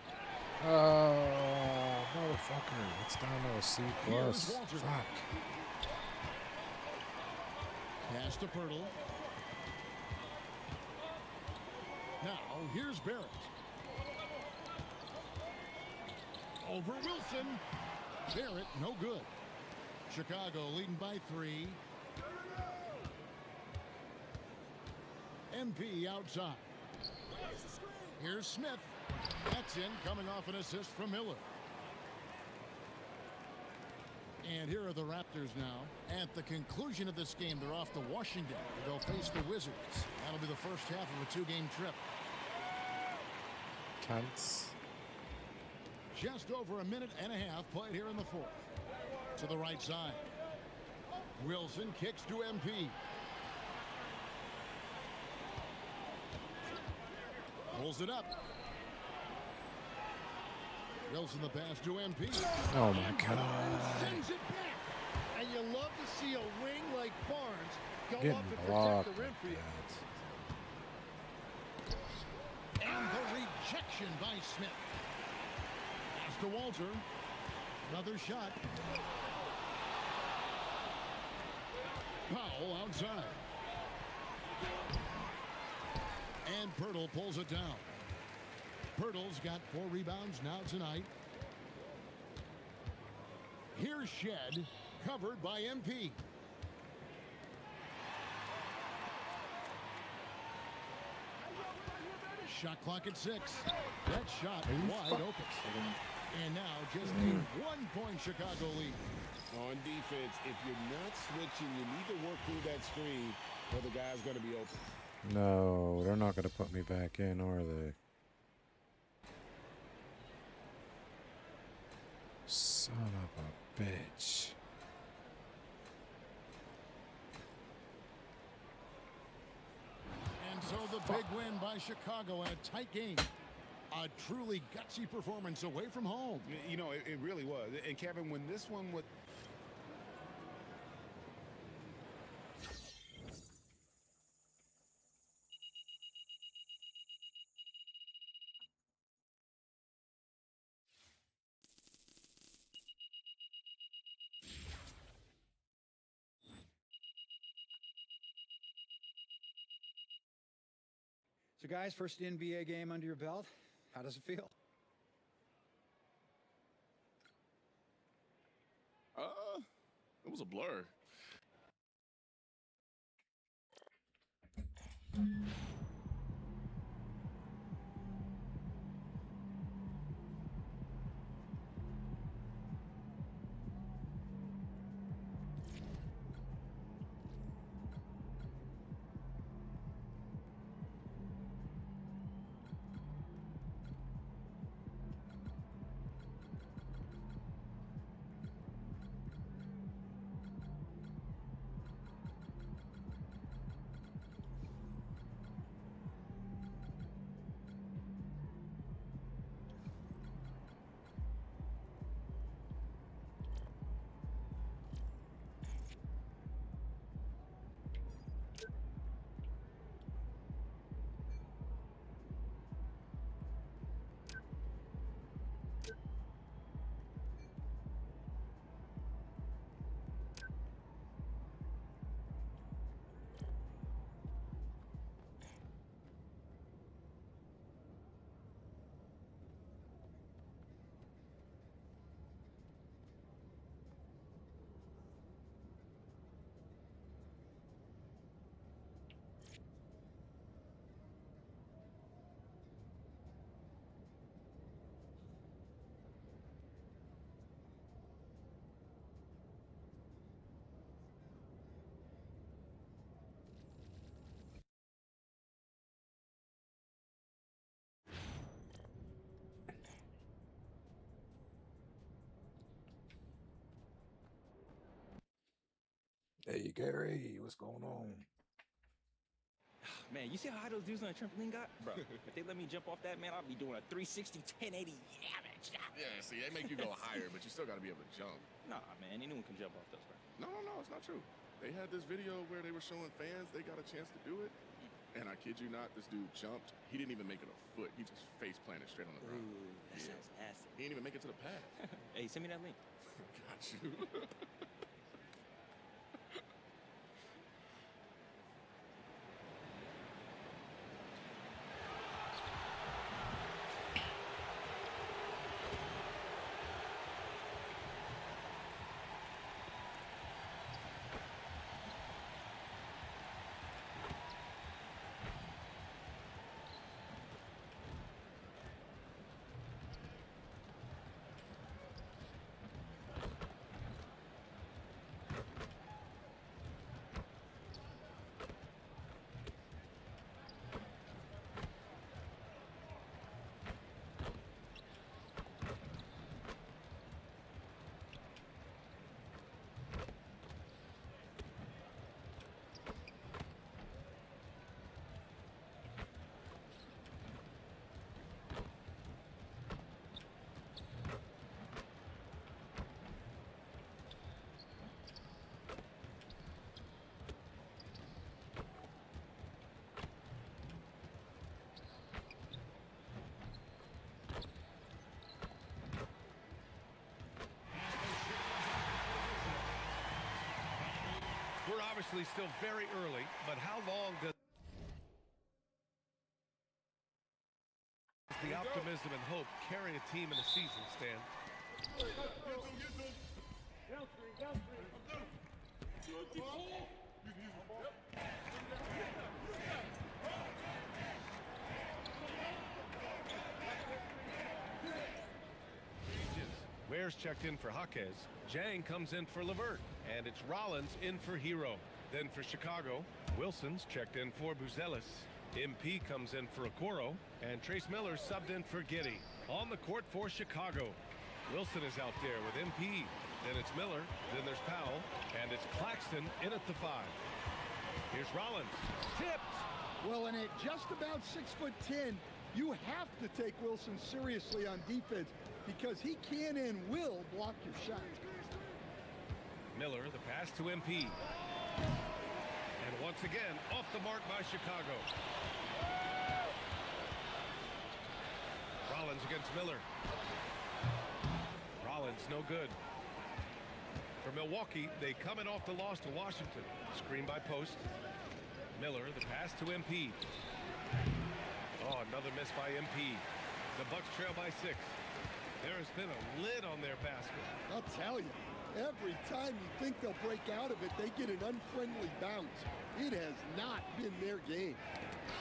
Oh, motherfucker. It's down to a C+. Here's Walter. Fuck. Pass to Pirtle. Now, here's Barrett. Over Wilson. Barrett, no good. Chicago leading by 3. MP outside. Here's Smith. That's in, coming off an assist from Miller. And here are the Raptors now. At the conclusion of this game, they're off to Washington. They'll face the Wizards. That'll be the first half of a 2-game trip. Cunts. Just over a minute and a half played here in the fourth. To the right side. Wilson kicks to MP. Pulls it up. Wilson the pass to MP. Oh my God. Sends it back. And you love to see a wing like Barnes go Getting up and blocked. protect the rim for you. And the rejection by Smith. Pass to Walter. Another shot. Powell outside. And Pirtle pulls it down. Pirtle's got 4 rebounds now tonight. Here's Shed, covered by MP. Shot clock at 6. That shot wide open. And now just a 1-point Chicago lead. On defense, if you're not switching, you need to work through that screen or the guy's going to be open. No, they're not going to put me back in, are they? Son of a bitch. And so the big win by Chicago in a tight game. A truly gutsy performance away from home. You know, it really was. And Kevin, when this one would... So, guys, first NBA game under your belt. How does it feel? It was a blur. Hey, Gary, what's going on? Man, you see how high those dudes on the trampoline got? Bro, if they let me jump off that, man, I'll be doing a 360, 1080. Yeah, see, they make you go higher, but you still got to be able to jump. Nah, man, anyone can jump off those, bro. No, it's not true. They had this video where they were showing fans they got a chance to do it. And I kid you not, this dude jumped. He didn't even make it a foot. He just face planted straight on the ground. Ooh, that sounds nasty. He didn't even make it to the pad. Hey, send me that link. Got you. We're obviously still very early, but how long does the optimism and hope carry a team in the season, Stan? Ware's checked in for Jaquez. Jang comes in for Levert. And it's Rollins in for Hero. Then for Chicago, Wilson's checked in for Buzelis. MP comes in for Okoro. And Trace Miller subbed in for Giddey. On the court for Chicago, Wilson is out there with MP. Then it's Miller. Then there's Powell. And it's Claxton in at the 5. Here's Rollins. Tipped. Well, and at just about 6'10", you have to take Wilson seriously on defense because he can and will block your shot. Miller, the pass to MP. And once again, off the mark by Chicago. Rollins against Miller. Rollins, no good. For Milwaukee, they come in off the loss to Washington. Screen by Post. Miller, the pass to MP. Oh, another miss by MP. The Bucks trail by 6. There has been a lid on their basket. I'll tell you. Every time you think they'll break out of it, they get an unfriendly bounce. It has not been their game.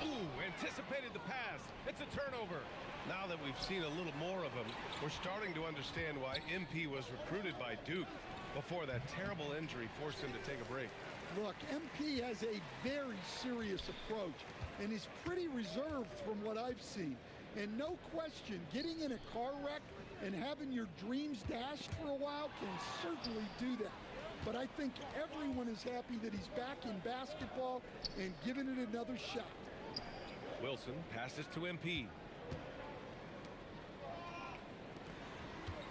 Ooh, anticipated the pass. It's a turnover. Now that we've seen a little more of him, we're starting to understand why MP was recruited by Duke before that terrible injury forced him to take a break. Look, MP has a very serious approach and is pretty reserved from what I've seen. And no question, getting in a car wreck and having your dreams dashed for a while can certainly do that. But I think everyone is happy that he's back in basketball and giving it another shot. Wilson passes to MP.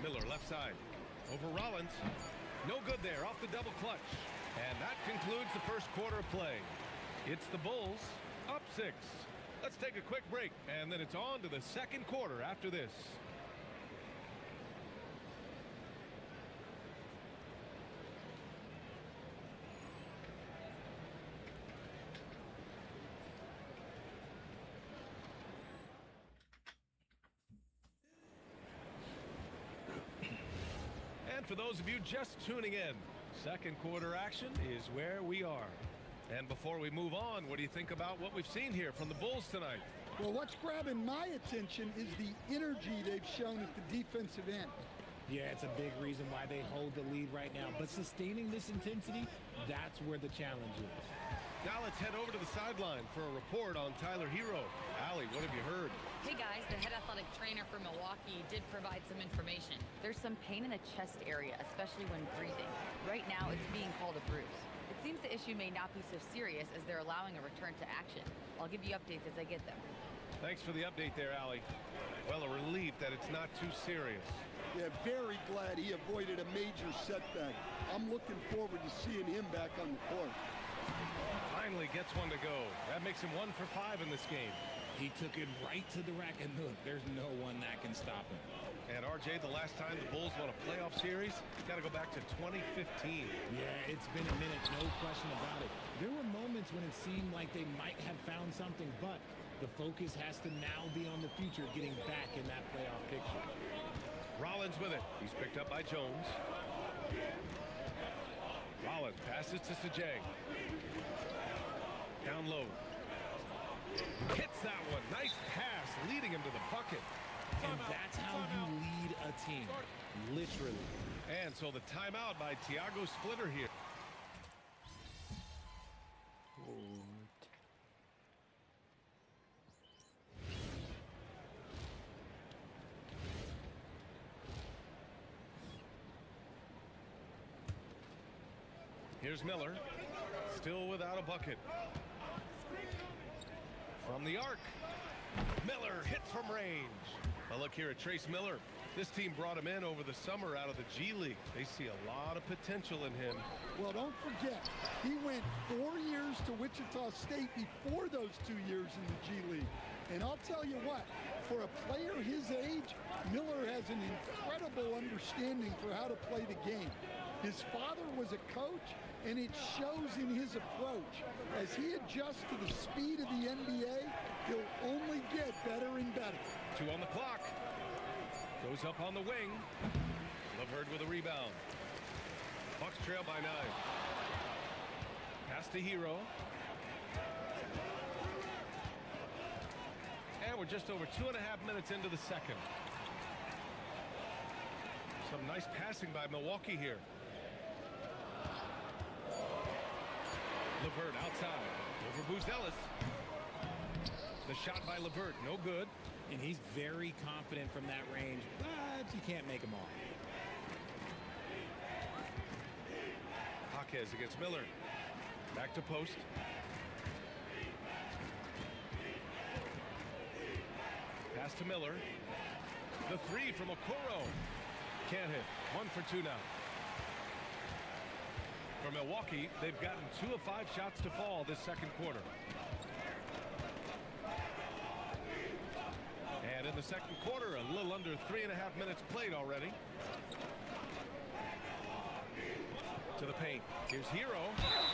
Miller left side. Over Rollins. No good there, off the double clutch. And that concludes the first quarter of play. It's the Bulls up 6. Let's take a quick break, and then it's on to the second quarter after this. And for those of you just tuning in, second quarter action is where we are. And before we move on, what do you think about what we've seen here from the Bulls tonight? Well, what's grabbing my attention is the energy they've shown at the defensive end. Yeah, it's a big reason why they hold the lead right now. But sustaining this intensity, that's where the challenge is. Now let's head over to the sideline for a report on Tyler Hero. Allie, what have you heard? Hey guys, the head athletic trainer for Milwaukee did provide some information. There's some pain in the chest area, especially when breathing. Right now, it's being called a bruise. It seems the issue may not be so serious as they're allowing a return to action. I'll give you updates as I get them. Thanks for the update there, Allie. Well, a relief that it's not too serious. Yeah, very glad he avoided a major setback. I'm looking forward to seeing him back on the court. Finally gets one to go. That makes him 1 for 5 in this game. He took it right to the rack, and look, there's no one that can stop him. And RJ, the last time the Bulls won a playoff series, got to go back to 2015. Yeah, it's been a minute, no question about it. There were moments when it seemed like they might have found something, but the focus has to now be on the future, getting back in that playoff picture. Rollins with it. He's picked up by Jones. Rollins passes to Sajang. Down low. Hits that one. Nice pass, leading him to the bucket. And that's how you lead a team, literally. And so the timeout by Tiago Splitter here. Here's Miller, still without a bucket. From the arc, Miller hits from range. A look here at Trace Miller. This team brought him in over the summer out of the G League. They see a lot of potential in him. Well, don't forget, he went 4 years to Wichita State before those 2 years in the G League. And I'll tell you what, for a player his age, Miller has an incredible understanding for how to play the game. His father was a coach, and it shows in his approach. As he adjusts to the speed of the NBA, he'll only get better and better. 2 on the clock. Goes up on the wing. LeVert with a rebound. Bucks trail by 9. Pass to Hero. And we're just over 2.5 minutes into the second. Some nice passing by Milwaukee here. LeVert outside. Over Buzelis. The shot by LeVert, no good. And he's very confident from that range, but you can't make them all. Jaquez against Miller. Back to post. Pass to Miller. The 3 from Okoro. Can't hit. 1 for 2 now. For Milwaukee, they've gotten 2 of 5 shots to fall this second quarter. And in the second quarter, a little under 3.5 minutes played already. To the paint. Here's Hero.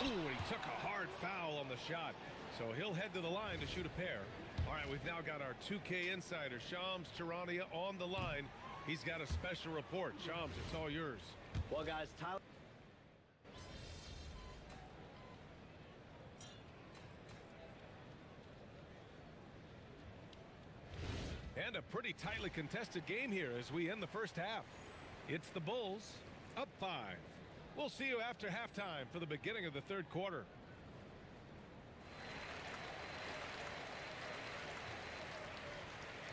Ooh, he took a hard foul on the shot. So he'll head to the line to shoot a pair. All right, we've now got our 2K insider, Shams Charania, on the line. He's got a special report. Shams, it's all yours. Well, guys, Tyler. And a pretty tightly contested game here as we end the first half. It's the Bulls up 5. We'll see you after halftime for the beginning of the third quarter.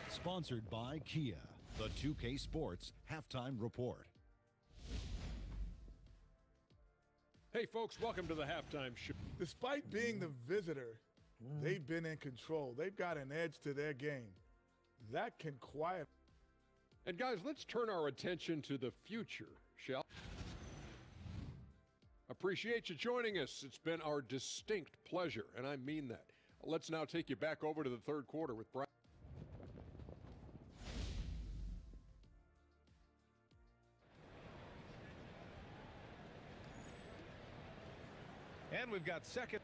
Sponsored by Kia, the 2K Sports Halftime Report. Hey, folks, welcome to the halftime show. Despite being the visitor, they've been in control. They've got an edge to their game. That can quiet. And guys, let's turn our attention to the future, shall we? Appreciate you joining us. It's been our distinct pleasure, and I mean that. Let's now take you back over to the third quarter with Brian. And we've got second.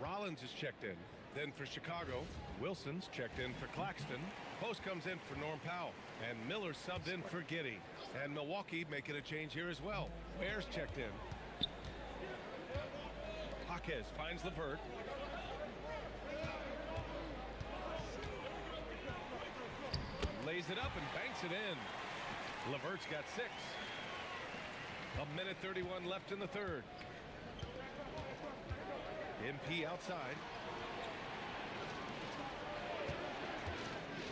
Rollins is checked in. Then for Chicago, Wilson's checked in for Claxton. Post comes in for Norm Powell. And Miller subbed in for Giddey. And Milwaukee making a change here as well. Ware's checked in. Jaquez finds LeVert. Lays it up and banks it in. Levert's got 6. 1:31 left in the third. MP outside.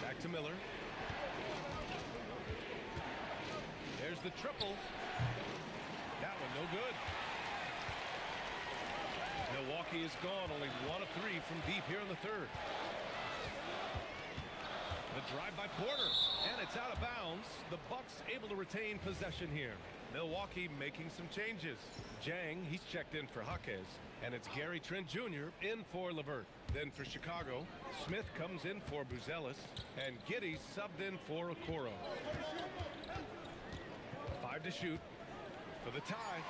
Back to Miller. There's the triple. That one no good. Milwaukee is gone. Only 1 of 3 from deep here in the third. The drive by Porter, and it's out of bounds. The Bucks able to retain possession here. Milwaukee making some changes. Jang, he's checked in for Jaquez, and it's Gary Trent Jr. in for LeVert. Then for Chicago, Smith comes in for Buzelis, and Giddey subbed in for Okoro. 5 to shoot for the tie.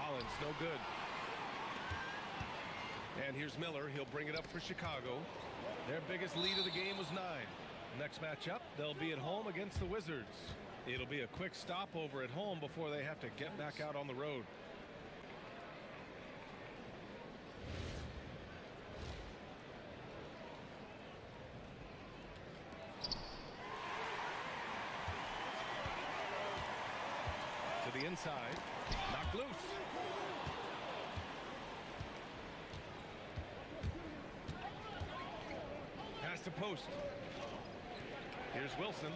Rollins, no good. And here's Miller. He'll bring it up for Chicago. Their biggest lead of the game was 9. Next matchup, they'll be at home against the Wizards. It'll be a quick stopover at home before they have to get back out on the road. To the inside, knocked loose. Pass to post. Here's Wilson.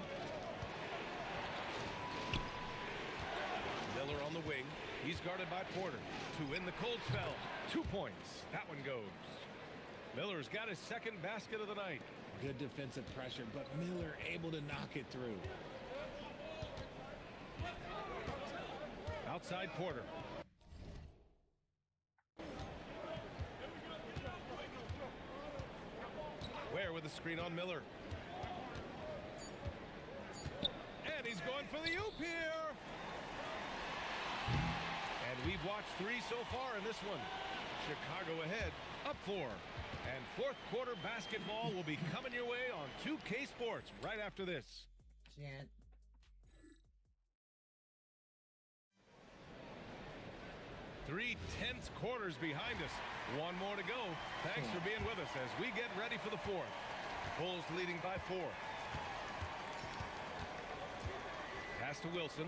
Miller on the wing. He's guarded by Porter. To win the cold spell. 2 points. That one goes. Miller's got his second basket of the night. Good defensive pressure, but Miller able to knock it through. Outside Porter. Ware with a screen on Miller. And he's going for the oop here. And we've watched 3 so far in this one. Chicago ahead, up 4. And fourth quarter basketball will be coming your way on 2K Sports right after this. Chant. Three tense quarters behind us. 1 more to go. Thanks for being with us as we get ready for the fourth. Bulls leading by 4. Pass to Wilson.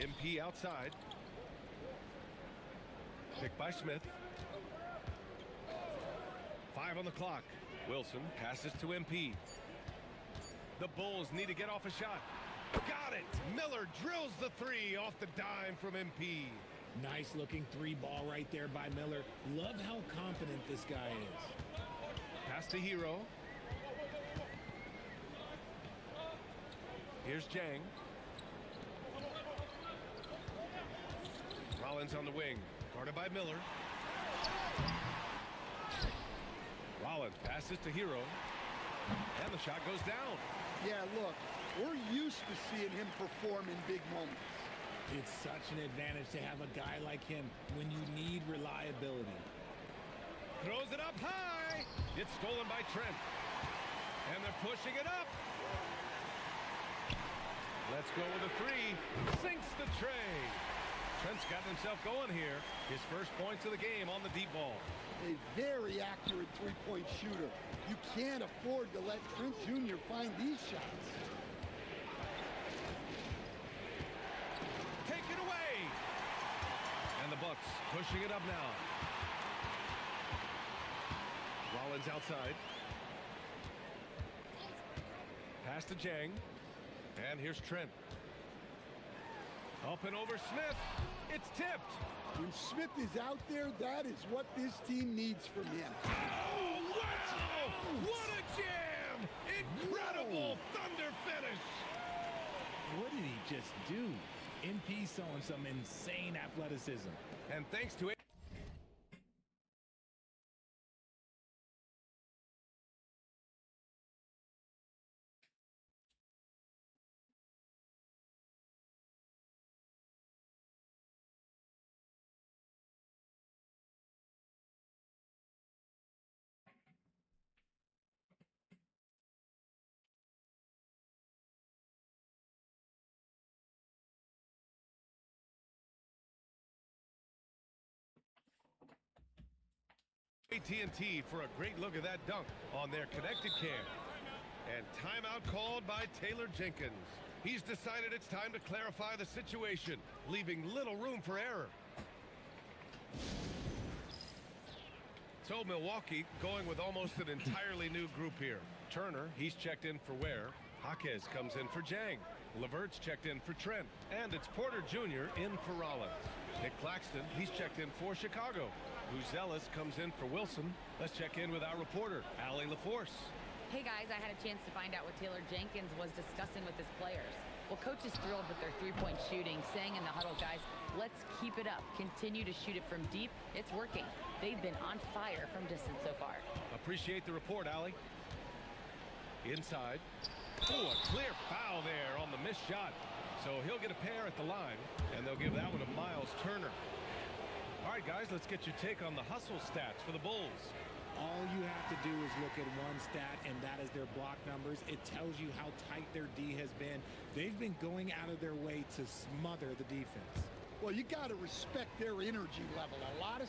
MP outside. Picked by Smith. 5 on the clock. Wilson passes to MP. The Bulls need to get off a shot. Got it! Miller drills the 3 off the dime from MP. Nice looking 3 ball right there by Miller. Love how confident this guy is. Pass to Hero. Here's Jang. Rollins on the wing. Guarded by Miller. Rollins passes to Hero. And the shot goes down. Yeah, look, we're used to seeing him perform in big moments. It's such an advantage to have a guy like him when you need reliability. Throws it up high. It's stolen by Trent. And they're pushing it up. Let's go with a 3. Sinks the tray. Trent's gotten himself going here. His first points of the game on the deep ball. A very accurate three-point shooter. You can't afford to let Trent Jr. find these shots. Take it away. And the Bucks pushing it up now. Rollins outside. Pass to Jang. And here's Trent. Up and over Smith. It's tipped. When Smith is out there, that is what this team needs from him. Oh, wow! What a jam! Incredible thunder finish. What did he just do? MP showing some insane athleticism. And thanks to it. AT&T for a great look at that dunk on their connected cam. And timeout called by Taylor Jenkins. He's decided it's time to clarify the situation, leaving little room for error. So Milwaukee going with almost an entirely new group here. Turner, he's checked in for Ware. Jaquez comes in for Jang. Levert's checked in for Trent. And it's Porter Jr. in for Rollins. Nick Claxton, he's checked in for Chicago. Buzelis comes in for Wilson. Let's check in with our reporter, Allie LaForce. Hey guys, I had a chance to find out what Taylor Jenkins was discussing with his players. Well, coach is thrilled with their three-point shooting, saying in the huddle, guys, let's keep it up. Continue to shoot it from deep. It's working. They've been on fire from distance so far. Appreciate the report, Allie. Inside. Oh, a clear foul there on the missed shot. So he'll get a pair at the line, and they'll give that one to Miles Turner. All right, guys, let's get your take on the hustle stats for the Bulls. All you have to do is look at one stat, and that is their block numbers. It tells you how tight their D has been. They've been going out of their way to smother the defense. Well, you got to respect their energy level. A lot of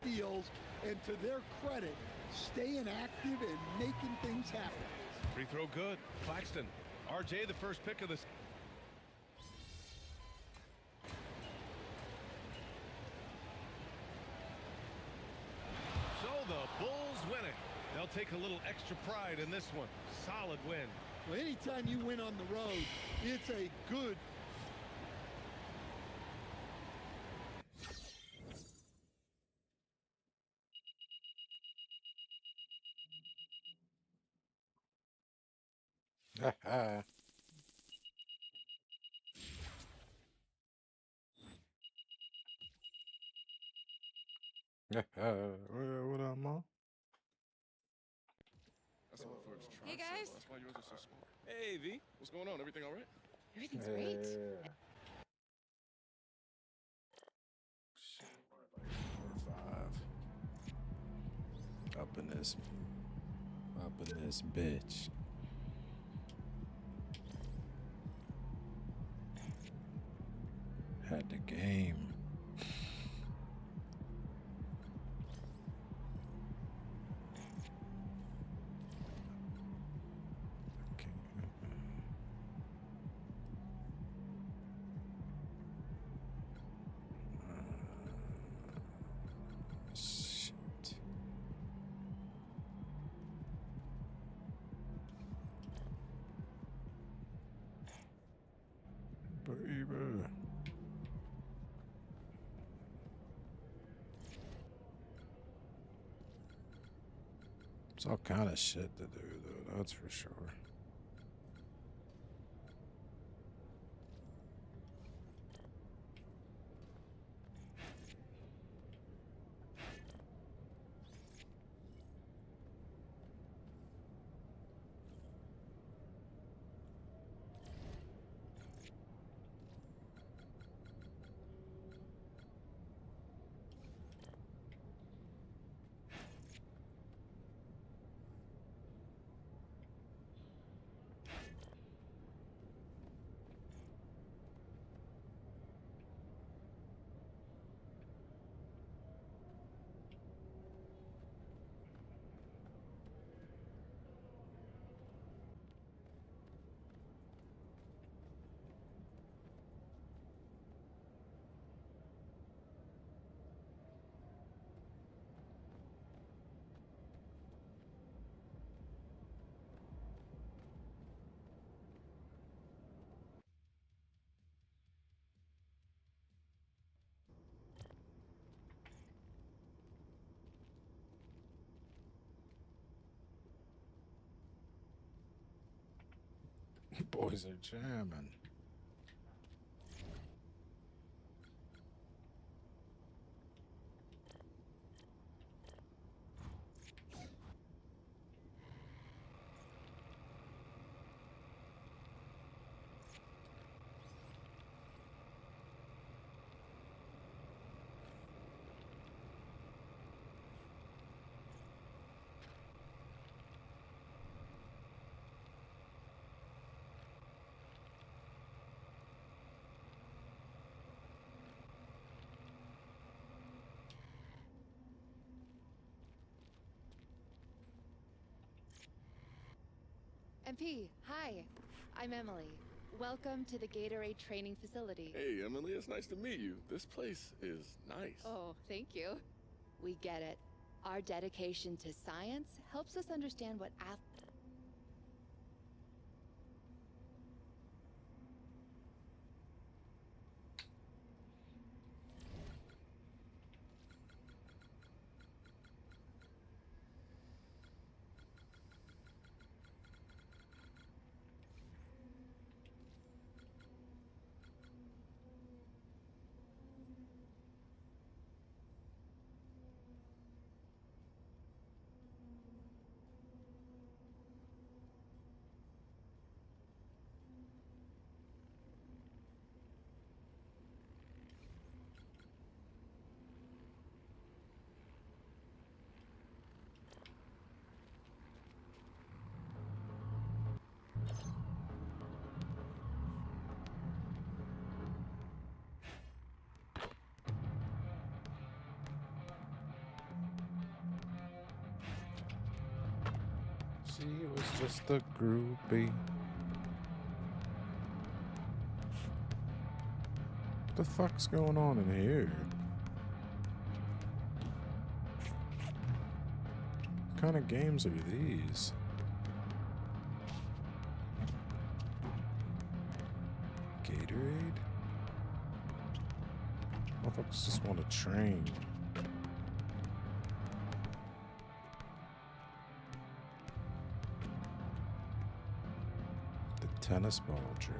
deals, and to their credit, staying active and making things happen. Free throw good. Claxton. RJ, the first pick of this. So the Bulls win it. They'll take a little extra pride in this one. Solid win. Well, anytime you win on the road, it's a good What up, Mo? That's what folks try. Hey, guys. That's why yours is so small. Hey, V. What's going on? Everything all right? Everything's great. Shit, like 4 or 5. Up in this bitch. Had the game. baby. It's all kind of shit to do, though. That's for sure. Boys are jamming. MP, hi. I'm Emily. Welcome to the Gatorade training facility. Hey, Emily, it's nice to meet you. This place is nice. Oh, thank you. We get it. Our dedication to science helps us understand what She was just a groupie. What the fuck's going on in here? What kind of games are these? Gatorade? Motherfuckers just want to train. Tennis ball drill.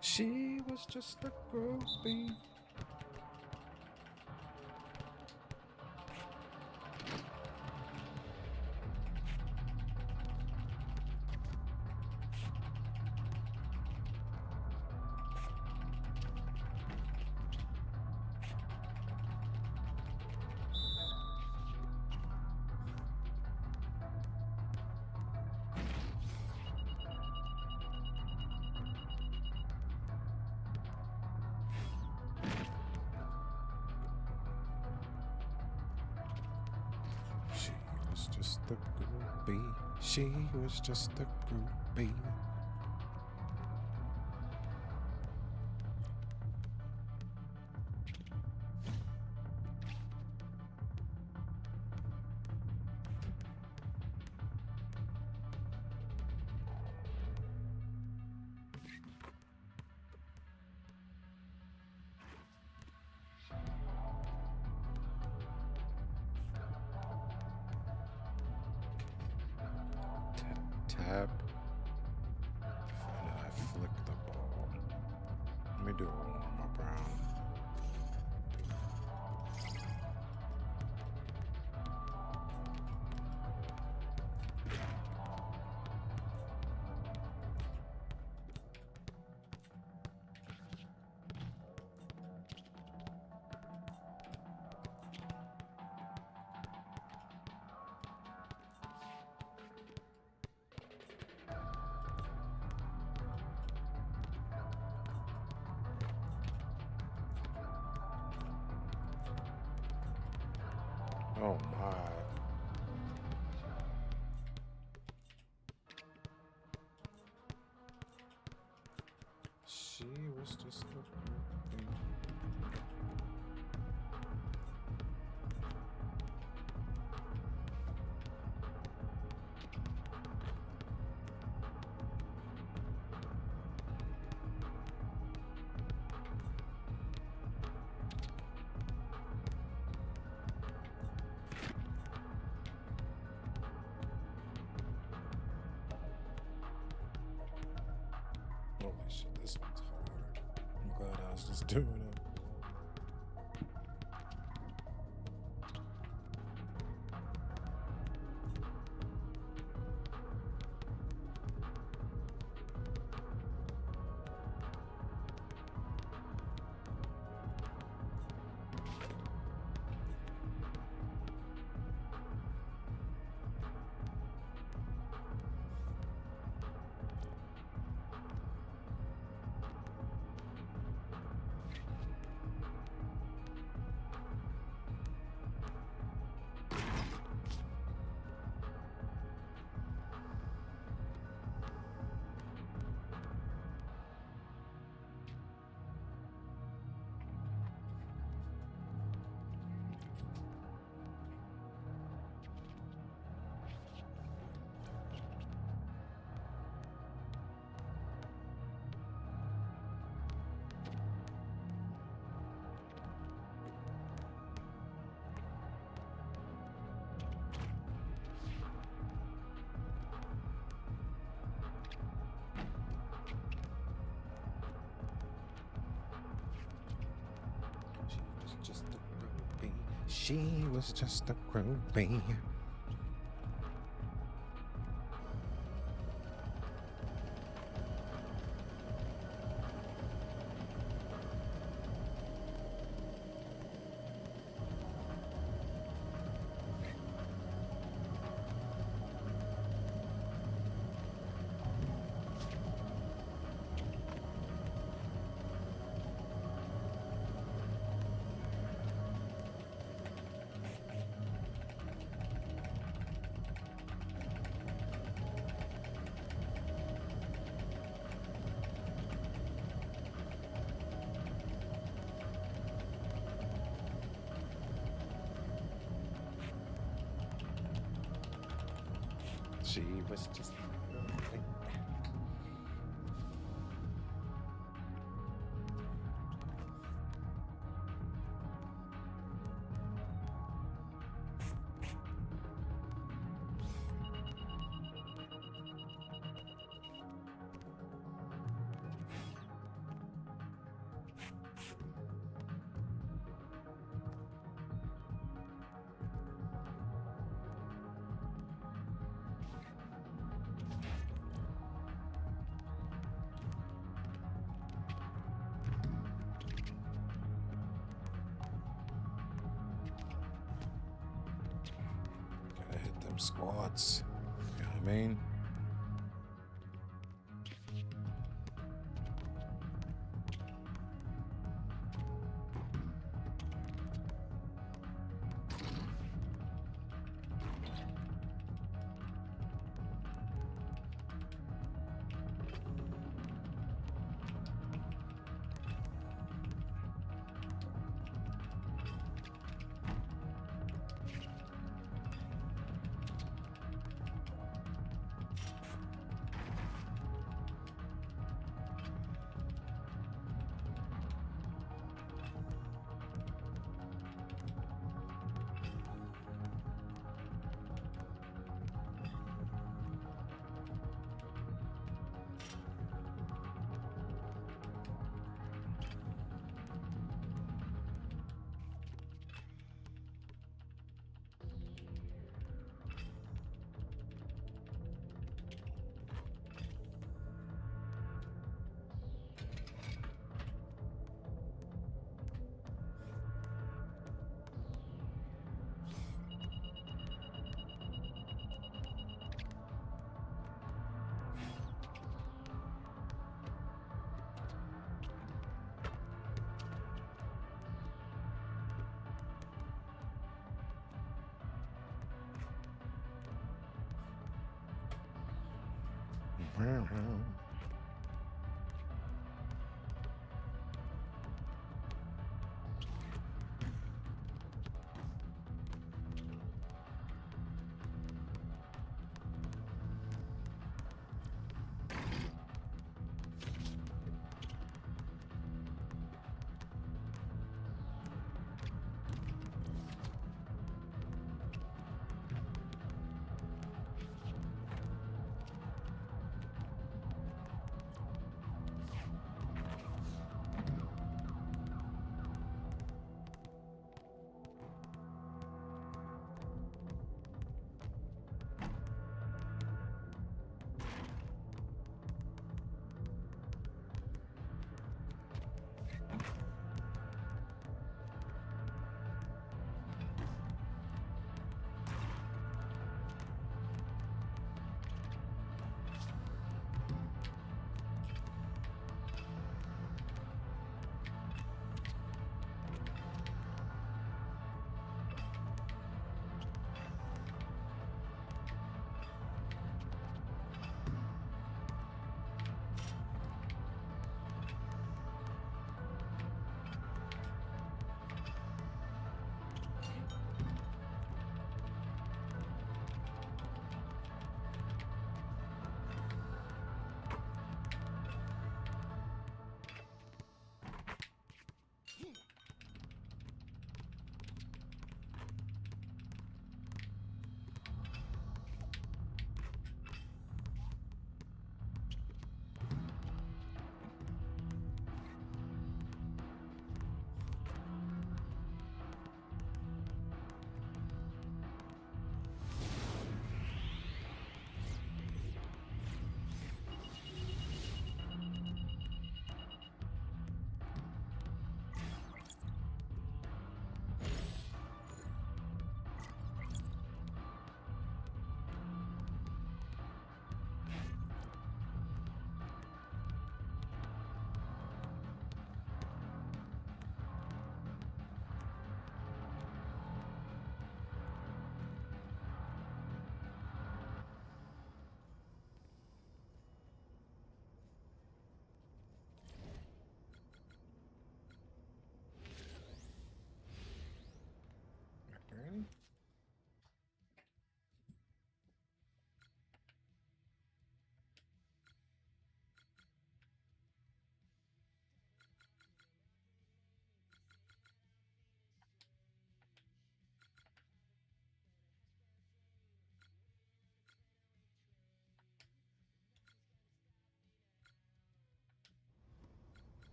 She was just a groupie. Just a groupie. She was just a groupie. Tap. And I flick the ball. Let me do a warm up round. Oh my. She was just a groupie. Holy shit, this one's hard. I'm glad I was just doing it. She was just a groupie. She was just a groupie. some squats. You know what I mean?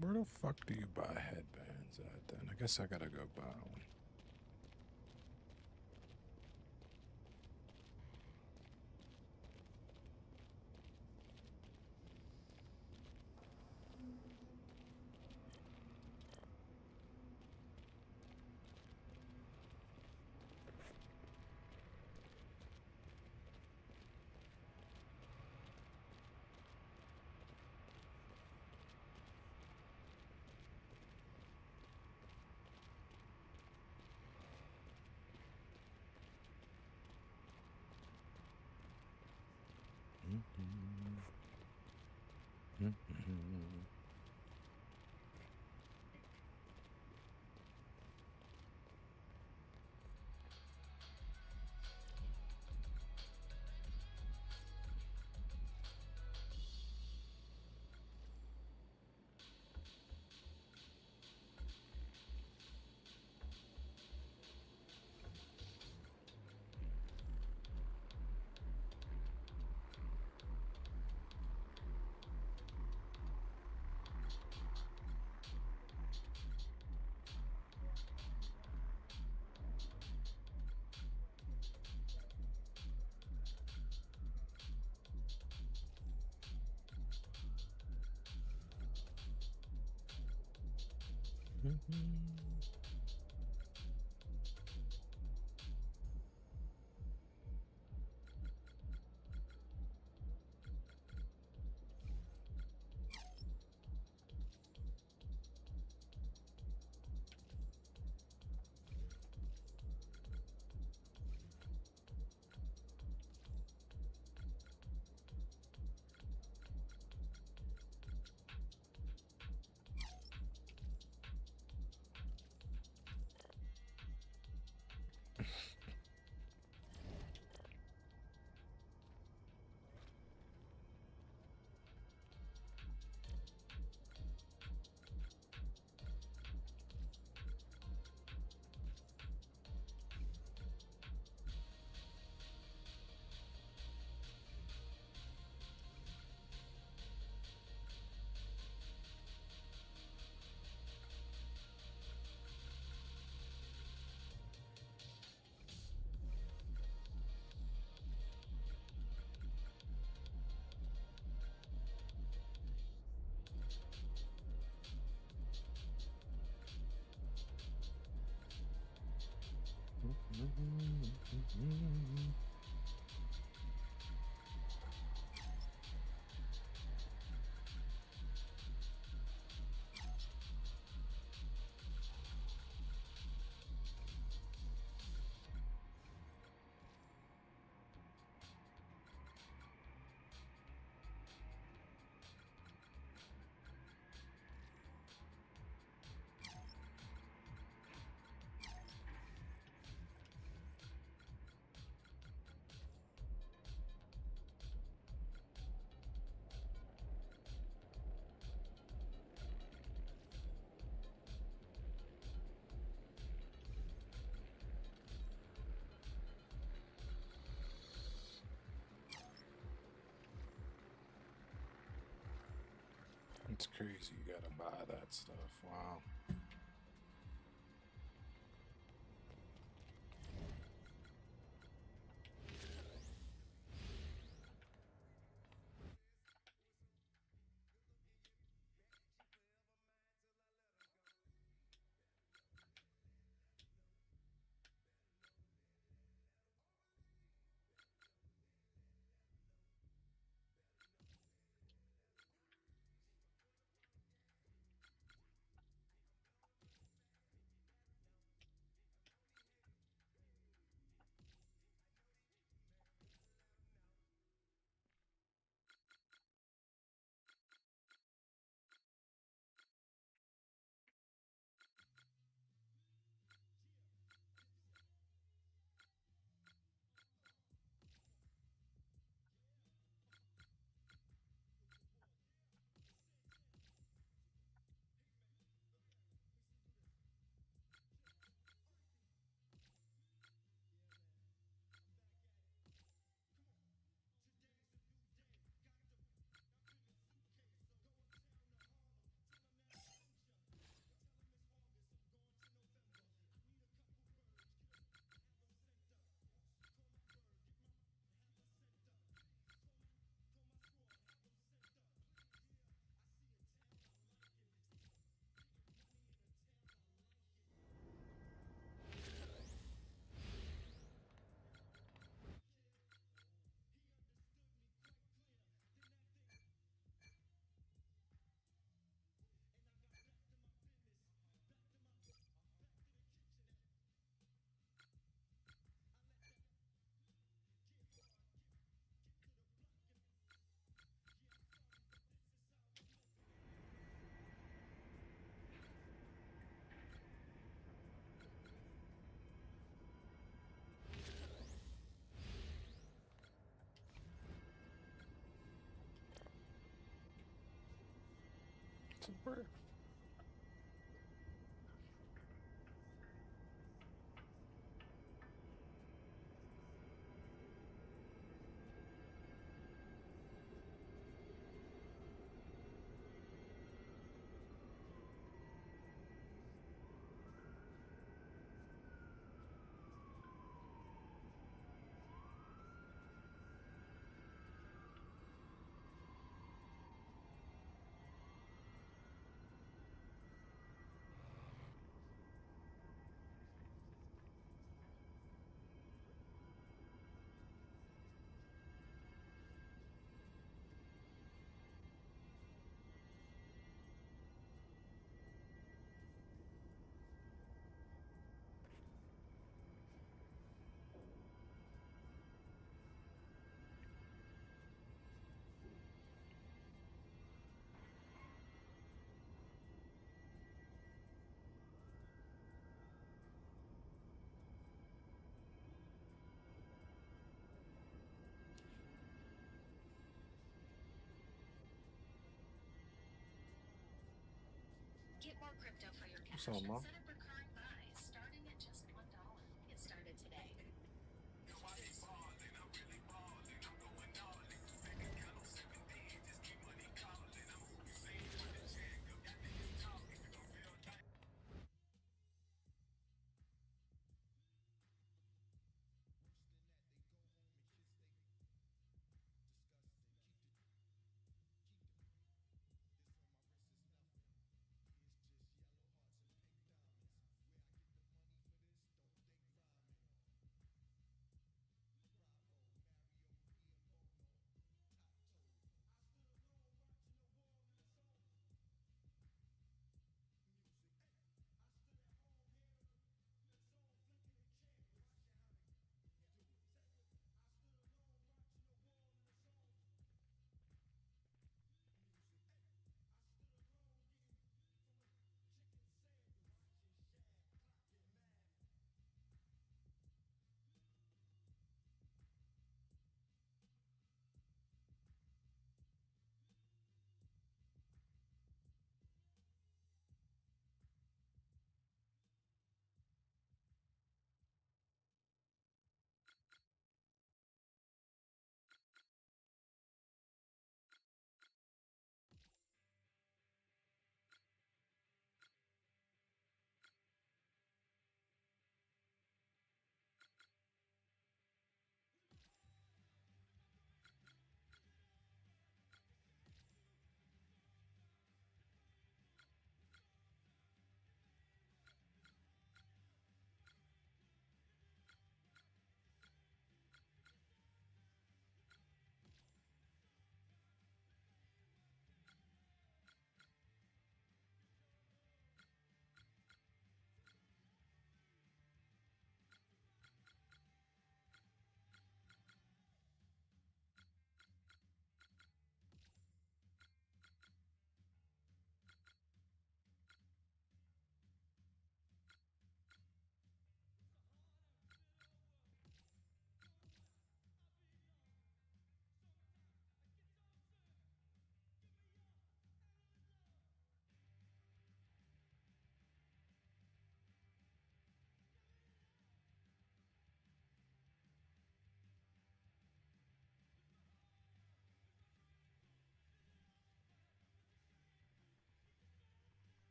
Where the fuck do you buy headbands at then? I guess I gotta go buy one. It's crazy. You gotta buy that stuff. Wow. September. Get more crypto for your cash. What's up, Mom? Set up recurring buys starting at just $1. Get started today.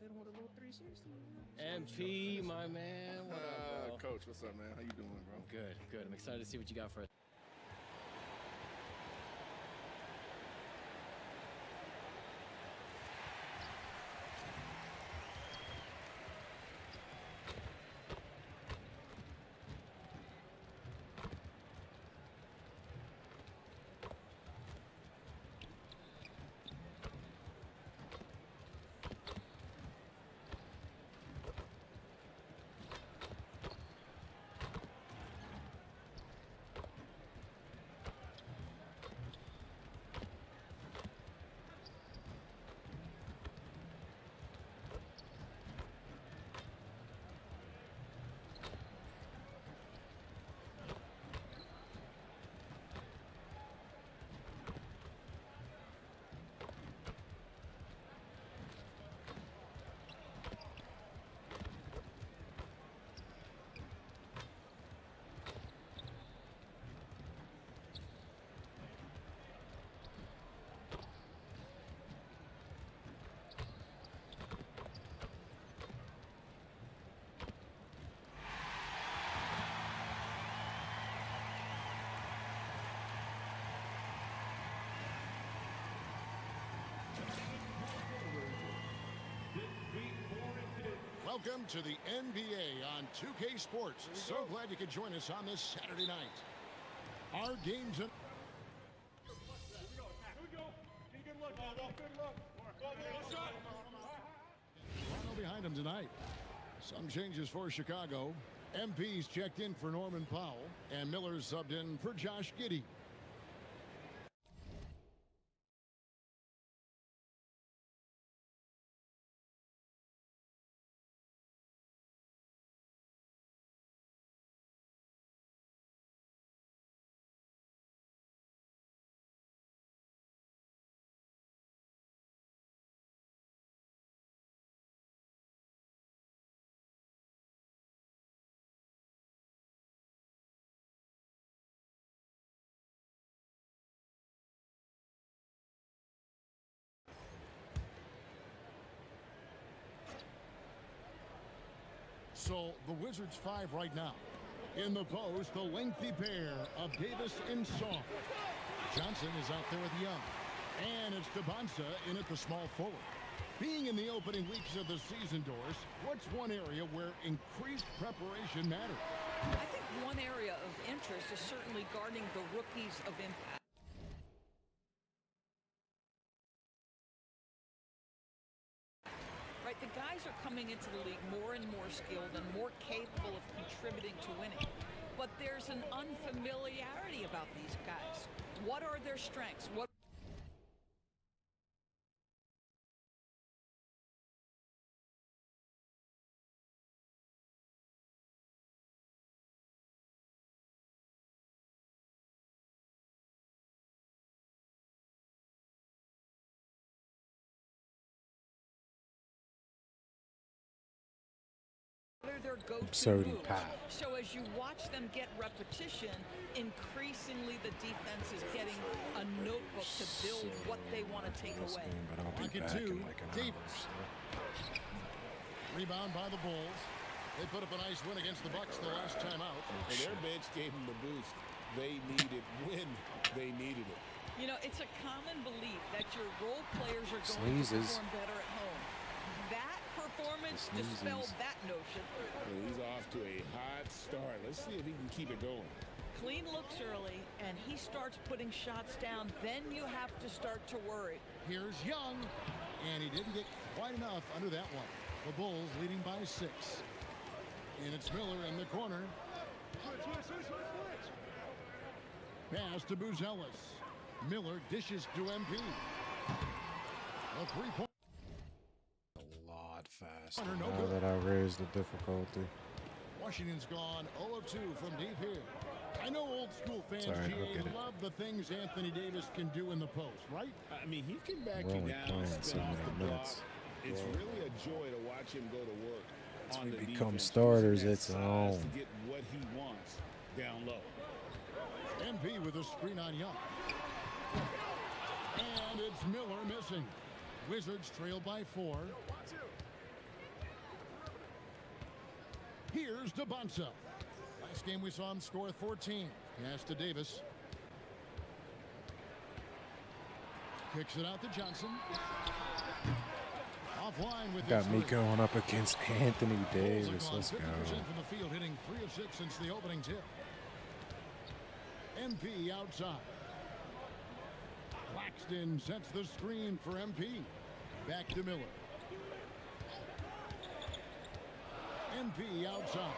hit him with a little 360. MP, my man. What up, bro? Coach, what's up, man? How you doing, bro? Good, good. I'm excited to see what you got for us. Welcome to the NBA on 2K Sports. So glad you could join us on this Saturday night. Our games in... Toronto behind him tonight. Some changes for Chicago. MP's checked in for Norman Powell, and Miller's subbed in for Josh Giddey. So the Wizards 5 right now. In the post, the lengthy pair of Davis and Song. Johnson is out there with Young. And it's Debonsa in at the small forward. Being in the opening weeks of the season, Doris, what's one area where increased preparation matters? I think one area of interest is certainly guarding the rookies of impact. Right, the guys are coming into the league more and more skilled and more capable of contributing to winning. But there's an unfamiliarity about these guys. What are their strengths? What are their go-to moves? So as you watch them get repetition, increasingly the defense is getting a notebook to build what they want to take away. Pocket two, Davis. Rebound by the Bulls. They put up a nice win against the Bucks the last time out. And their bench gave them the boost they needed when they needed it. You know, it's a common belief that your role players are going to perform better at home. That performance dispelled that notion. And he's off to a hot start. Let's see if he can keep it going. Clean looks early, and he starts putting shots down. Then you have to start to worry. Here's Young, and he didn't get quite enough under that one. The Bulls leading by 6. And it's Miller in the corner. Pass to Buzelis. Miller dishes to MP. A three-point. Fast. Now that I raised the difficulty. Washington's gone 0 of 2 from deep here. I know old school fans love the things Anthony Davis can do in the post, right? I mean, he can back you down, spin off the block. It's really a joy to watch him go to work. Once we become starters, it's on. To get what he wants down low. MP with a screen on Young. And it's Miller missing. Wizards trail by 4. Here's DeBonsa. Last game we saw him score 14. Pass to Davis. Kicks it out to Johnson. Offline with Got me going up against Anthony Davis. Let's go. 50% from the field, hitting 3 of 6 since the opening tip. MP outside. Claxton sets the screen for MP. Back to Miller. MP outside.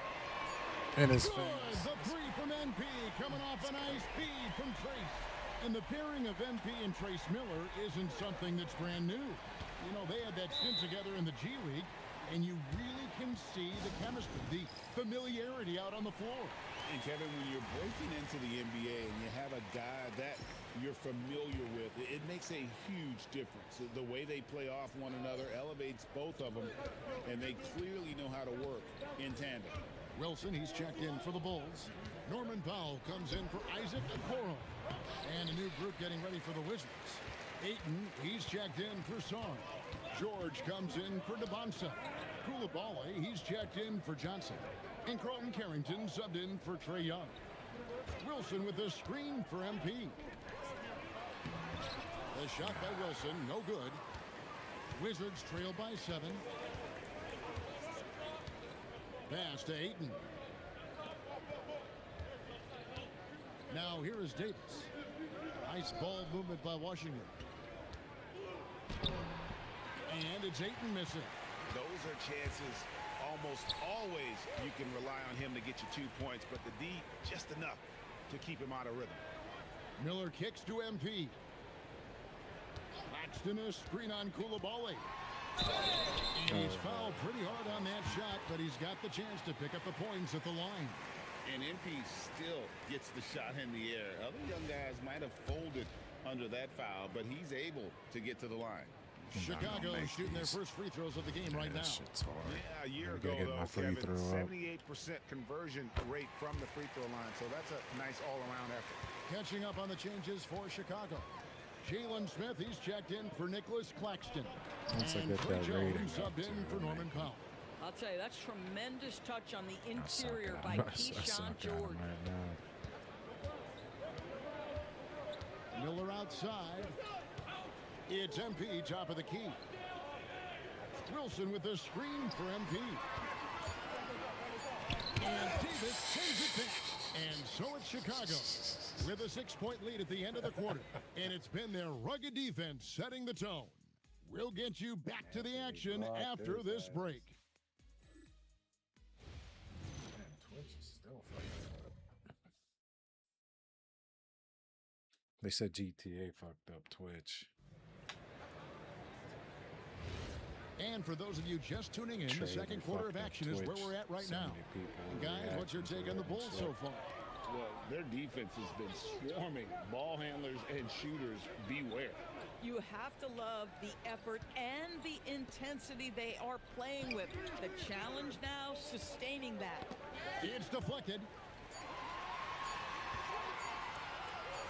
In his Good. face. The 3 from MP coming off a nice feed from Trace. And the pairing of MP and Trace Miller isn't something that's brand new. You know, they had that stint together in the G League, and you really can see the chemistry, the familiarity out on the floor. And Kevin, when you're breaking into the NBA and you have a guy that you're familiar with, it makes a huge difference. The way they play off one another elevates both of them, and they clearly know how to work in tandem. Wilson, he's checked in for the Bulls. Norman Powell comes in for Isaac Okoro. And a new group getting ready for the Wizards. Ayton, he's checked in for Song. George comes in for DeBonsa. Coulibaly, he's checked in for Johnson. And Carlton Carrington subbed in for Trae Young. Wilson with a screen for MP. The shot by Wilson, no good. Wizards trail by 7. Pass to Ayton. Now here is Davis. Nice ball movement by Washington. And it's Ayton missing. Those are chances almost always you can rely on him to get you 2 points, but the D just enough to keep him out of rhythm. Miller kicks to MP. Claxton a screen on Coulibaly. And he's fouled pretty hard on that shot, but he's got the chance to pick up the points at the line. And MP still gets the shot in the air. Other young guys might have folded under that foul, but he's able to get to the line. Chicago shooting their first free throws of the game right now. Yeah, a year ago, though, Kevin, 78% conversion rate from the free throw line. So that's a nice all-around effort. Catching up on the changes for Chicago. Jalen Smith, he's checked in for Nicholas Claxton. Once I and get that Jones rating subbed in for Norman Powell. I'll tell you, that's tremendous touch on the interior by Keyshawn George. Miller outside. It's MP, top of the key. Wilson with the screen for MP. And Davis sends it back. And so it's Chicago with a 6-point lead at the end of the quarter. And it's been their rugged defense setting the tone. We'll get you back to the action after this break. They said GTA fucked up Twitch. And for those of you just tuning in, the second quarter of action is where we're at right now. And guys, what's your take on the Bulls so far? Well, their defense has been swarming. Ball handlers and shooters, beware. You have to love the effort and the intensity they are playing with. The challenge now, sustaining that. It's deflected.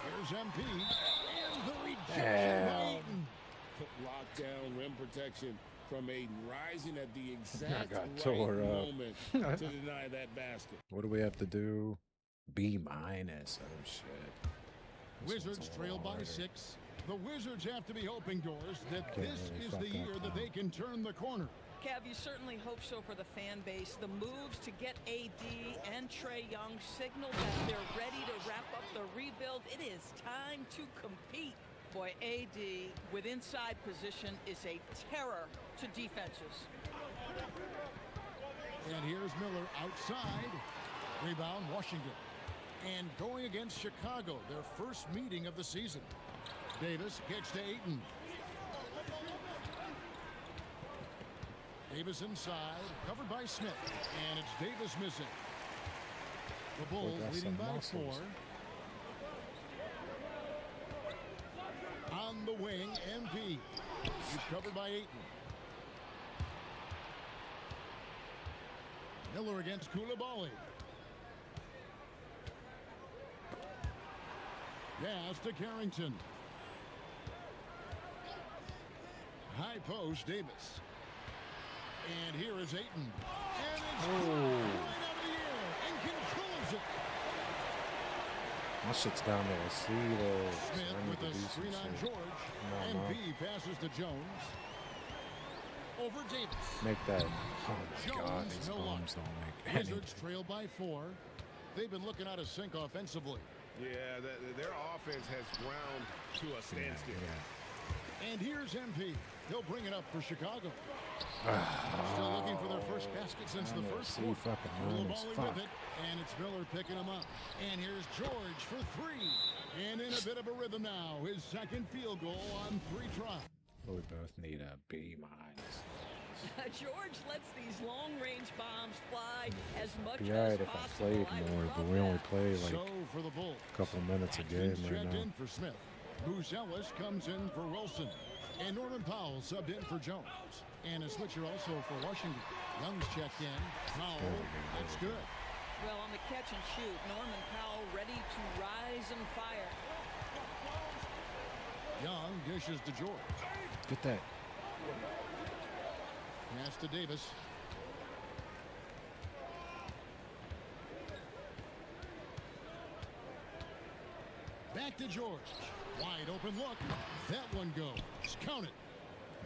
Here's MP. And the rejection by Ayton. Lockdown, rim protection from Ayton, rising at the exact tore right up. moment to deny that basket. What do we have to do? B-. Oh, shit. Wizards trail by 6. The Wizards have to be hoping, Doris, that this is the year that they can turn the corner. Kev, you certainly hope so for the fan base. The moves to get AD and Trae Young signal that they're ready to wrap up the rebuild. It is time to compete. Boy, AD with inside position is a terror to defenses. And here's Miller outside. Rebound, Washington. And going against Chicago, their first meeting of the season. Davis kicks to Ayton. Davis inside, covered by Smith. And it's Davis missing. The Bulls leading by 4. On the wing, MP. He's covered by Ayton. Miller against Coulibaly. Pass to Carrington. High post, Davis. And here is Ayton. And it's right out of the air and controls it. My shit's down there. See the Smith with a screen on George. MP passes to Jones. Over Davis. Make that. Oh my God, these bombs don't make any. Wizards trail by 4. They've been looking out of sync offensively. Yeah, their offense has ground to a standstill. And here's MP. He'll bring it up for Chicago. Still looking for their first basket since the first quarter. With it, and it's Miller picking him up. And here's George for 3. And in a bit of a rhythm now, his second field goal on 3 tries. We both need a B-. George lets these long-range bombs fly as much Be as alright if I possible. played more, but we only play like So for the Bulls, a couple minutes a game right checked now. in for Smith. Buzelis comes in for Wilson. And Norman Powell subbed in for Jones. And a switcher also for Washington. Young's checked in. Powell, that's good. Well, on the catch and shoot, Norman Powell ready to rise and fire. Young dishes to George. Get that. Pass to Davis. Back to George. Wide open look. That one goes. Count it.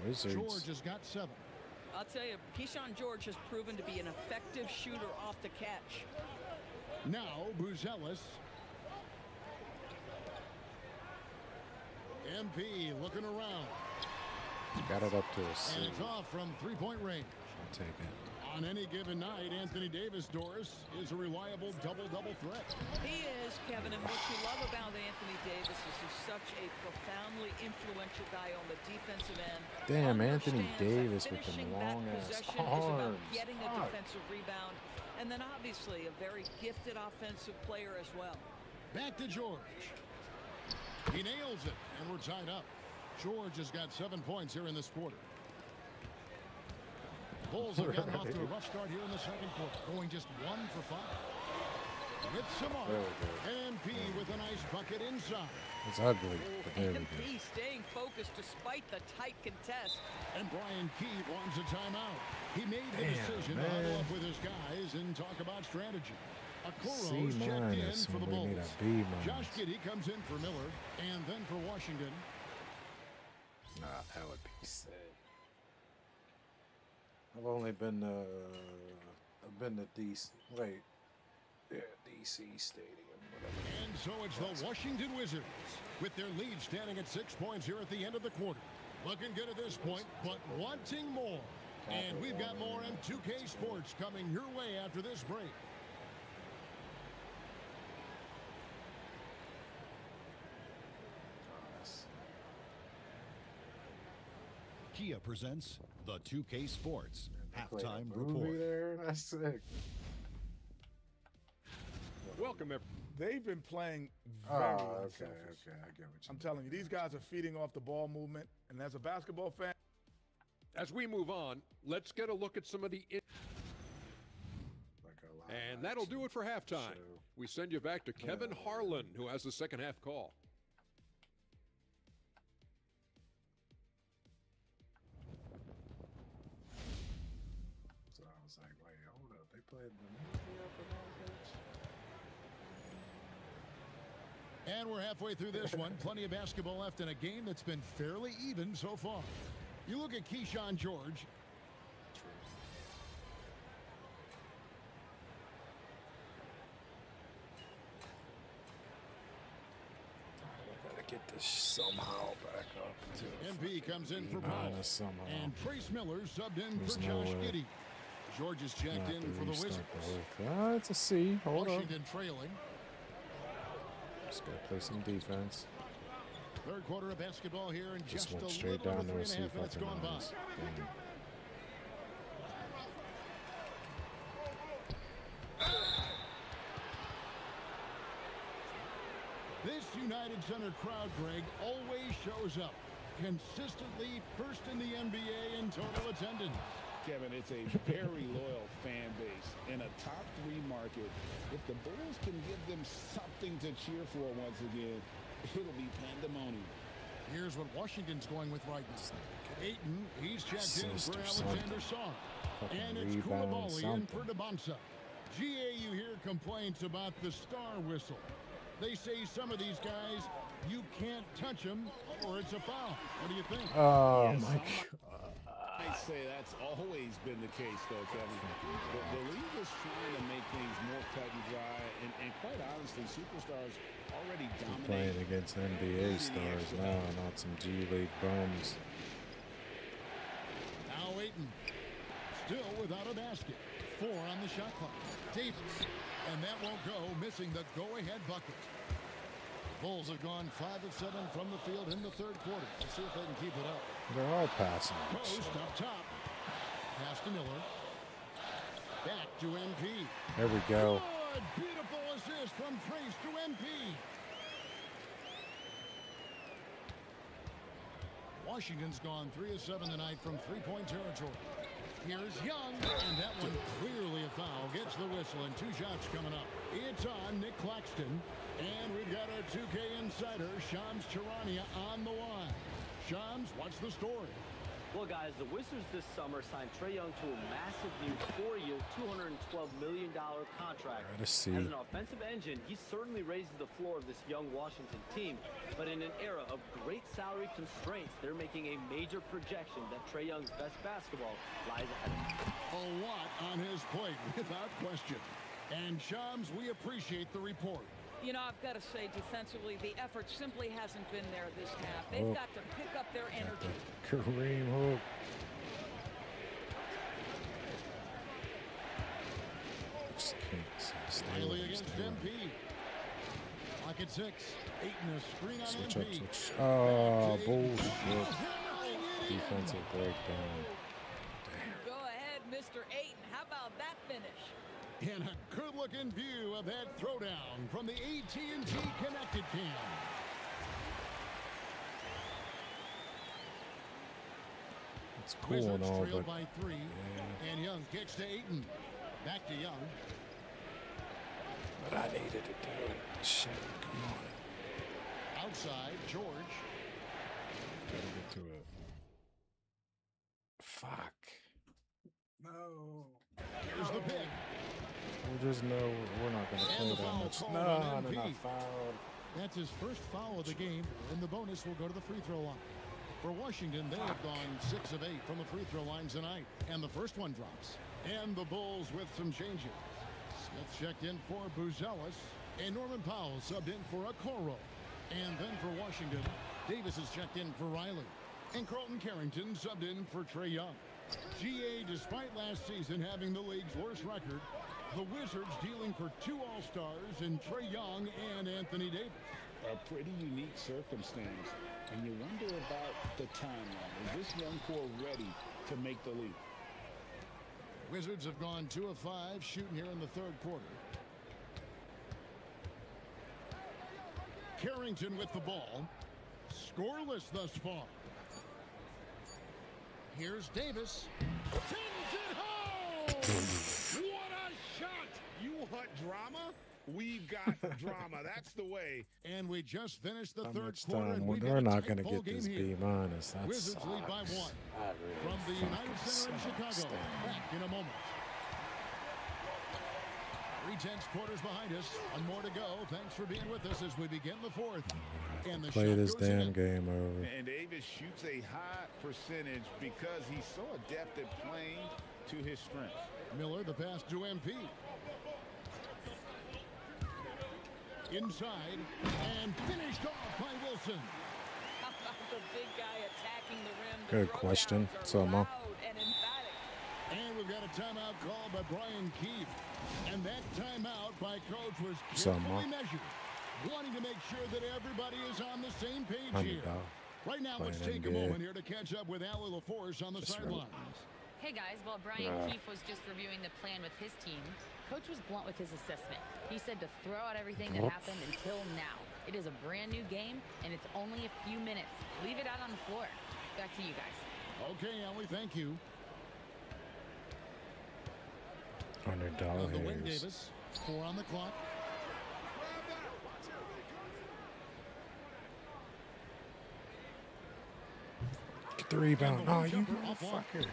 Wizards. George has got 7. I'll tell you, Keyshawn George has proven to be an effective shooter off the catch. Now Buzelis. MP looking around. Got it up to a C. And it's off from 3-point range. I'll take it. On any given night, Anthony Davis, Doris, is a reliable double-double threat. He is, Kevin, and what you love about Anthony Davis is he's such a profoundly influential guy on the defensive end. Damn, Anthony Understands Davis that with them finishing that long-ass possession is about arms. getting a defensive rebound, and then obviously a very gifted offensive player as well. Back to George. He nails it, and we're tied up. George has got 7 points here in this quarter. Bulls have gotten off to a rough start here in the second quarter, going just 1 for 5. With Samar. MP with a nice bucket inside. It's ugly, but there we go. MP staying focused despite the tight contest. And Brian Keith wants a timeout. He made the decision to huddle up with his guys and talk about strategy. Okoro's checked in for the Bulls. Josh Giddey comes in for Miller, and then for Washington. Nah, that would be sick. I've only been to DC. Wait, yeah, DC Stadium, whatever. And so it's the Washington Wizards with their lead standing at 6 points here at the end of the quarter. Looking good at this point, but wanting more. And we've got more on 2K Sports coming your way after this break. Kia presents the 2K Sports Halftime Report. There, that's sick. Welcome, everyone. They've been playing very okay, unselfish. okay, I get what you I'm telling you, these guys are feeding off the ball movement, and as a basketball fan, As we move on, let's get a look at some of the... And that'll do it for halftime. We send you back to Kevin Harlan, who has the second half call. So I was like, wait, hold up. They played the movie up and all that? And we're halfway through this one. Plenty of basketball left in a game that's been fairly even so far. You look at Keyshawn George. I gotta get this somehow back up. MP comes in for Powell. And Trace Miller subbed in for Josh Giddey. George is checked in for the Wizards. It's a C. Hold on. Washington trailing. Just gotta play some defense. Third quarter of basketball here, and Just just went a straight little down over there 3.5 and see if I minutes can gone by. This United Center crowd, Greg, always shows up. Consistently first in the NBA in total attendance. Kevin, it's a very loyal fan base in a top 3 market. If the Bulls can give them something to cheer for once again, it'll be pandemonium. Here's what Washington's going with right now. Ayton, he's checked in for Sinister Alexander Song. And it's rebound, Koulibaly in something. for Debonsa. GA, you hear complaints about the star whistle. They say some of these guys, you can't touch them or it's a foul. What do you think? Oh Yes, my god. I'd say that's always been the case, though, Kevin. The league is trying to make things more cut and dry, and quite honestly, superstars already dominate. Playing against NBA stars now, not some G League bums. Now Ayton, still without a basket. 4 on the shot clock. Davis, and that won't go, missing the go-ahead bucket. Bulls have gone 5 of 7 from the field in the third quarter. Let's see if they can keep it up. They're all passing. Post up top. Pass to Miller. Back to MP. There we go. Good, beautiful assist from Trace to MP. Washington's gone 3 of 7 tonight from three-point territory. Here's Young, and that one clearly a foul. Gets the whistle, and 2 shots coming up. It's on Nick Claxton, and we've got our 2K insider, Shams Charania, on the line. Shams, what's the story? Well, guys, the Wizards this summer signed Trae Young to a massive new 4-year, $212 million contract. Gotta see. As an offensive engine, he certainly raises the floor of this young Washington team. But in an era of great salary constraints, they're making a major projection that Trae Young's best basketball lies ahead. A lot on his plate, without question. And Shams, we appreciate the report. You know, I've got to say, defensively, the effort simply hasn't been there this half. They've got to pick up their energy. Kareem hook. Just can't stay Riley what he's against doing. MP. Lock at 6. Ayton a screen on Switch MP. up, switch. Oh, bullshit. Defensive breakdown. Go ahead, Mr. Ayton. How about that finish? And a good-looking view of that throwdown from the AT&T Connected Cam. It's cool Wizards and all, trail but by 3, yeah. and Young kicks to Ayton. Back to Young. But I needed to do it. Shit, come on. Outside, George. Gotta get to it. Fuck. No. Here's the pick. We'll just know we're not going to play that much. No, they're not fouled. That's his first foul of the game, and the bonus will go to the free throw line. For Washington, they have gone 6 of 8 from the free throw line tonight, and the first one drops. And the Bulls with some changes. Smith checked in for Buzelis, and Norman Powell subbed in for Okoro. And then for Washington, Davis is checked in for Riley. And Carlton Carrington subbed in for Trae Young. GA, despite last season having the league's worst record, the Wizards dealing for 2 All-Stars in Trae Young and Anthony Davis. A pretty unique circumstance, and you wonder about the timeline. Is this young core ready to make the league? Wizards have gone 2 of 5 shooting here in the third quarter. Carrington with the ball. Scoreless thus far. Here's Davis. Sends it home! What a shot! You want drama? We've got drama. That's the way. And we just finished the How third much quarter. time? And Well, we've they're got a not tight going to ball get game this here. B-minus. That Wizards lead by 1. From the United Center in Chicago. Back in a moment. 3/10 quarters behind us. One more to go. Thanks for being with us as we begin the fourth. And the Play shot this goes damn in. game over. And Davis shoots a high percentage because he's so adept at playing to his strengths. Miller, the pass to MP. Inside, and finished off by Wilson. How about the big guy attacking the rim? The Good question. So, Mo. loud and emphatic. And we've got a timeout called by Brian Keefe. And that timeout by Coach was So, carefully Mo. measured, wanting to make sure that everybody is on the same page here. $100. Right now, let's Playing take a NBA. moment here to catch up with Allie LaForce on the Just really- sidelines. Hey guys, while Brian Keefe was just reviewing the plan with his team, Coach was blunt with his assessment. He said to throw out everything that happened until now. It is a brand new game, and it's only a few minutes. Leave it out on the floor. Back to you guys. Okay, Allie, thank you. $100 On the wing, hairs. Davis. 4 on the clock. Get the rebound. Oh, you motherfucker.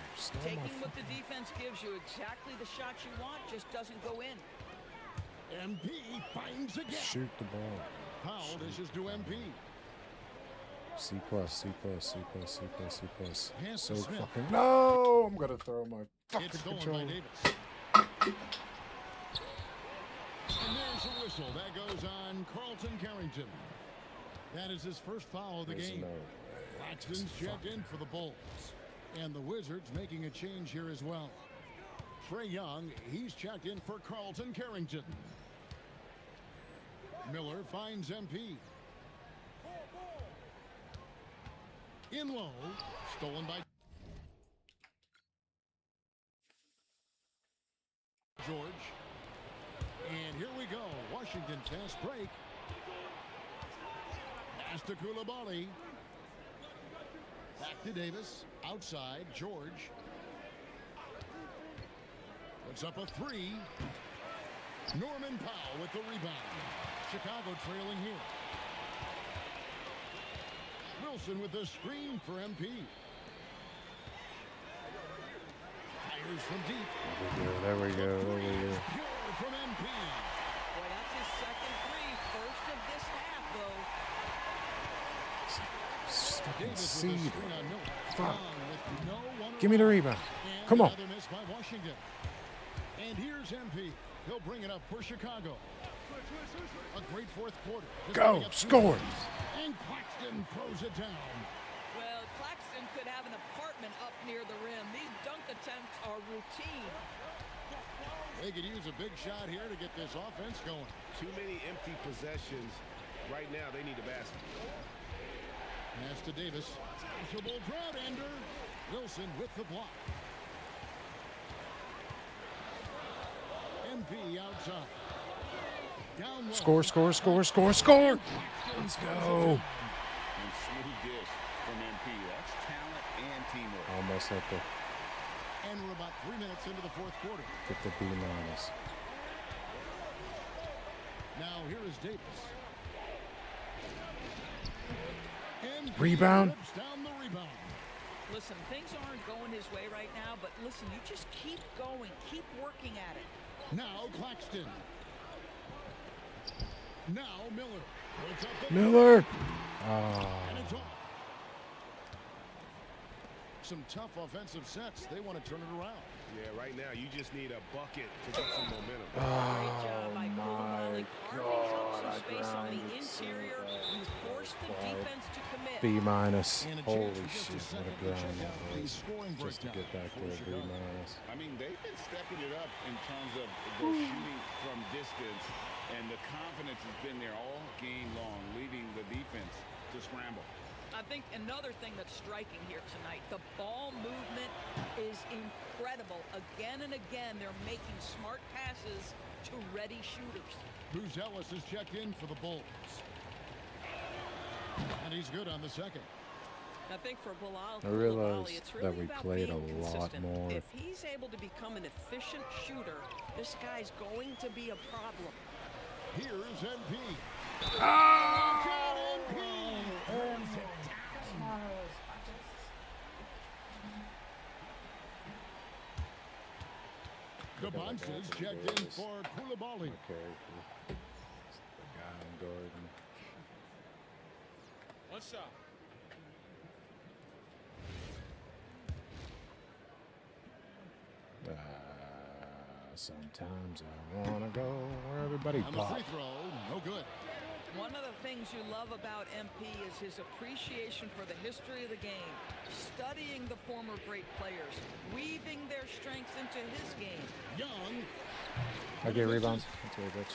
Taking what the defense gives you, exactly the shot you want, just doesn't go in. MP finds again. Shoot the ball. Powell dishes to MP. C plus, C plus, C plus, C plus, C plus. Pass So to Smith. fucking no! I'm gonna throw my fucking It's stolen by controller. Davis. And there's a whistle. That goes on Carlton Carrington. That is his first foul of the There's game. no Claxton's checked in for the Bulls. And the Wizards making a change here as well. Trae Young, he's checked in for Carlton Carrington. Miller finds MP. In low, stolen by George. And here we go. Washington fast break. Pass to Coulibaly. Back to Davis. Outside, George. Puts up a three. Norman Powell with the rebound. Chicago trailing here. Wilson with the screen for MP. Fires from deep. There we go. There we go. Pure from MP. Boy, that's his second three. First of this half, though. Fucking Davis with seed. the screen on Miller. Fuck. Young with no one Give me the around. rebound. And Come on. another miss by Washington. And here's MP. He'll bring it up for Chicago. A great fourth quarter. Just Go. putting up two Score. threes. And Claxton throws it down. Well, Claxton could have an apartment up near the rim. These dunk attempts are routine. They could use a big shot here to get this offense going. Too many empty possessions. Right now, they need a basket. Pass to Davis. Possible drought ender. Wilson with the block. MP outside. Down low. Score, score, score, score, score. Let's go. And smooth dish from MP. That's talent and teamwork. Almost at the And we're about 3 minutes into the fourth quarter. get the B minus. Now here is Davis. And Rebound. rips down the rebound. Listen, things aren't going his way right now, but listen, you just keep going. Keep working at it. Now Claxton. Now Miller. Puts up the Miller. And it's off. Some tough offensive sets. They want to turn it around. Yeah, right now, you just need a bucket to get some momentum. Great job by my Coulibaly carving up some God, space on the grounded so interior. You force the defense to commit. B minus. And a Holy chance for shit, just a what a second to grind check that out the was. scoring Just to breakdown get back for to a B Chicago. minus. I mean, they've been stepping it up in terms of the shooting from distance, and the confidence has been there all game long, leaving the defense to scramble. I think another thing that's striking here tonight, the ball movement is incredible. Again and again, they're making smart passes to ready shooters. Bruce Ellis is checked in for the Bulls. And he's good on the second. I think for Bilal I realized Coulibaly, it's that really we about played being a lot consistent. more. If he's able to become an efficient shooter, this guy's going to be a problem. Here's MP. Gabances checked in for Coulibaly. Okay. The guy on Gordon. One shot. Sometimes I want to go where everybody On the pop. free throw, no good. One of the things you love about MP is his appreciation for the history of the game, studying the former great players, weaving their strengths into his game. Young. I get rebounds. That's what it is.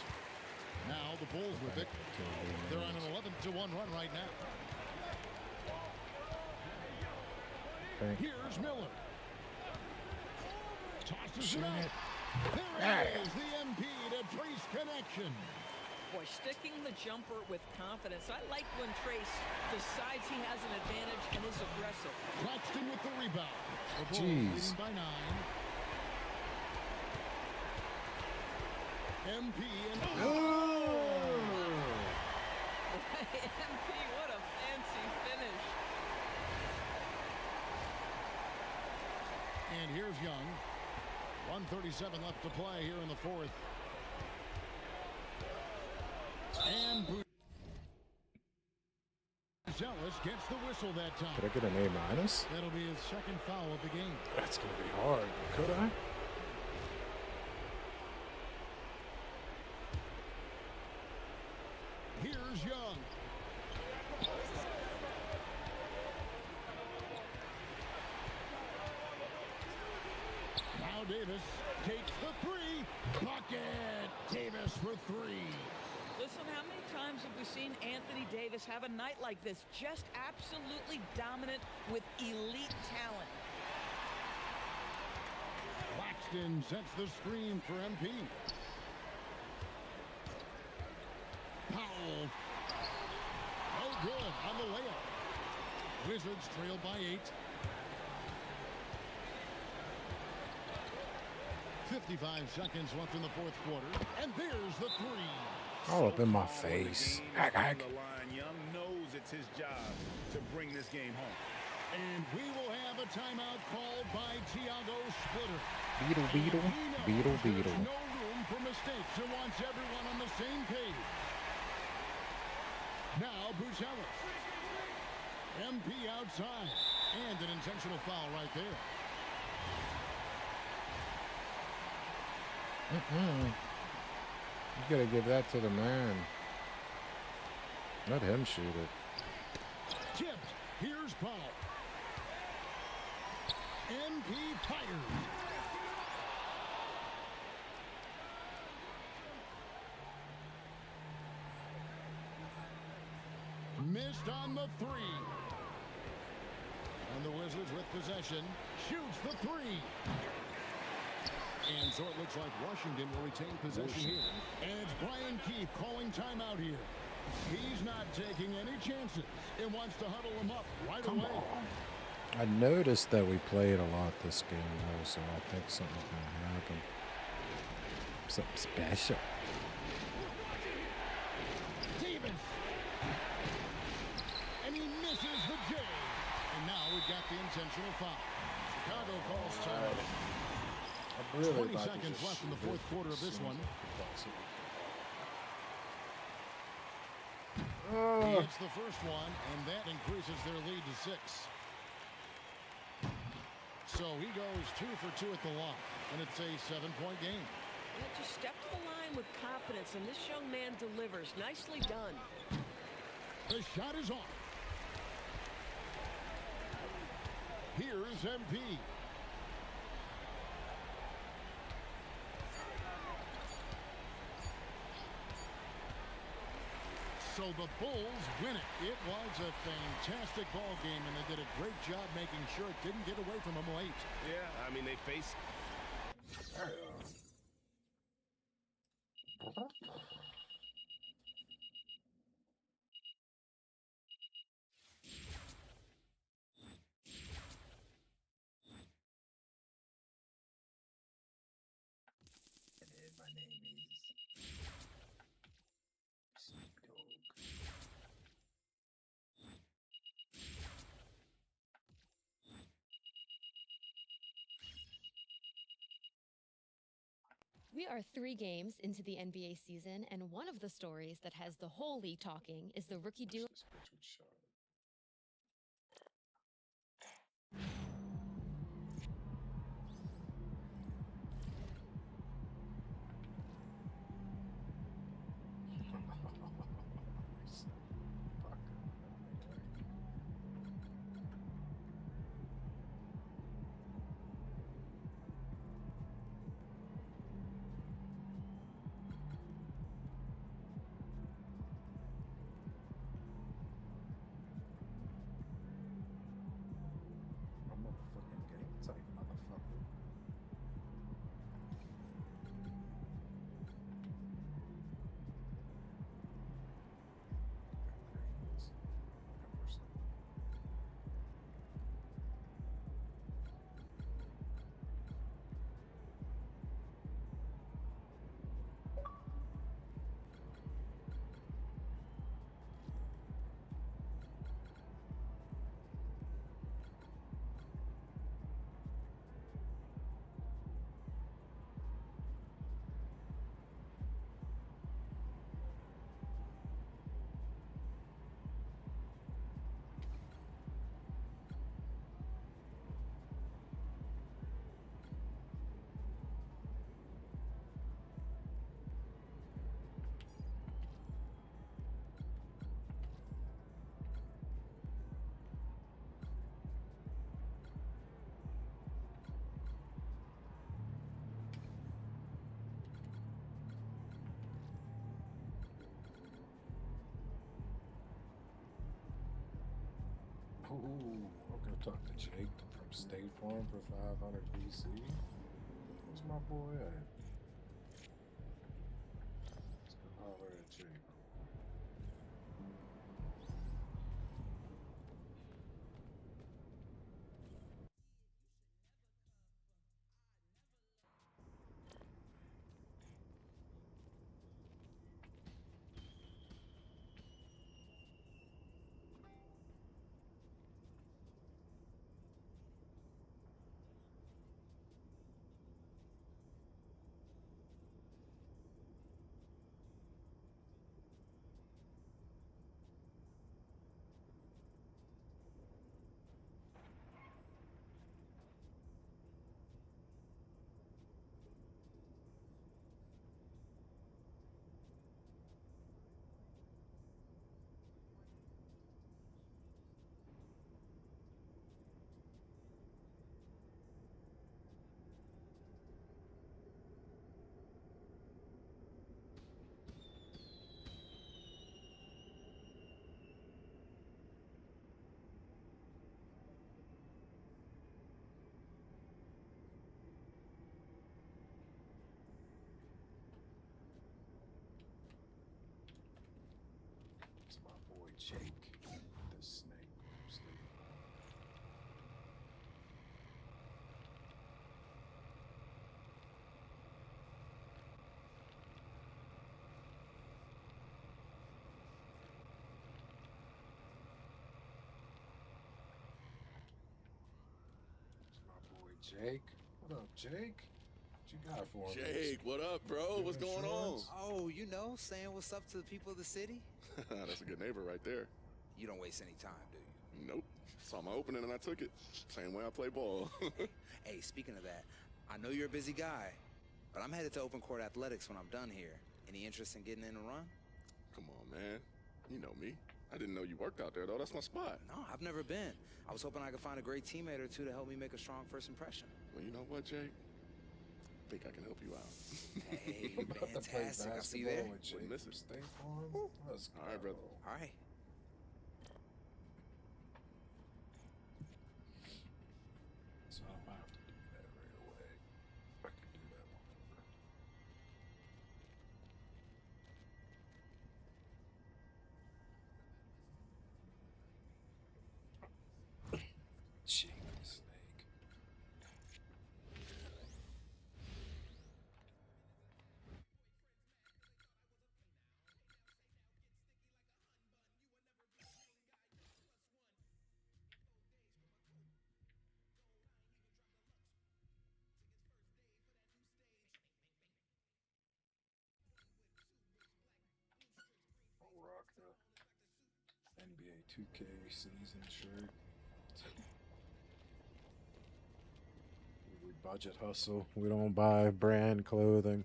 Now the Bulls with it. They're on an 11-1 run right now. Okay. Here's Miller. Tosses Shit. it out. There it is, the MP to Trace connection. Boy, sticking the jumper with confidence. I like when Trace decides he has an advantage and is aggressive. Claxton with the rebound. The Bulls Jeez. leading by 9. MP and MP, what a fancy finish. Young. 1:37 left to play here in the fourth. And Buzelis gets the whistle that time. Could I get an A-? That'll be his second foul of the game. That's going to be hard. Could I? Here's Young. Now Davis takes the three. Bucket. Davis for three. Listen, how many times have we seen Anthony Davis have a night like this? Just absolutely dominant with elite talent. Claxton sets the screen for MP. Powell. Oh, good on the layup. Wizards trail by 8. 55 seconds left in the fourth quarter. And there's the three. All up in my face. Young knows it's his job to bring this game home. And we will have a timeout called by Tiago Splitter. Beetle. No room for mistakes and wants everyone on the same page. Now Buzelis. MP outside. And an intentional foul right there. You gotta give that to the man. Let him shoot it. Tipped. Here's Paul. MP fires. Missed on the three. And the Wizards with possession. Shoots the three. And so it looks like Washington will retain possession here. And it's Brian Keefe calling timeout here. He's not taking any chances and wants to huddle him up right away. I noticed that we played a lot this game, though, so I think something's going to happen. Something special. Davis. And he misses the J. And now we've got the intentional foul. Chicago calls timeout. 20 seconds left in the fourth quarter of this one. He hits the first one, and that increases their lead to 6. So he goes 2 for 2 at the line, and it's a 7-point game. Just step to the line with confidence, and this young man delivers. Nicely done. The shot is off. Here's MP. So the Bulls win it. It was a fantastic ball game, and they did a great job making sure it didn't get away from them late. Yeah, I mean, they faced... We are 3 games into the NBA season, and one of the stories that has the whole league talking is the rookie duo. Talk to Jake from State Farm for 500 VC. Where's my boy at? Let's go holler at Jake. It's my boy Jake, the snake from State Farm. It's my boy Jake. What up, Jake? What you got for me? Jake, what up, bro? Good What's going on? insurance? Oh, you know, saying what's up to the people of the city? That's a good neighbor right there. You don't waste any time, do you? Nope. Saw my opening and I took it. Same way I play ball. Hey, speaking of that, I know you're a busy guy, but I'm headed to Open Court Athletics when I'm done here. Any interest in getting in a run? Come on, man. You know me. I didn't know you worked out there, though. That's my spot. No, I've never been. I was hoping I could find a great teammate or two to help me make a strong first impression. Well, you know what, Jake? I think I can help you out. Hey, About to play fantastic. I'll see you there. basketball with Jake Wouldn't miss from it. State Farm. Let's go. All right, brother. All right. So I don't have to do that right away. I can do that whenever. Jake the snake. I'll rock the NBA 2K season shirt. We budget hustle. We don't buy brand clothing.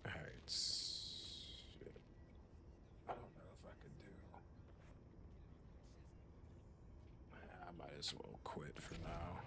Alright. Shit. I don't know if I could do. I might as well quit for now.